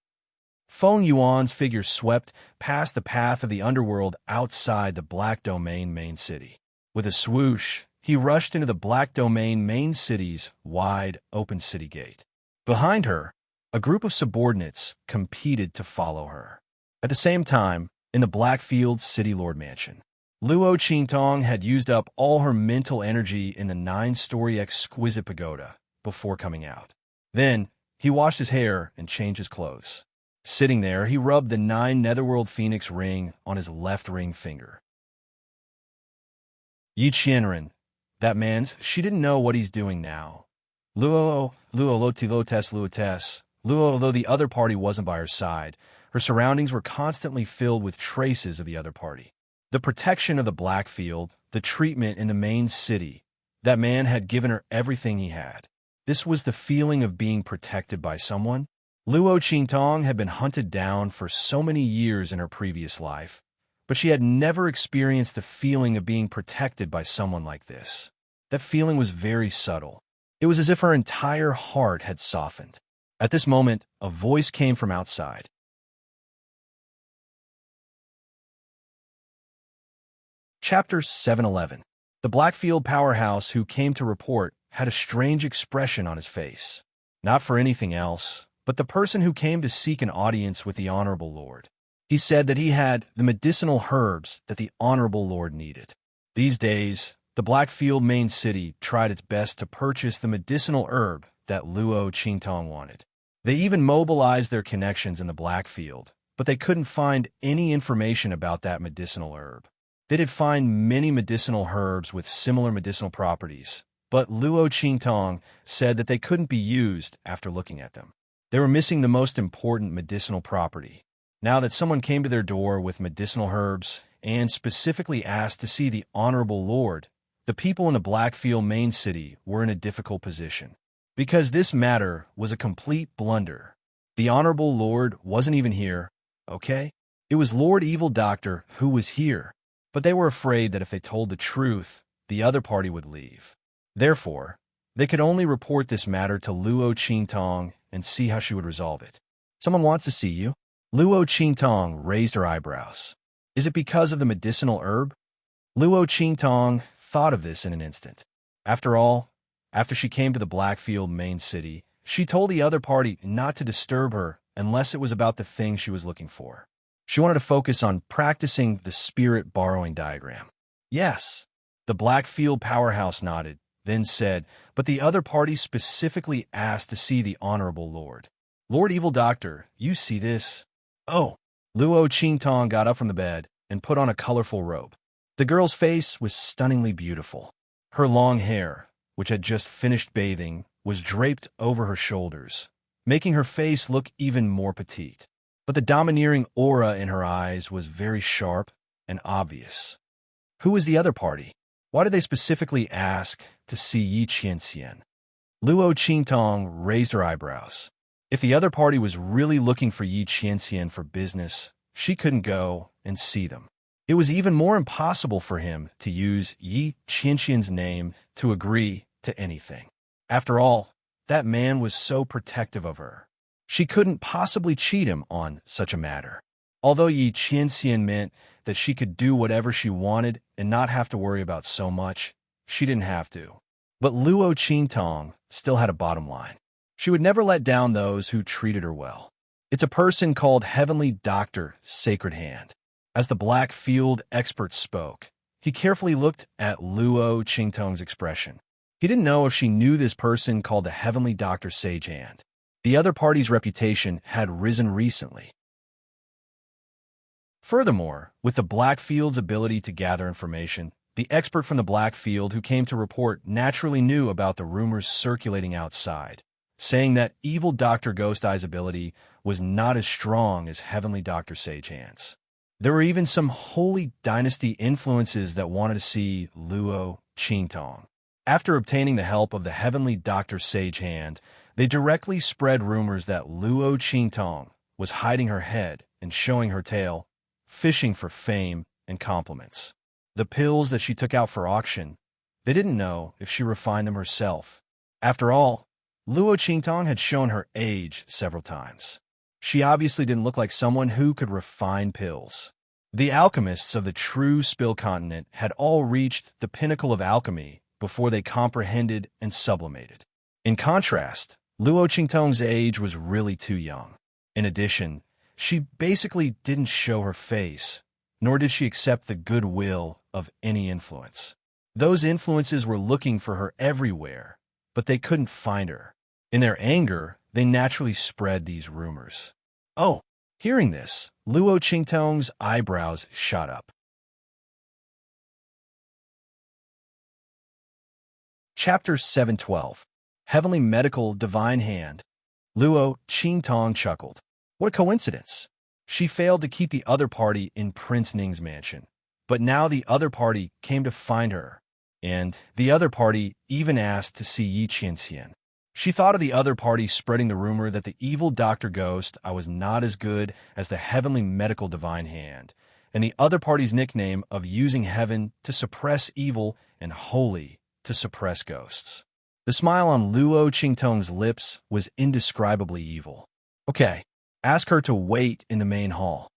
Feng Yuan's figure swept past the path of the underworld outside the Black Domain main city. With a swoosh, he rushed into the Black Domain main city's wide, open city gate. Behind her, a group of subordinates competed to follow her. At the same time, in the Blackfields' city lord mansion, Luo Qingtong had used up all her mental energy in the 9-story exquisite pagoda before coming out. Then, he washed his hair and changed his clothes. Sitting there, he rubbed the 9 Netherworld Phoenix ring on his left ring finger. Yi Qianren, that man's, she didn't know what he's doing now. Luo Lotes, although the other party wasn't by her side, her surroundings were constantly filled with traces of the other party. The protection of the Blackfield, the treatment in the main city, that man had given her everything he had. This was the feeling of being protected by someone. Luo Qingtong had been hunted down for so many years in her previous life, but she had never experienced the feeling of being protected by someone like this. That feeling was very subtle. It was as if her entire heart had softened. At this moment, a voice came from outside. Chapter 711. The Blackfield powerhouse who came to report had a strange expression on his face. Not for anything else, but the person who came to seek an audience with the Honorable Lord. He said that he had the medicinal herbs that the Honorable Lord needed. These days, the Blackfield main city tried its best to purchase the medicinal herb that Luo Qingtong wanted. They even mobilized their connections in the Blackfield, but they couldn't find any information about that medicinal herb. They did find many medicinal herbs with similar medicinal properties, but Luo Qingtong said that they couldn't be used after looking at them. They were missing the most important medicinal property. Now that someone came to their door with medicinal herbs and specifically asked to see the Honorable Lord, the people in the Blackfield main city were in a difficult position. Because this matter was a complete blunder. The Honorable Lord wasn't even here, okay? It was Lord Evil Doctor who was here. But they were afraid that if they told the truth, the other party would leave. Therefore, they could only report this matter to Luo Qingtong and see how she would resolve it. Someone wants to see you? Luo Qingtong raised her eyebrows. Is it because of the medicinal herb? Luo Qingtong thought of this in an instant. After all, after she came to the Blackfield main city, she told the other party not to disturb her unless it was about the thing she was looking for. She wanted to focus on practicing the spirit borrowing diagram. Yes, the Blackfield powerhouse nodded, then said, but the other party specifically asked to see the Honorable Lord. Lord Evil Doctor, you see this? Oh, Luo Qingtong got up from the bed and put on a colorful robe. The girl's face was stunningly beautiful. Her long hair, which had just finished bathing, was draped over her shoulders, making her face look even more petite. But the domineering aura in her eyes was very sharp and obvious. Who was the other party? Why did they specifically ask to see Yi Qianxian? Luo Qingtong raised her eyebrows. If the other party was really looking for Yi Qianxian for business, she couldn't go and see them. It was even more impossible for him to use Yi Qianxian's name to agree to anything. After all, that man was so protective of her. She couldn't possibly cheat him on such a matter. Although Yi Qianxian meant that she could do whatever she wanted and not have to worry about so much, she didn't have to. But Luo Qingtong still had a bottom line. She would never let down those who treated her well. It's a person called Heavenly Doctor Sacred Hand. As the Blackfield expert spoke, he carefully looked at Luo Qingtong's expression. He didn't know if she knew this person called the Heavenly Doctor Sage Hand. The other party's reputation had risen recently. Furthermore, with the Blackfield's ability to gather information, the expert from the Blackfield who came to report naturally knew about the rumors circulating outside, saying that evil Dr. Ghost Eye's ability was not as strong as Heavenly Dr. Sage Hand's. There were even some Holy Dynasty influences that wanted to see Luo Qingtong. After obtaining the help of the Heavenly Dr. Sage Hand, they directly spread rumors that Luo Qingtong was hiding her head and showing her tail fishing for fame and compliments. The pills that she took out for auction, they didn't know if she refined them herself. After all, Luo Qingtong had shown her age several times. She obviously didn't look like someone who could refine pills. The alchemists of the true Spill continent had all reached the pinnacle of alchemy before they comprehended and sublimated. In contrast, Luo Qingtong's age was really too young. In addition, she basically didn't show her face, nor did she accept the goodwill of any influence. Those influences were looking for her everywhere, but they couldn't find her. In their anger, they naturally spread these rumors. Oh, hearing this, Luo Qingtong's eyebrows shot up. Chapter 712. Heavenly Medical Divine Hand. Luo Qingtong chuckled. What a coincidence. She failed to keep the other party in Prince Ning's mansion, but now the other party came to find her, and the other party even asked to see Yi Qianxian. She thought of the other party spreading the rumor that the evil Dr. Ghost I was not as good as the Heavenly Medical Divine Hand, and the other party's nickname of using heaven to suppress evil and holy to suppress ghosts. The smile on Luo Qingtong's lips was indescribably evil. Okay, ask her to wait in the main hall.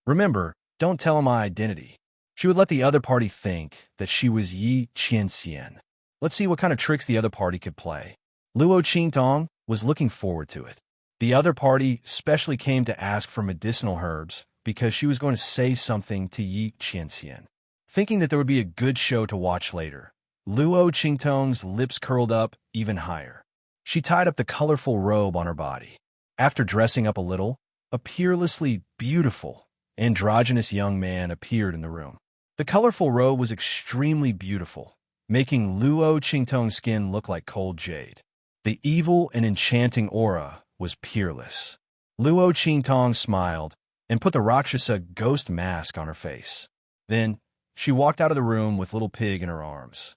Remember, don't tell him my identity. She would let the other party think that she was Yi Qianxian. Let's see what kind of tricks the other party could play. Luo Qingtong was looking forward to it. The other party specially came to ask for medicinal herbs because she was going to say something to Yi Qianxian. Thinking that there would be a good show to watch later, Luo Qingtong's lips curled up even higher. She tied up the colorful robe on her body. After dressing up a little, a peerlessly beautiful, androgynous young man appeared in the room. The colorful robe was extremely beautiful, making Luo Qingtong's skin look like cold jade. The evil and enchanting aura was peerless. Luo Qingtong smiled and put the Rakshasa ghost mask on her face. Then, she walked out of the room with Little Pig in her arms.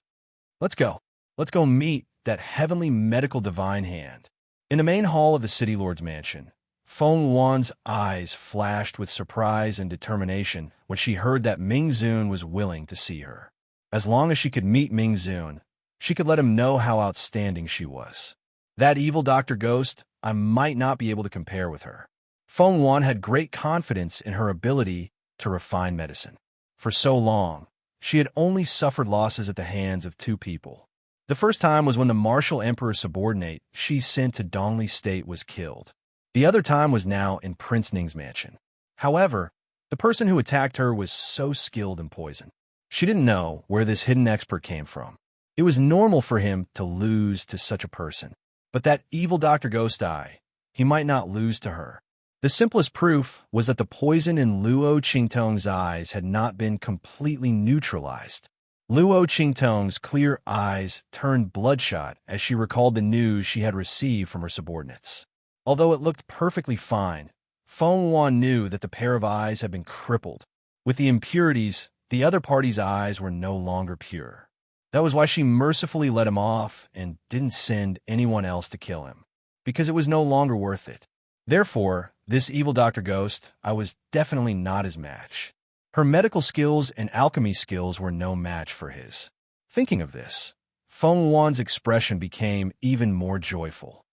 Let's go. Let's go meet that Heavenly Medical Divine Hand. In the main hall of the City Lord's mansion, Feng Wan's eyes flashed with surprise and determination when she heard that Ming Zun was willing to see her. As long as she could meet Ming Zun, she could let him know how outstanding she was. That evil Dr. Ghost, I might not be able to compare with her. Feng Wan had great confidence in her ability to refine medicine. For so long, she had only suffered losses at the hands of two people. The first time was when the martial emperor's subordinate she sent to Dongli State was killed. The other time was now in Prince Ning's mansion. However, the person who attacked her was so skilled in poison. She didn't know where this hidden expert came from. It was normal for him to lose to such a person. But that evil Dr. Ghost Eye, he might not lose to her. The simplest proof was that the poison in Luo Qingtong's eyes had not been completely neutralized. Luo Qingtong's clear eyes turned bloodshot as she recalled the news she had received from her subordinates. Although it looked perfectly fine, Feng Wan knew that the pair of eyes had been crippled. With the impurities, the other party's eyes were no longer pure. That was why she mercifully let him off and didn't send anyone else to kill him, because it was no longer worth it. Therefore, this evil Dr. Ghost, I was definitely not his match. Her medical skills and alchemy skills were no match for his. Thinking of this, Feng Wan's expression became even more joyful.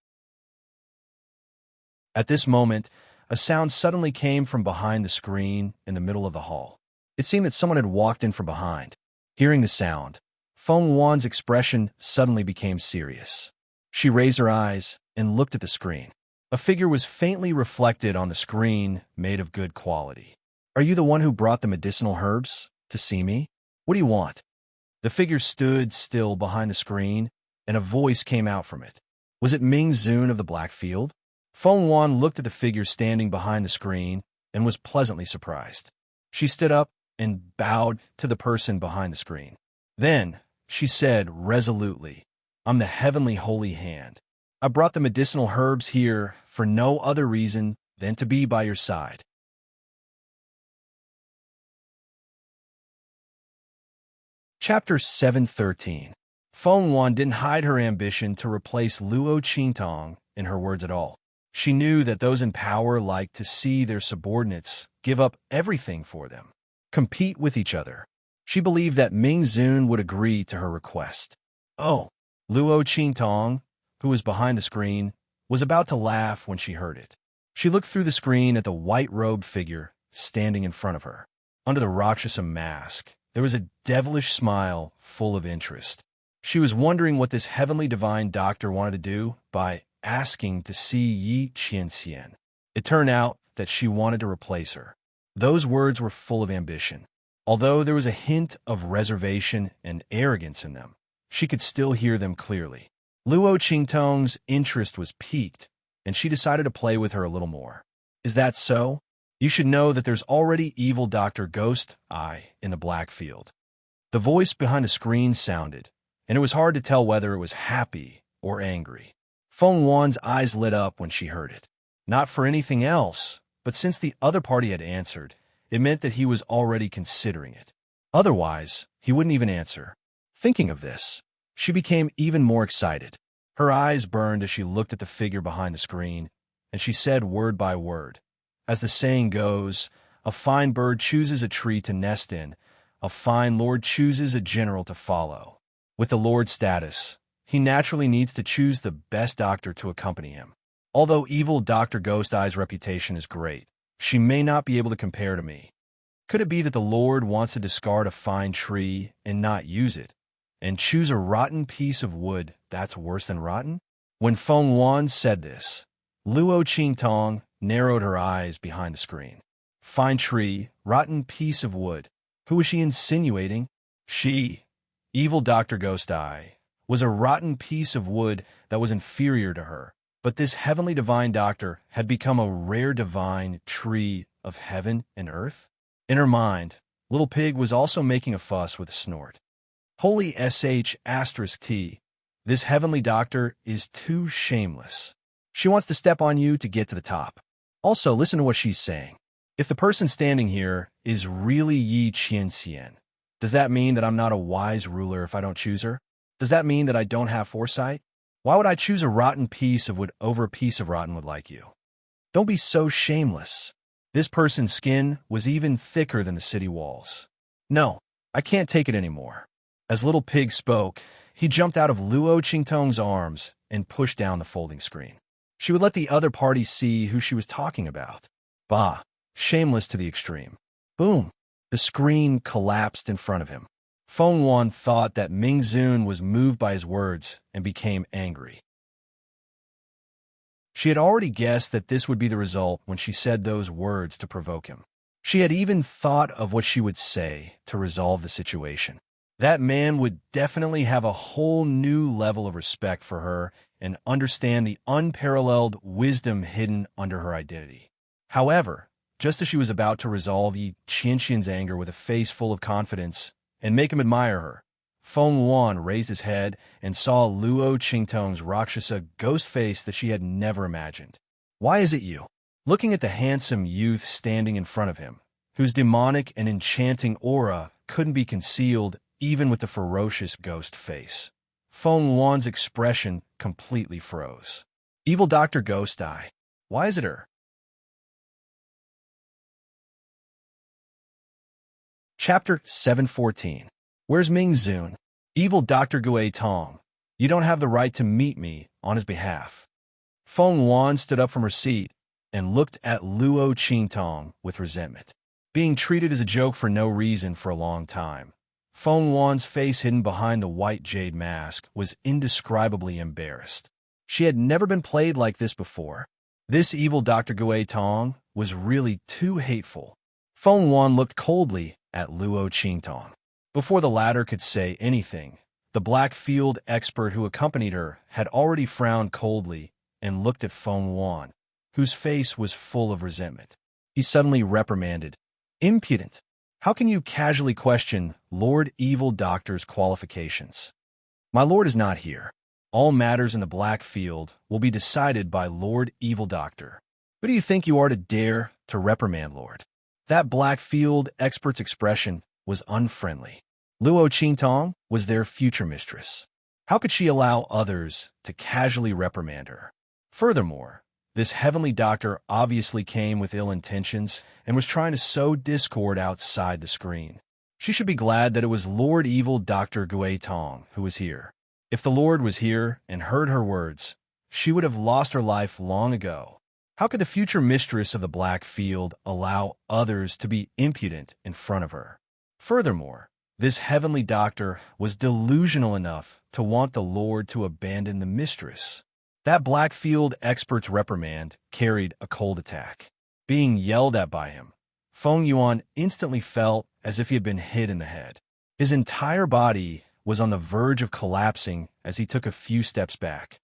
At this moment, a sound suddenly came from behind the screen in the middle of the hall. It seemed that someone had walked in from behind. Hearing the sound, Feng Wan's expression suddenly became serious. She raised her eyes and looked at the screen. A figure was faintly reflected on the screen, made of good quality. Are you the one who brought the medicinal herbs to see me? What do you want? The figure stood still behind the screen, and a voice came out from it. Was it Ming Zun of the Black Field? Feng Wan looked at the figure standing behind the screen and was pleasantly surprised. She stood up and bowed to the person behind the screen. Then, she said resolutely, I'm the Heavenly Holy Hand. I brought the medicinal herbs here for no other reason than to be by your side. Chapter 713. Feng Wan didn't hide her ambition to replace Luo Qingtong in her words at all. She knew that those in power like to see their subordinates give up everything for them, compete with each other. She believed that Ming Zun would agree to her request. Oh, Luo Qingtong, who was behind the screen, was about to laugh when she heard it. She looked through the screen at the white-robed figure standing in front of her. Under the Rakshasa mask, there was a devilish smile full of interest. She was wondering what this heavenly divine doctor wanted to do by asking to see Yi Qianxian. It turned out that she wanted to replace her. Those words were full of ambition. Although there was a hint of reservation and arrogance in them, she could still hear them clearly. Luo Qingtong's interest was piqued, and she decided to play with her a little more. Is that so? You should know that there's already evil Dr. Ghost Eye in the black field. The voice behind the screen sounded, and it was hard to tell whether it was happy or angry. Feng Wan's eyes lit up when she heard it. Not for anything else, but since the other party had answered, it meant that he was already considering it. Otherwise, he wouldn't even answer. Thinking of this, she became even more excited. Her eyes burned as she looked at the figure behind the screen, and she said word by word, as the saying goes, a fine bird chooses a tree to nest in, a fine lord chooses a general to follow. With the lord status, he naturally needs to choose the best doctor to accompany him. Although evil Dr. Ghost Eye's reputation is great, she may not be able to compare to me. Could it be that the Lord wants to discard a fine tree and not use it, and choose a rotten piece of wood that's worse than rotten? When Feng Wan said this, Luo Qingtong narrowed her eyes behind the screen. Fine tree, rotten piece of wood. Who was she insinuating? She, evil Dr. Ghost Eye, was a rotten piece of wood that was inferior to her. But this heavenly divine doctor had become a rare divine tree of heaven and earth? In her mind, Little Pig was also making a fuss with a snort. Holy sh*t, this heavenly doctor is too shameless. She wants to step on you to get to the top. Also, listen to what she's saying. If the person standing here is really Yi Qianxian, does that mean that I'm not a wise ruler if I don't choose her? Does that mean that I don't have foresight? Why would I choose a rotten piece of wood over a piece of rotten wood like you? Don't be so shameless. This person's skin was even thicker than the city walls. No, I can't take it anymore. As Little Pig spoke, he jumped out of Luo Qingtong's arms and pushed down the folding screen. She would let the other party see who she was talking about. Bah, shameless to the extreme. Boom, the screen collapsed in front of him. Feng Wan thought that Ming Zun was moved by his words and became angry. She had already guessed that this would be the result when she said those words to provoke him. She had even thought of what she would say to resolve the situation. That man would definitely have a whole new level of respect for her and understand the unparalleled wisdom hidden under her identity. However, just as she was about to resolve Yi Qianxian's anger with a face full of confidence and make him admire her, Feng Wan raised his head and saw Luo Qingtong's Rakshasa ghost face that she had never imagined. Why is it you? Looking at the handsome youth standing in front of him, whose demonic and enchanting aura couldn't be concealed even with the ferocious ghost face, Feng Wan's expression completely froze. Evil Dr. Ghost Eye. Why is it her? Chapter 714. Where's Ming Zun? Evil Dr. Gui Tong. You don't have the right to meet me on his behalf. Feng Wan stood up from her seat and looked at Luo Qingtong with resentment. Being treated as a joke for no reason for a long time, Feng Wan's face hidden behind the white jade mask was indescribably embarrassed. She had never been played like this before. This evil Dr. Gui Tong was really too hateful. Feng Wan looked coldly at Luo Qingtong. Before the latter could say anything, the black field expert who accompanied her had already frowned coldly and looked at Feng Wan, whose face was full of resentment. He suddenly reprimanded, "Impudent! How can you casually question Lord Evil Doctor's qualifications? My lord is not here. All matters in the black field will be decided by Lord Evil Doctor. Who do you think you are to dare to reprimand Lord?" That black field expert's expression was unfriendly. Luo Qingtong was their future mistress. How could she allow others to casually reprimand her? Furthermore, This heavenly doctor obviously came with ill intentions and was trying to sow discord outside the screen. She should be glad that it was Lord Evil Dr. Gui Tong who was here. If the Lord was here and heard her words, she would have lost her life long ago. How could the future mistress of the Black Field allow others to be impudent in front of her? Furthermore, this heavenly doctor was delusional enough to want the Lord to abandon the mistress. That Blackfield expert's reprimand carried a cold attack. Being yelled at by him, Feng Yuan instantly felt as if he had been hit in the head. His entire body was on the verge of collapsing as he took a few steps back.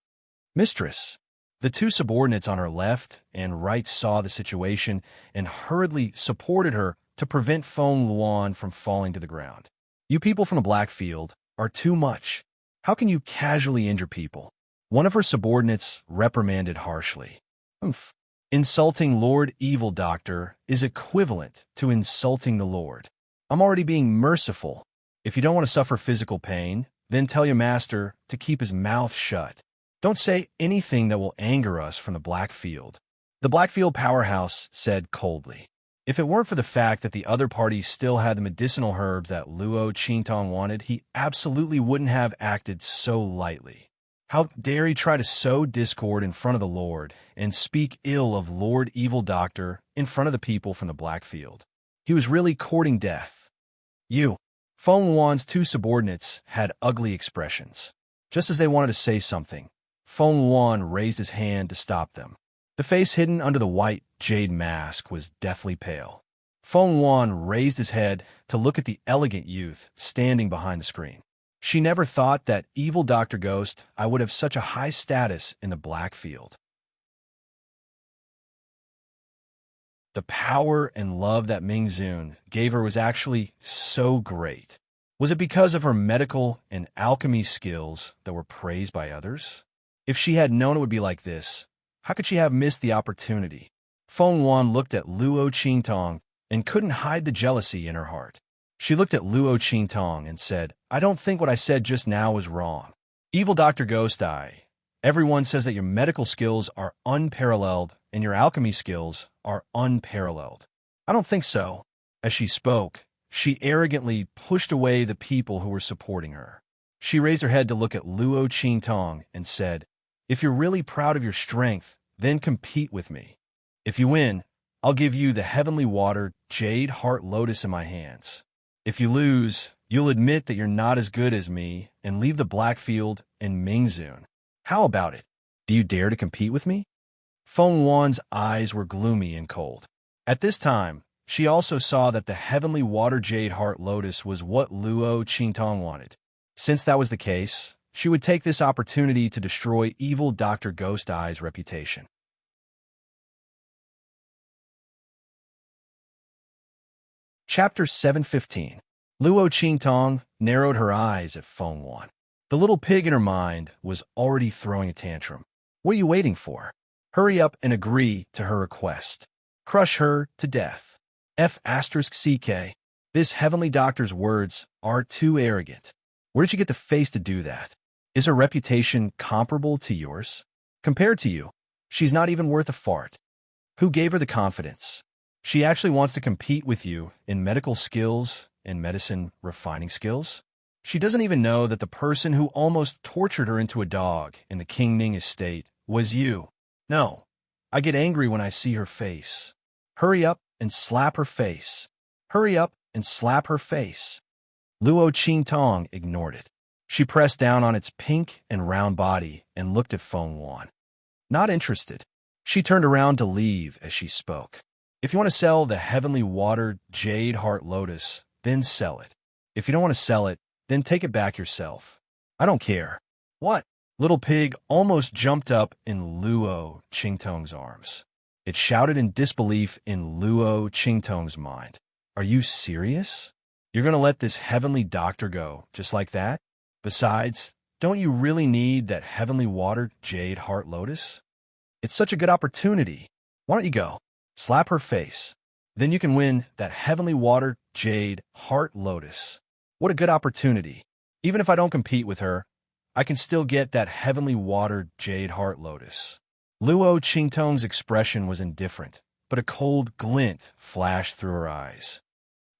Mistress! The two subordinates on her left and right saw the situation and hurriedly supported her to prevent Feng Yuan from falling to the ground. You people from the Blackfield are too much. How can you casually injure people? One of her subordinates reprimanded harshly. Humph. Insulting Lord Evil Doctor is equivalent to insulting the Lord. I'm already being merciful. If you don't want to suffer physical pain, then tell your master to keep his mouth shut. Don't say anything that will anger us from the Blackfield. The Blackfield powerhouse said coldly. If it weren't for the fact that the other party still had the medicinal herbs that Luo Qingtong wanted, he absolutely wouldn't have acted so lightly. How dare he try to sow discord in front of the Lord and speak ill of Lord Evil Doctor in front of the people from the Blackfield? He was really courting death. Feng Yuan's two subordinates had ugly expressions. Just as they wanted to say something, Feng Yuan raised his hand to stop them. The face hidden under the white jade mask was deathly pale. Feng Yuan raised his head to look at the elegant youth standing behind the screen. She never thought that evil Dr. Ghost I would have such a high status in the Blackfield. The power and love that Ming Zun gave her was actually so great. Was it because of her medical and alchemy skills that were praised by others? If she had known it would be like this, how could she have missed the opportunity? Feng Yuan looked at Luo Qingtong and couldn't hide the jealousy in her heart. She looked at Luo Qingtong and said, I don't think what I said just now was wrong. Evil Dr. Ghost Eye, everyone says that your medical skills are unparalleled and your alchemy skills are unparalleled. I don't think so. As she spoke, she arrogantly pushed away the people who were supporting her. She raised her head to look at Luo Qingtong and said, If you're really proud of your strength, then compete with me. If you win, I'll give you the heavenly water jade heart lotus in my hands. If you lose, you'll admit that you're not as good as me and leave the Blackfield and Ming Zun. How about it? Do you dare to compete with me? Feng Yuan's eyes were gloomy and cold. At this time, she also saw that the heavenly water jade heart lotus was what Luo Qingtong wanted. Since that was the case, she would take this opportunity to destroy evil Dr. Ghost Eye's reputation. Chapter 715. Luo Qingtong narrowed her eyes at Feng Yuan. The little pig in her mind was already throwing a tantrum. What are you waiting for? Hurry up and agree to her request. Crush her to death. F*CK. This heavenly doctor's words are too arrogant. Where did you get the face to do that? Is her reputation comparable to yours? Compared to you, she's not even worth a fart. Who gave her the confidence? She actually wants to compete with you in medical skills and medicine refining skills? She doesn't even know that the person who almost tortured her into a dog in the King Ning estate was you. No, I get angry when I see her face. Hurry up and slap her face. Hurry up and slap her face. Luo Qingtong ignored it. She pressed down on its pink and round body and looked at Feng Yuan. Not interested. She turned around to leave as she spoke. If you want to sell the heavenly water jade heart lotus, then sell it. If you don't want to sell it, then take it back yourself. I don't care. What? Little pig almost jumped up in Luo Qingtong's arms. It shouted in disbelief in Luo Qingtong's mind. Are you serious? You're going to let this heavenly doctor go just like that? Besides, don't you really need that heavenly water jade heart lotus? It's such a good opportunity. Why don't you go? Slap her face. Then you can win that heavenly water jade heart lotus. What a good opportunity. Even if I don't compete with her, I can still get that heavenly water jade heart lotus. Luo Qingtong's expression was indifferent, but a cold glint flashed through her eyes.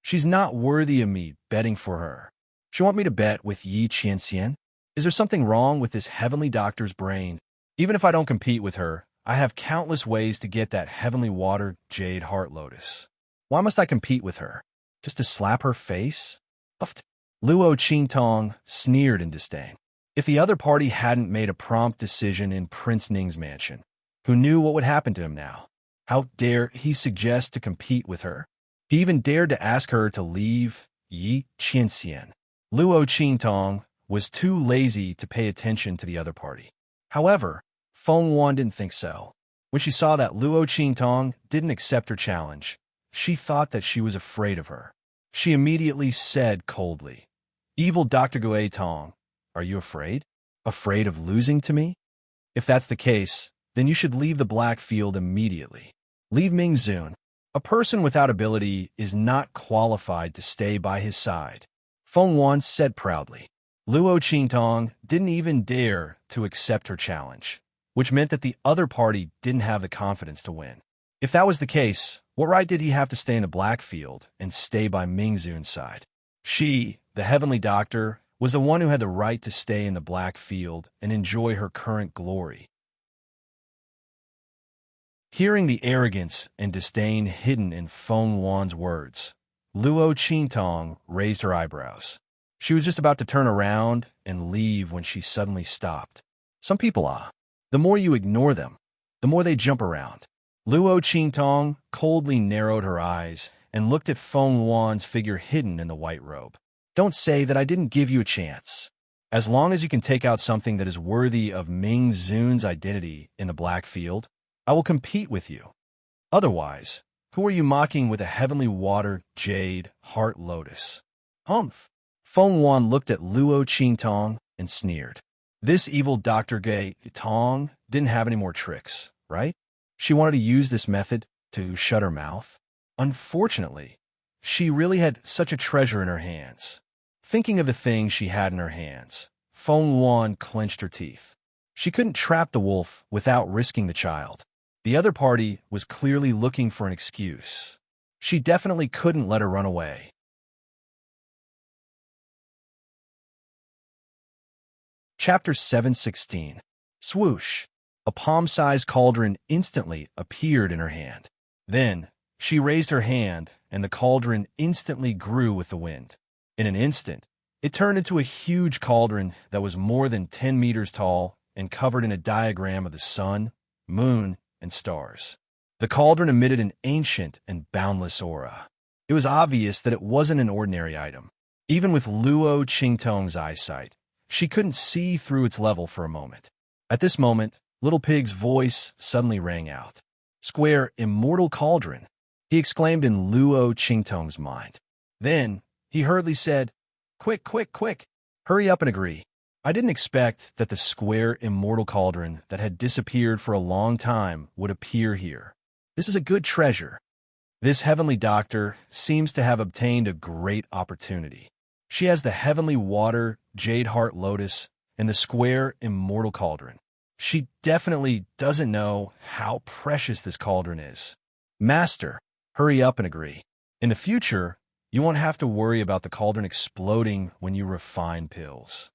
She's not worthy of me betting for her. She want me to bet with Yi Qianxian? Is there something wrong with this heavenly doctor's brain? Even if I don't compete with her, I have countless ways to get that heavenly water jade heart lotus. Why must I compete with her? Just to slap her face? Uffed. Luo Qingtong sneered in disdain. If the other party hadn't made a prompt decision in Prince Ning's mansion, who knew what would happen to him now? How dare he suggest to compete with her? He even dared to ask her to leave Yi Qianxian. Luo Qingtong was too lazy to pay attention to the other party. However, Feng Wan didn't think so. When she saw that Luo Qingtong didn't accept her challenge, she thought that she was afraid of her. She immediately said coldly, "Evil Dr. Gui Tong, are you afraid? Afraid of losing to me? If that's the case, then you should leave the Black Field immediately. Leave Ming Zun. A person without ability is not qualified to stay by his side," Feng Wan said proudly. Luo Qingtong didn't even dare to accept her challenge, which meant that the other party didn't have the confidence to win. If that was the case, what right did he have to stay in the Black Field and stay by Ming Zun's side? She, the Heavenly Doctor, was the one who had the right to stay in the Black Field and enjoy her current glory. Hearing the arrogance and disdain hidden in Feng Wan's words, Luo Qingtong raised her eyebrows. She was just about to turn around and leave when she suddenly stopped. Some people are. The more you ignore them, the more they jump around. Luo Qingtong coldly narrowed her eyes and looked at Feng Wan's figure hidden in the white robe. Don't say that I didn't give you a chance. As long as you can take out something that is worthy of Ming Zun's identity in the Black Field, I will compete with you. Otherwise, who are you mocking with a heavenly water jade heart lotus? Humph! Feng Wan looked at Luo Qingtong and sneered. This evil Dr. Gui Tong didn't have any more tricks, right? She wanted to use this method to shut her mouth. Unfortunately, she really had such a treasure in her hands. Thinking of the things she had in her hands, Feng Wan clenched her teeth. She couldn't trap the wolf without risking the child. The other party was clearly looking for an excuse. She definitely couldn't let her run away. Chapter 716. Swoosh! A palm-sized cauldron instantly appeared in her hand. Then, she raised her hand, and the cauldron instantly grew with the wind. In an instant, it turned into a huge cauldron that was more than 10 meters tall and covered in a diagram of the sun, moon, and stars. The cauldron emitted an ancient and boundless aura. It was obvious that it wasn't an ordinary item. Even with Luo Qingtong's eyesight, she couldn't see through its level for a moment. At this moment, Little Pig's voice suddenly rang out. "Square immortal cauldron," he exclaimed in Luo Qingtong's mind. Then, he hurriedly said, "Quick, quick, quick! Hurry up and agree." I didn't expect that the square immortal cauldron that had disappeared for a long time would appear here. This is a good treasure. This heavenly doctor seems to have obtained a great opportunity. She has the heavenly water, jade heart lotus, and the square immortal cauldron. She definitely doesn't know how precious this cauldron is. Master, hurry up and agree. In the future, you won't have to worry about the cauldron exploding when you refine pills.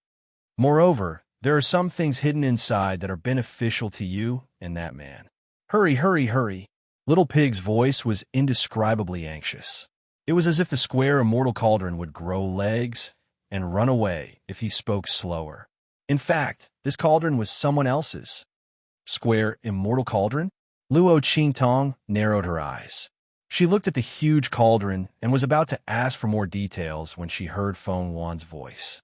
Moreover, there are some things hidden inside that are beneficial to you and that man. Hurry, hurry, hurry. Little Pig's voice was indescribably anxious. It was as if the square immortal cauldron would grow legs and run away if he spoke slower. In fact, this cauldron was someone else's. Square immortal cauldron? Luo Qingtong narrowed her eyes. She looked at the huge cauldron and was about to ask for more details when she heard Feng Wan's voice.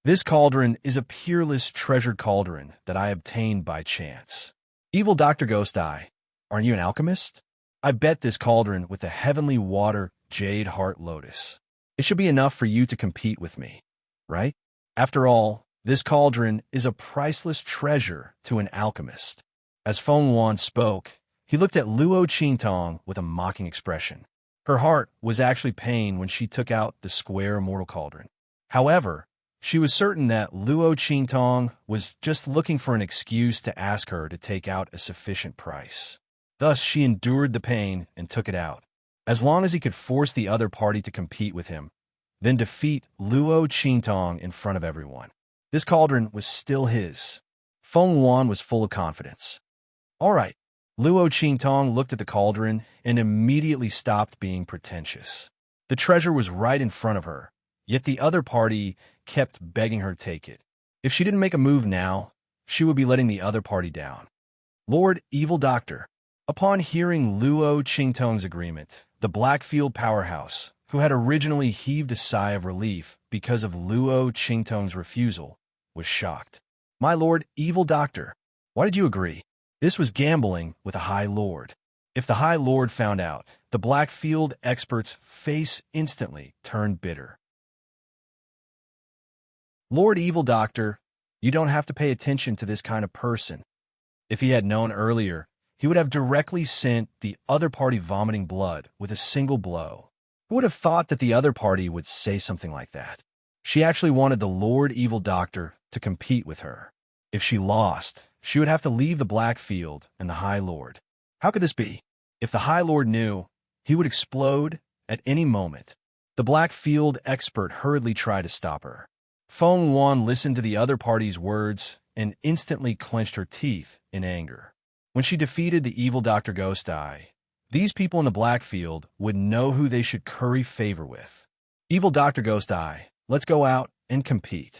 This cauldron is a peerless treasured cauldron that I obtained by chance. Evil Dr. Ghost Eye, aren't you an alchemist? I bet this cauldron with the heavenly water jade heart lotus. It should be enough for you to compete with me, right? After all, this cauldron is a priceless treasure to an alchemist. As Feng Wan spoke, he looked at Luo Qingtong with a mocking expression. Her heart was actually pained when she took out the square immortal cauldron. However, She was certain that Luo Qingtong was just looking for an excuse to ask her to take out a sufficient price. Thus, she endured the pain and took it out. As long as he could force the other party to compete with him, then defeat Luo Qingtong in front of everyone. This cauldron was still his. Feng Yuan was full of confidence. All right. Luo Qingtong looked at the cauldron and immediately stopped being pretentious. The treasure was right in front of her, yet the other party kept begging her to take it. If she didn't make a move now, she would be letting the other party down. Lord Evil Doctor. Upon hearing Luo Qingtong's agreement, the Blackfield powerhouse, who had originally heaved a sigh of relief because of Luo Qingtong's refusal, was shocked. My Lord Evil Doctor, why did you agree? This was gambling with a High Lord. If the High Lord found out, the Blackfield expert's face instantly turned bitter. Lord Evil Doctor, you don't have to pay attention to this kind of person. If he had known earlier, he would have directly sent the other party vomiting blood with a single blow. Who would have thought that the other party would say something like that? She actually wanted the Lord Evil Doctor to compete with her. If she lost, she would have to leave the Blackfield and the High Lord. How could this be? If the High Lord knew, he would explode at any moment. The Blackfield expert hurriedly tried to stop her. Feng Yuan listened to the other party's words and instantly clenched her teeth in anger. When she defeated the evil Dr. Ghost Eye, these people in the Blackfield would know who they should curry favor with. Evil Dr. Ghost Eye, let's go out and compete.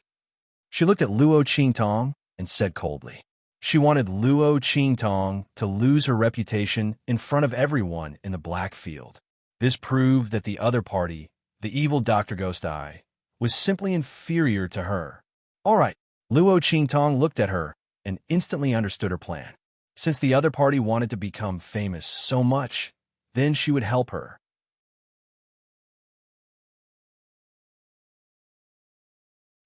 She looked at Luo Qingtong and said coldly. She wanted Luo Qingtong to lose her reputation in front of everyone in the Blackfield. This proved that the other party, the evil Dr. Ghost Eye, was simply inferior to her. All right, Luo Qingtong looked at her and instantly understood her plan. Since the other party wanted to become famous so much, then she would help her.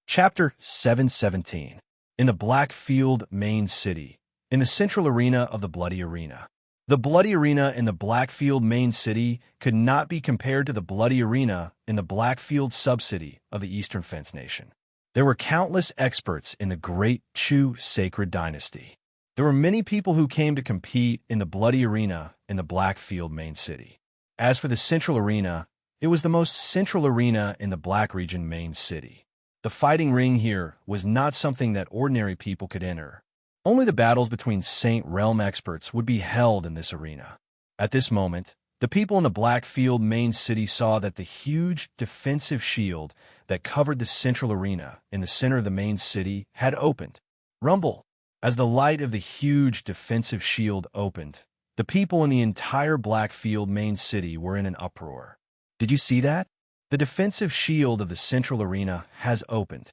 Chapter 717. In the Blackfield main city, in the central arena of the Bloody Arena. The Bloody Arena in the Blackfield main city could not be compared to the Bloody Arena in the Blackfield subcity of the Eastern Fence Nation. There were countless experts in the Great Chu Sacred Dynasty. There were many people who came to compete in the Bloody Arena in the Blackfield main city. As for the Central Arena, it was the most central arena in the Black Region main city. The fighting ring here was not something that ordinary people could enter. Only the battles between Saint Realm experts would be held in this arena. At this moment, the people in the Blackfield main city saw that the huge defensive shield that covered the central arena in the center of the main city had opened. Rumble! As the light of the huge defensive shield opened, the people in the entire Blackfield main city were in an uproar. Did you see that? The defensive shield of the central arena has opened.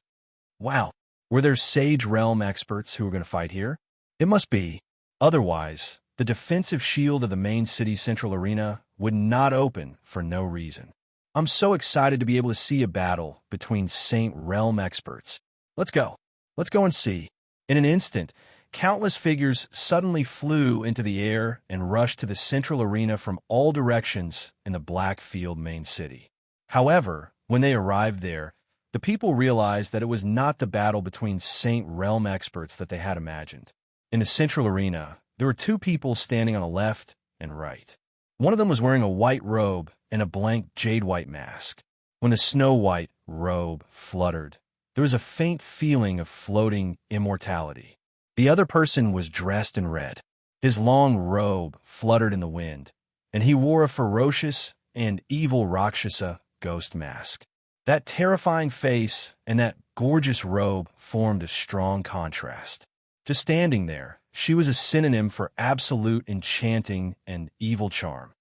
Wow! Were there Sage Realm experts who were going to fight here? It must be. Otherwise, the defensive shield of the main city central arena would not open for no reason. I'm so excited to be able to see a battle between Saint Realm experts. Let's go. Let's go and see. In an instant, countless figures suddenly flew into the air and rushed to the central arena from all directions in the Blackfield main city. However, when they arrived there, the people realized that it was not the battle between Saint Realm experts that they had imagined. In the central arena, there were two people standing on the left and right. One of them was wearing a white robe and a blank jade-white mask. When the snow-white robe fluttered, there was a faint feeling of floating immortality. The other person was dressed in red. His long robe fluttered in the wind, and he wore a ferocious and evil Rakshasa ghost mask. That terrifying face and that gorgeous robe formed a strong contrast. Just standing there, she was a synonym for absolute enchanting and evil charm.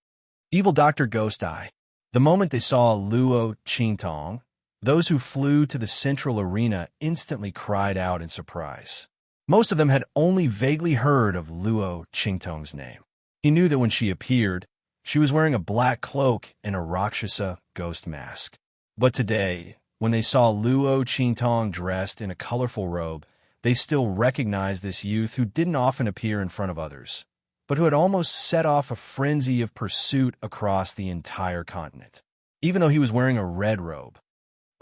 Evil Dr. Ghost Eye. The moment they saw Luo Qingtong, those who flew to the central arena instantly cried out in surprise. Most of them had only vaguely heard of Luo Qingtong's name. He knew that when she appeared, she was wearing a black cloak and a Rakshasa ghost mask. But today, when they saw Luo Qingtong dressed in a colorful robe, they still recognized this youth who didn't often appear in front of others, but who had almost set off a frenzy of pursuit across the entire continent, even though he was wearing a red robe.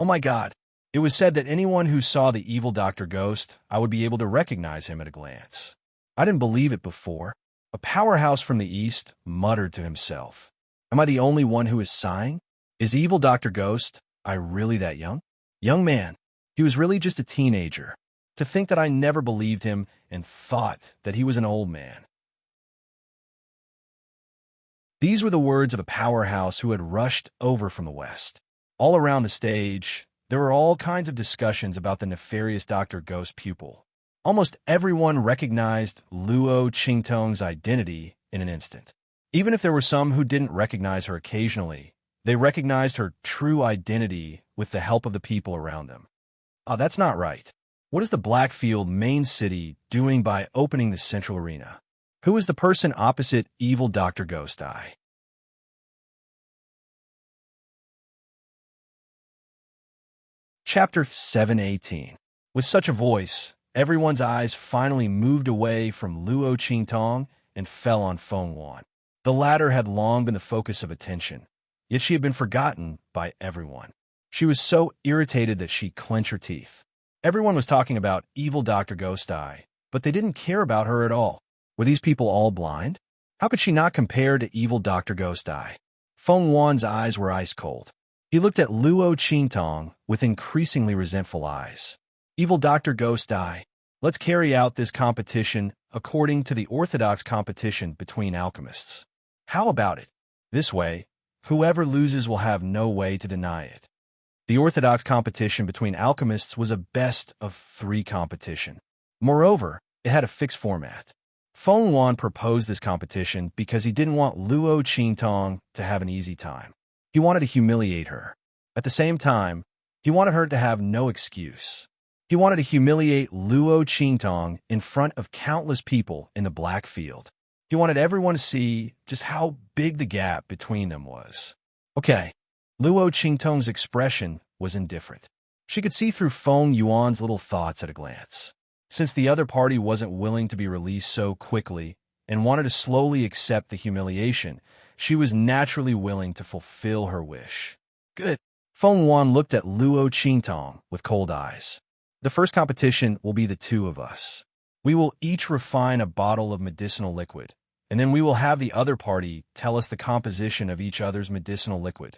Oh my God, It was said that anyone who saw the evil Dr. Ghost, I would be able to recognize him at a glance. I didn't believe it before. A powerhouse from the East muttered to himself. Am I the only one who is sighing? Is evil Dr. Ghost, I really that young? Young man, he was really just a teenager. To think that I never believed him and thought that he was an old man. These were the words of a powerhouse who had rushed over from the West. All around the stage, there were all kinds of discussions about the nefarious Dr. Ghost pupil. Almost everyone recognized Luo Qingtong's identity in an instant. Even if there were some who didn't recognize her occasionally, they recognized her true identity with the help of the people around them. That's not right. What is the Blackfield main city doing by opening the central arena? Who is the person opposite evil Dr. Ghost Eye? Chapter 718. With such a voice, everyone's eyes finally moved away from Luo Qingtong and fell on Feng Wan. The latter had long been the focus of attention, yet she had been forgotten by everyone. She was so irritated that she clenched her teeth. Everyone was talking about evil Dr. Ghost Eye, but they didn't care about her at all. Were these people all blind? How could she not compare to evil Dr. Ghost Eye? Feng Wan's eyes were ice cold. He looked at Luo Qingtong with increasingly resentful eyes. Evil Dr. Ghost Eye, let's carry out this competition according to the orthodox competition between alchemists. How about it? This way, whoever loses will have no way to deny it. The orthodox competition between alchemists was a best-of-3 competition. Moreover, it had a fixed format. Feng Wan proposed this competition because he didn't want Luo Qingtong to have an easy time. He wanted to humiliate her. At the same time, he wanted her to have no excuse. He wanted to humiliate Luo Qingtong in front of countless people in the Blackfield. He wanted everyone to see just how big the gap between them was. Okay, Luo Qingtong's expression was indifferent. She could see through Feng Yuan's little thoughts at a glance. Since the other party wasn't willing to be released so quickly and wanted to slowly accept the humiliation, she was naturally willing to fulfill her wish. Good. Feng Yuan looked at Luo Qingtong with cold eyes. The first competition will be the two of us. We will each refine a bottle of medicinal liquid, and then we will have the other party tell us the composition of each other's medicinal liquid.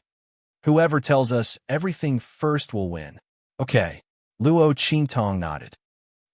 Whoever tells us everything first will win. Okay. Luo Qingtong nodded.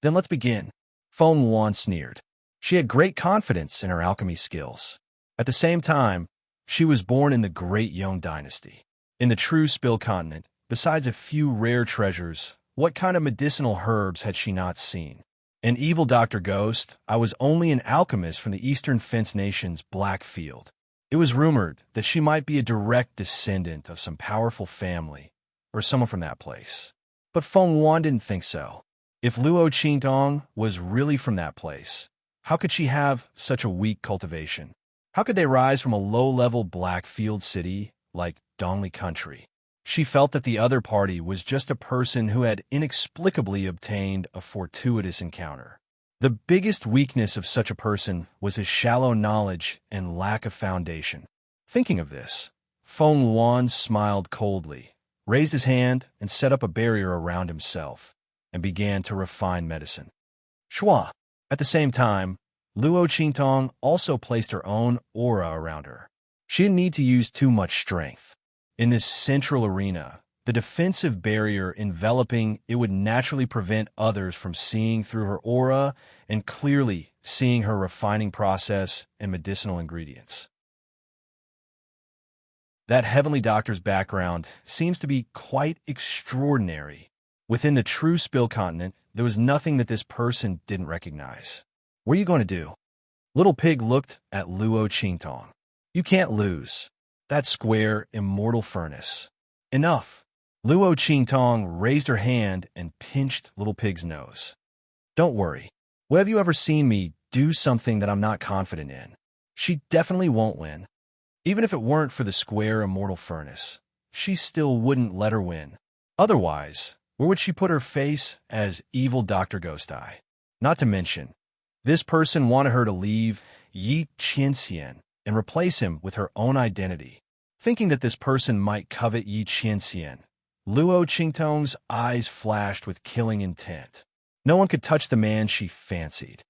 Then let's begin. Feng Yuan sneered. She had great confidence in her alchemy skills. At the same time, she was born in the Great Yong Dynasty. In the true Spill continent, besides a few rare treasures, what kind of medicinal herbs had she not seen? An evil Dr. Ghost, I was only an alchemist from the Eastern Fence Nation's Blackfield. It was rumored that she might be a direct descendant of some powerful family, or someone from that place. But Feng Yuan didn't think so. If Luo Qingtong was really from that place, how could she have such a weak cultivation? How could they rise from a low-level Blackfield city like Dongli Country? She felt that the other party was just a person who had inexplicably obtained a fortuitous encounter. The biggest weakness of such a person was his shallow knowledge and lack of foundation. Thinking of this, Feng Yuan smiled coldly, raised his hand, and set up a barrier around himself, and began to refine medicine. Shua. At the same time, Luo Qingtong also placed her own aura around her. She didn't need to use too much strength. In this central arena, the defensive barrier enveloping it would naturally prevent others from seeing through her aura and clearly seeing her refining process and medicinal ingredients. That heavenly doctor's background seems to be quite extraordinary. Within the true Spill continent, there was nothing that this person didn't recognize. What are you going to do? Little Pig looked at Luo Qingtong. You can't lose. That square, immortal furnace. Enough. Luo Qingtong raised her hand and pinched Little Pig's nose. Don't worry. When have you ever seen me do something that I'm not confident in? She definitely won't win. Even if it weren't for the square, immortal furnace, she still wouldn't let her win. Otherwise, where would she put her face as evil Dr. Ghost Eye? Not to mention, this person wanted her to leave Yi Qianxian and replace him with her own identity. Thinking that this person might covet Yi Qianxian, Luo Qingtong's eyes flashed with killing intent. No one could touch the man she fancied.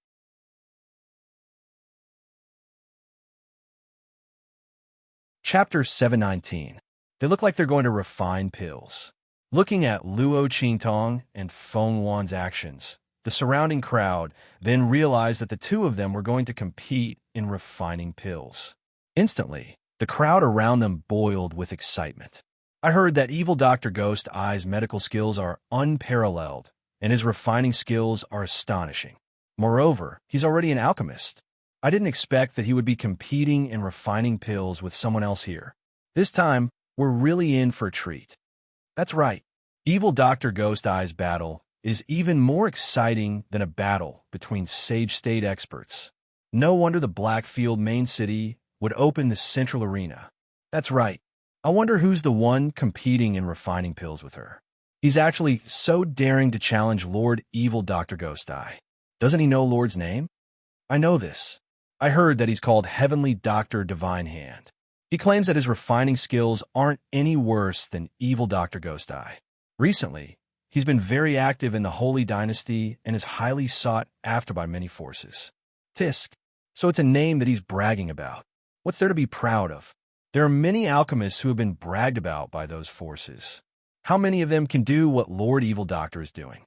Chapter 719. They look like they're going to refine pills. Looking at Luo Qingtong and Feng Wan's actions, the surrounding crowd then realized that the two of them were going to compete in refining pills. Instantly, the crowd around them boiled with excitement. I heard that evil Dr. Ghost Eye's medical skills are unparalleled, and his refining skills are astonishing. Moreover, he's already an alchemist. I didn't expect that he would be competing in refining pills with someone else here. This time, we're really in for a treat. That's right. Evil Dr. Ghost Eye's battle is even more exciting than a battle between Sage State experts. No wonder the Blackfield main city would open the central arena. That's right. I wonder who's the one competing in refining pills with her. He's actually so daring to challenge Lord Evil Dr. Ghost Eye. Doesn't he know Lord's name? I know this. I heard that he's called Heavenly Doctor Divine Hand. He claims that his refining skills aren't any worse than Evil Dr. Ghost Eye. Recently, he's been very active in the Holy Dynasty and is highly sought after by many forces. Tisk. So it's a name that he's bragging about. What's there to be proud of? There are many alchemists who have been bragged about by those forces. How many of them can do what Lord Evil Doctor is doing?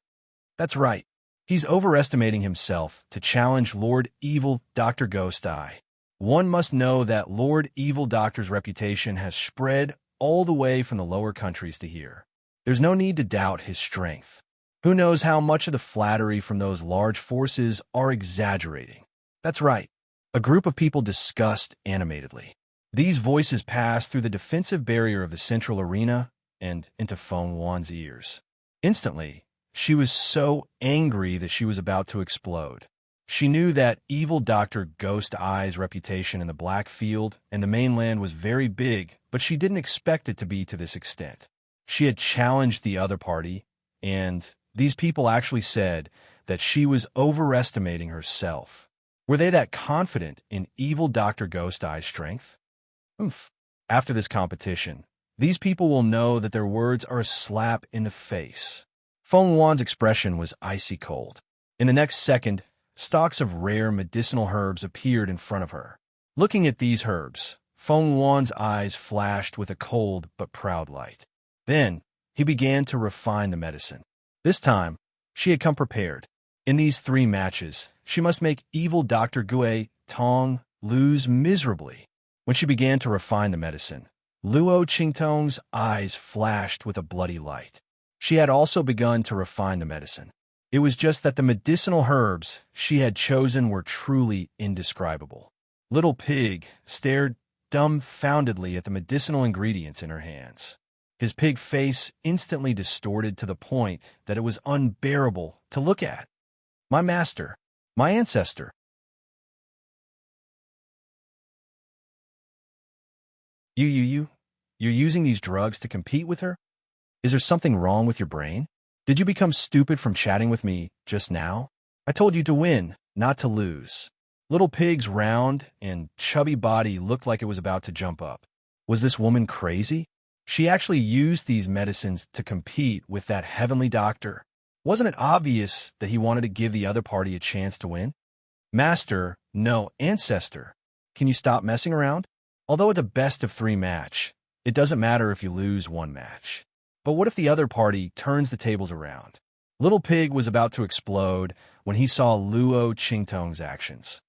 That's right. He's overestimating himself to challenge Lord Evil Dr. Ghost Eye. One must know that Lord Evil Doctor's reputation has spread all the way from the lower countries to here. There's no need to doubt his strength. Who knows how much of the flattery from those large forces are exaggerating? That's right. A group of people discussed animatedly. These voices passed through the defensive barrier of the central arena and into Feng Wan's ears. Instantly, she was so angry that she was about to explode. She knew that Evil Dr. Ghost Eye's reputation in the Blackfield and the mainland was very big, but she didn't expect it to be to this extent. She had challenged the other party, and these people actually said that she was overestimating herself. Were they that confident in Evil Dr. Ghost Eye's strength? After this competition, these people will know that their words are a slap in the face. Feng Wan's expression was icy cold. In the next second, stalks of rare medicinal herbs appeared in front of her. Looking at these herbs, Feng Wan's eyes flashed with a cold but proud light. Then, he began to refine the medicine. This time, she had come prepared. In these 3 matches, she must make Evil Dr. Gui Tong lose miserably. When she began to refine the medicine, Luo Qingtong's eyes flashed with a bloody light. She had also begun to refine the medicine. It was just that the medicinal herbs she had chosen were truly indescribable. Little Pig stared dumbfoundedly at the medicinal ingredients in her hands. His pig face instantly distorted to the point that it was unbearable to look at. My master, my ancestor. You're using these drugs to compete with her? Is there something wrong with your brain? Did you become stupid from chatting with me just now? I told you to win, not to lose. Little Pig's round and chubby body looked like it was about to jump up. Was this woman crazy? She actually used these medicines to compete with that heavenly doctor. Wasn't it obvious that he wanted to give the other party a chance to win? Master, no, ancestor. Can you stop messing around? Although it's a best-of-3 match, it doesn't matter if you lose one match. But what if the other party turns the tables around? Little Pig was about to explode when he saw Luo Qingtong's actions.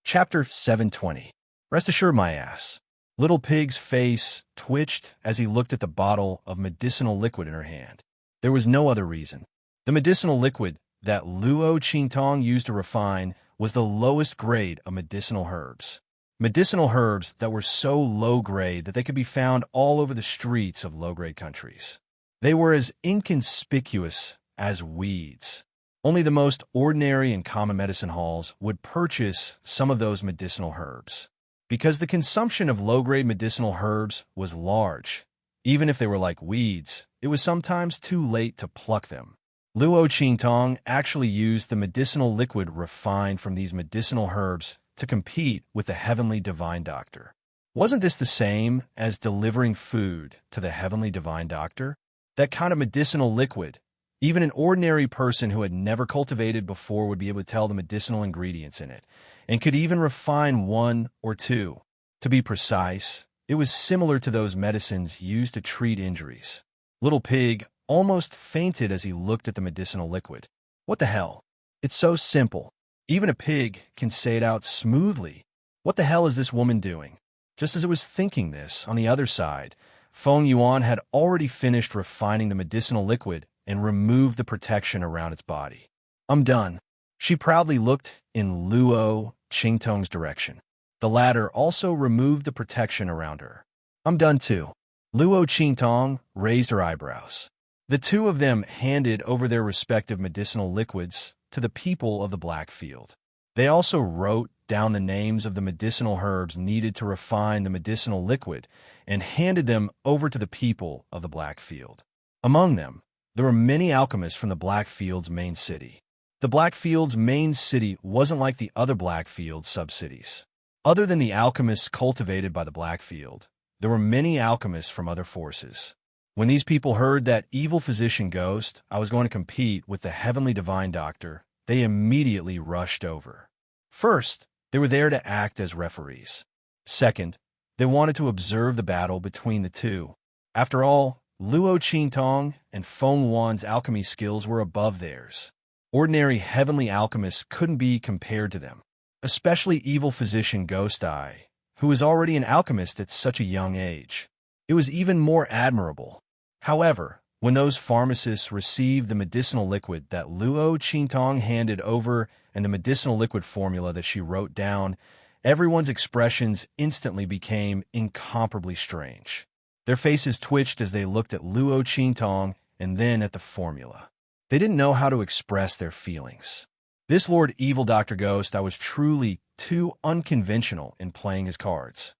Chapter 720. Rest assured, my ass. Little Pig's face twitched as he looked at the bottle of medicinal liquid in her hand. There was no other reason. The medicinal liquid that Luo Qingtong used to refine was the lowest grade of medicinal herbs. Medicinal herbs that were so low grade that they could be found all over the streets of low-grade countries. They were as inconspicuous as weeds. Only the most ordinary and common medicine halls would purchase some of those medicinal herbs. Because the consumption of low-grade medicinal herbs was large, even if they were like weeds, it was sometimes too late to pluck them. Luo Qingtong actually used the medicinal liquid refined from these medicinal herbs to compete with the heavenly divine doctor. Wasn't this the same as delivering food to the heavenly divine doctor? That kind of medicinal liquid. Even an ordinary person who had never cultivated before would be able to tell the medicinal ingredients in it, and could even refine one or two. To be precise, it was similar to those medicines used to treat injuries. Little Pig almost fainted as he looked at the medicinal liquid. What the hell? It's so simple. Even a pig can say it out smoothly. What the hell is this woman doing? Just as it was thinking this, on the other side, Feng Yuan had already finished refining the medicinal liquid and removed the protection around its body. I'm done. She proudly looked in Luo Qingtong's direction. The latter also removed the protection around her. I'm done too. Luo Qingtong raised her eyebrows. The two of them handed over their respective medicinal liquids to the people of the Black Field. They also wrote down the names of the medicinal herbs needed to refine the medicinal liquid and handed them over to the people of the Black Field. Among them, there were many alchemists from the Black Field's main city. The Black Field's main city wasn't like the other Black Field sub-cities. Other than the alchemists cultivated by the Black Field, there were many alchemists from other forces. When these people heard that evil physician Ghost I was going to compete with the heavenly divine doctor, they immediately rushed over. First, they were there to act as referees. Second, they wanted to observe the battle between the two. After all, Luo Qingtong and Feng Yuan's alchemy skills were above theirs. Ordinary heavenly alchemists couldn't be compared to them, especially evil physician Ghost Eye, who was already an alchemist at such a young age. It was even more admirable. However, when those pharmacists received the medicinal liquid that Luo Qingtong handed over and the medicinal liquid formula that she wrote down, everyone's expressions instantly became incomparably strange. Their faces twitched as they looked at Luo Qingtong and then at the formula. They didn't know how to express their feelings. This Lord Evil Dr. Ghost I was truly too unconventional in playing his cards.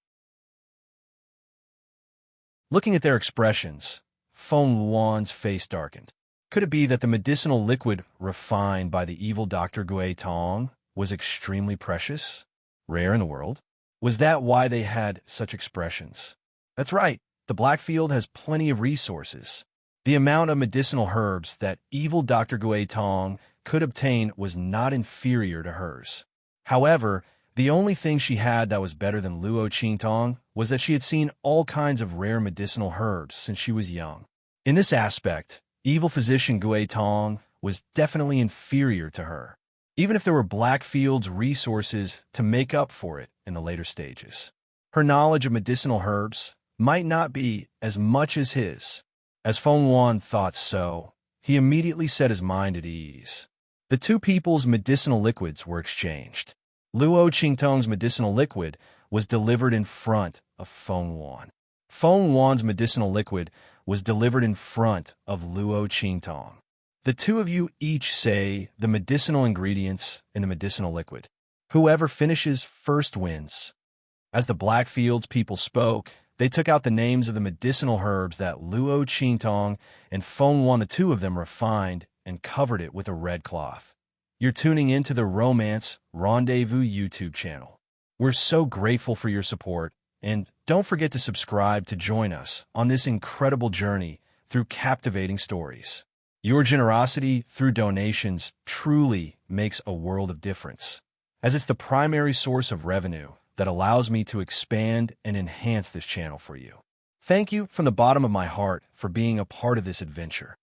Looking at their expressions, Feng Yuan's face darkened. Could it be that the medicinal liquid refined by the evil Dr. Gui Tong was extremely precious, rare in the world? Was that why they had such expressions? That's right, the Blackfield has plenty of resources. The amount of medicinal herbs that evil Dr. Gui Tong could obtain was not inferior to hers. However, the only thing she had that was better than Luo Qingtong was that she had seen all kinds of rare medicinal herbs since she was young. In this aspect, evil physician Gui Tong was definitely inferior to her, even if there were Blackfield's resources to make up for it in the later stages. Her knowledge of medicinal herbs might not be as much as his. As Feng Yuan thought so, he immediately set his mind at ease. The two people's medicinal liquids were exchanged. Luo Qingtong's medicinal liquid was delivered in front of Feng Yuan. Feng Yuan's medicinal liquid was delivered in front of Luo Qingtong. The two of you each say the medicinal ingredients in the medicinal liquid. Whoever finishes first wins. As the Blackfield's people spoke, they took out the names of the medicinal herbs that Luo Qingtong and Feng Yuan, the two of them, refined and covered it with a red cloth. You're tuning into the Romance Rendezvous YouTube channel. We're so grateful for your support, and don't forget to subscribe to join us on this incredible journey through captivating stories. Your generosity through donations truly makes a world of difference, as it's the primary source of revenue that allows me to expand and enhance this channel for you. Thank you from the bottom of my heart for being a part of this adventure.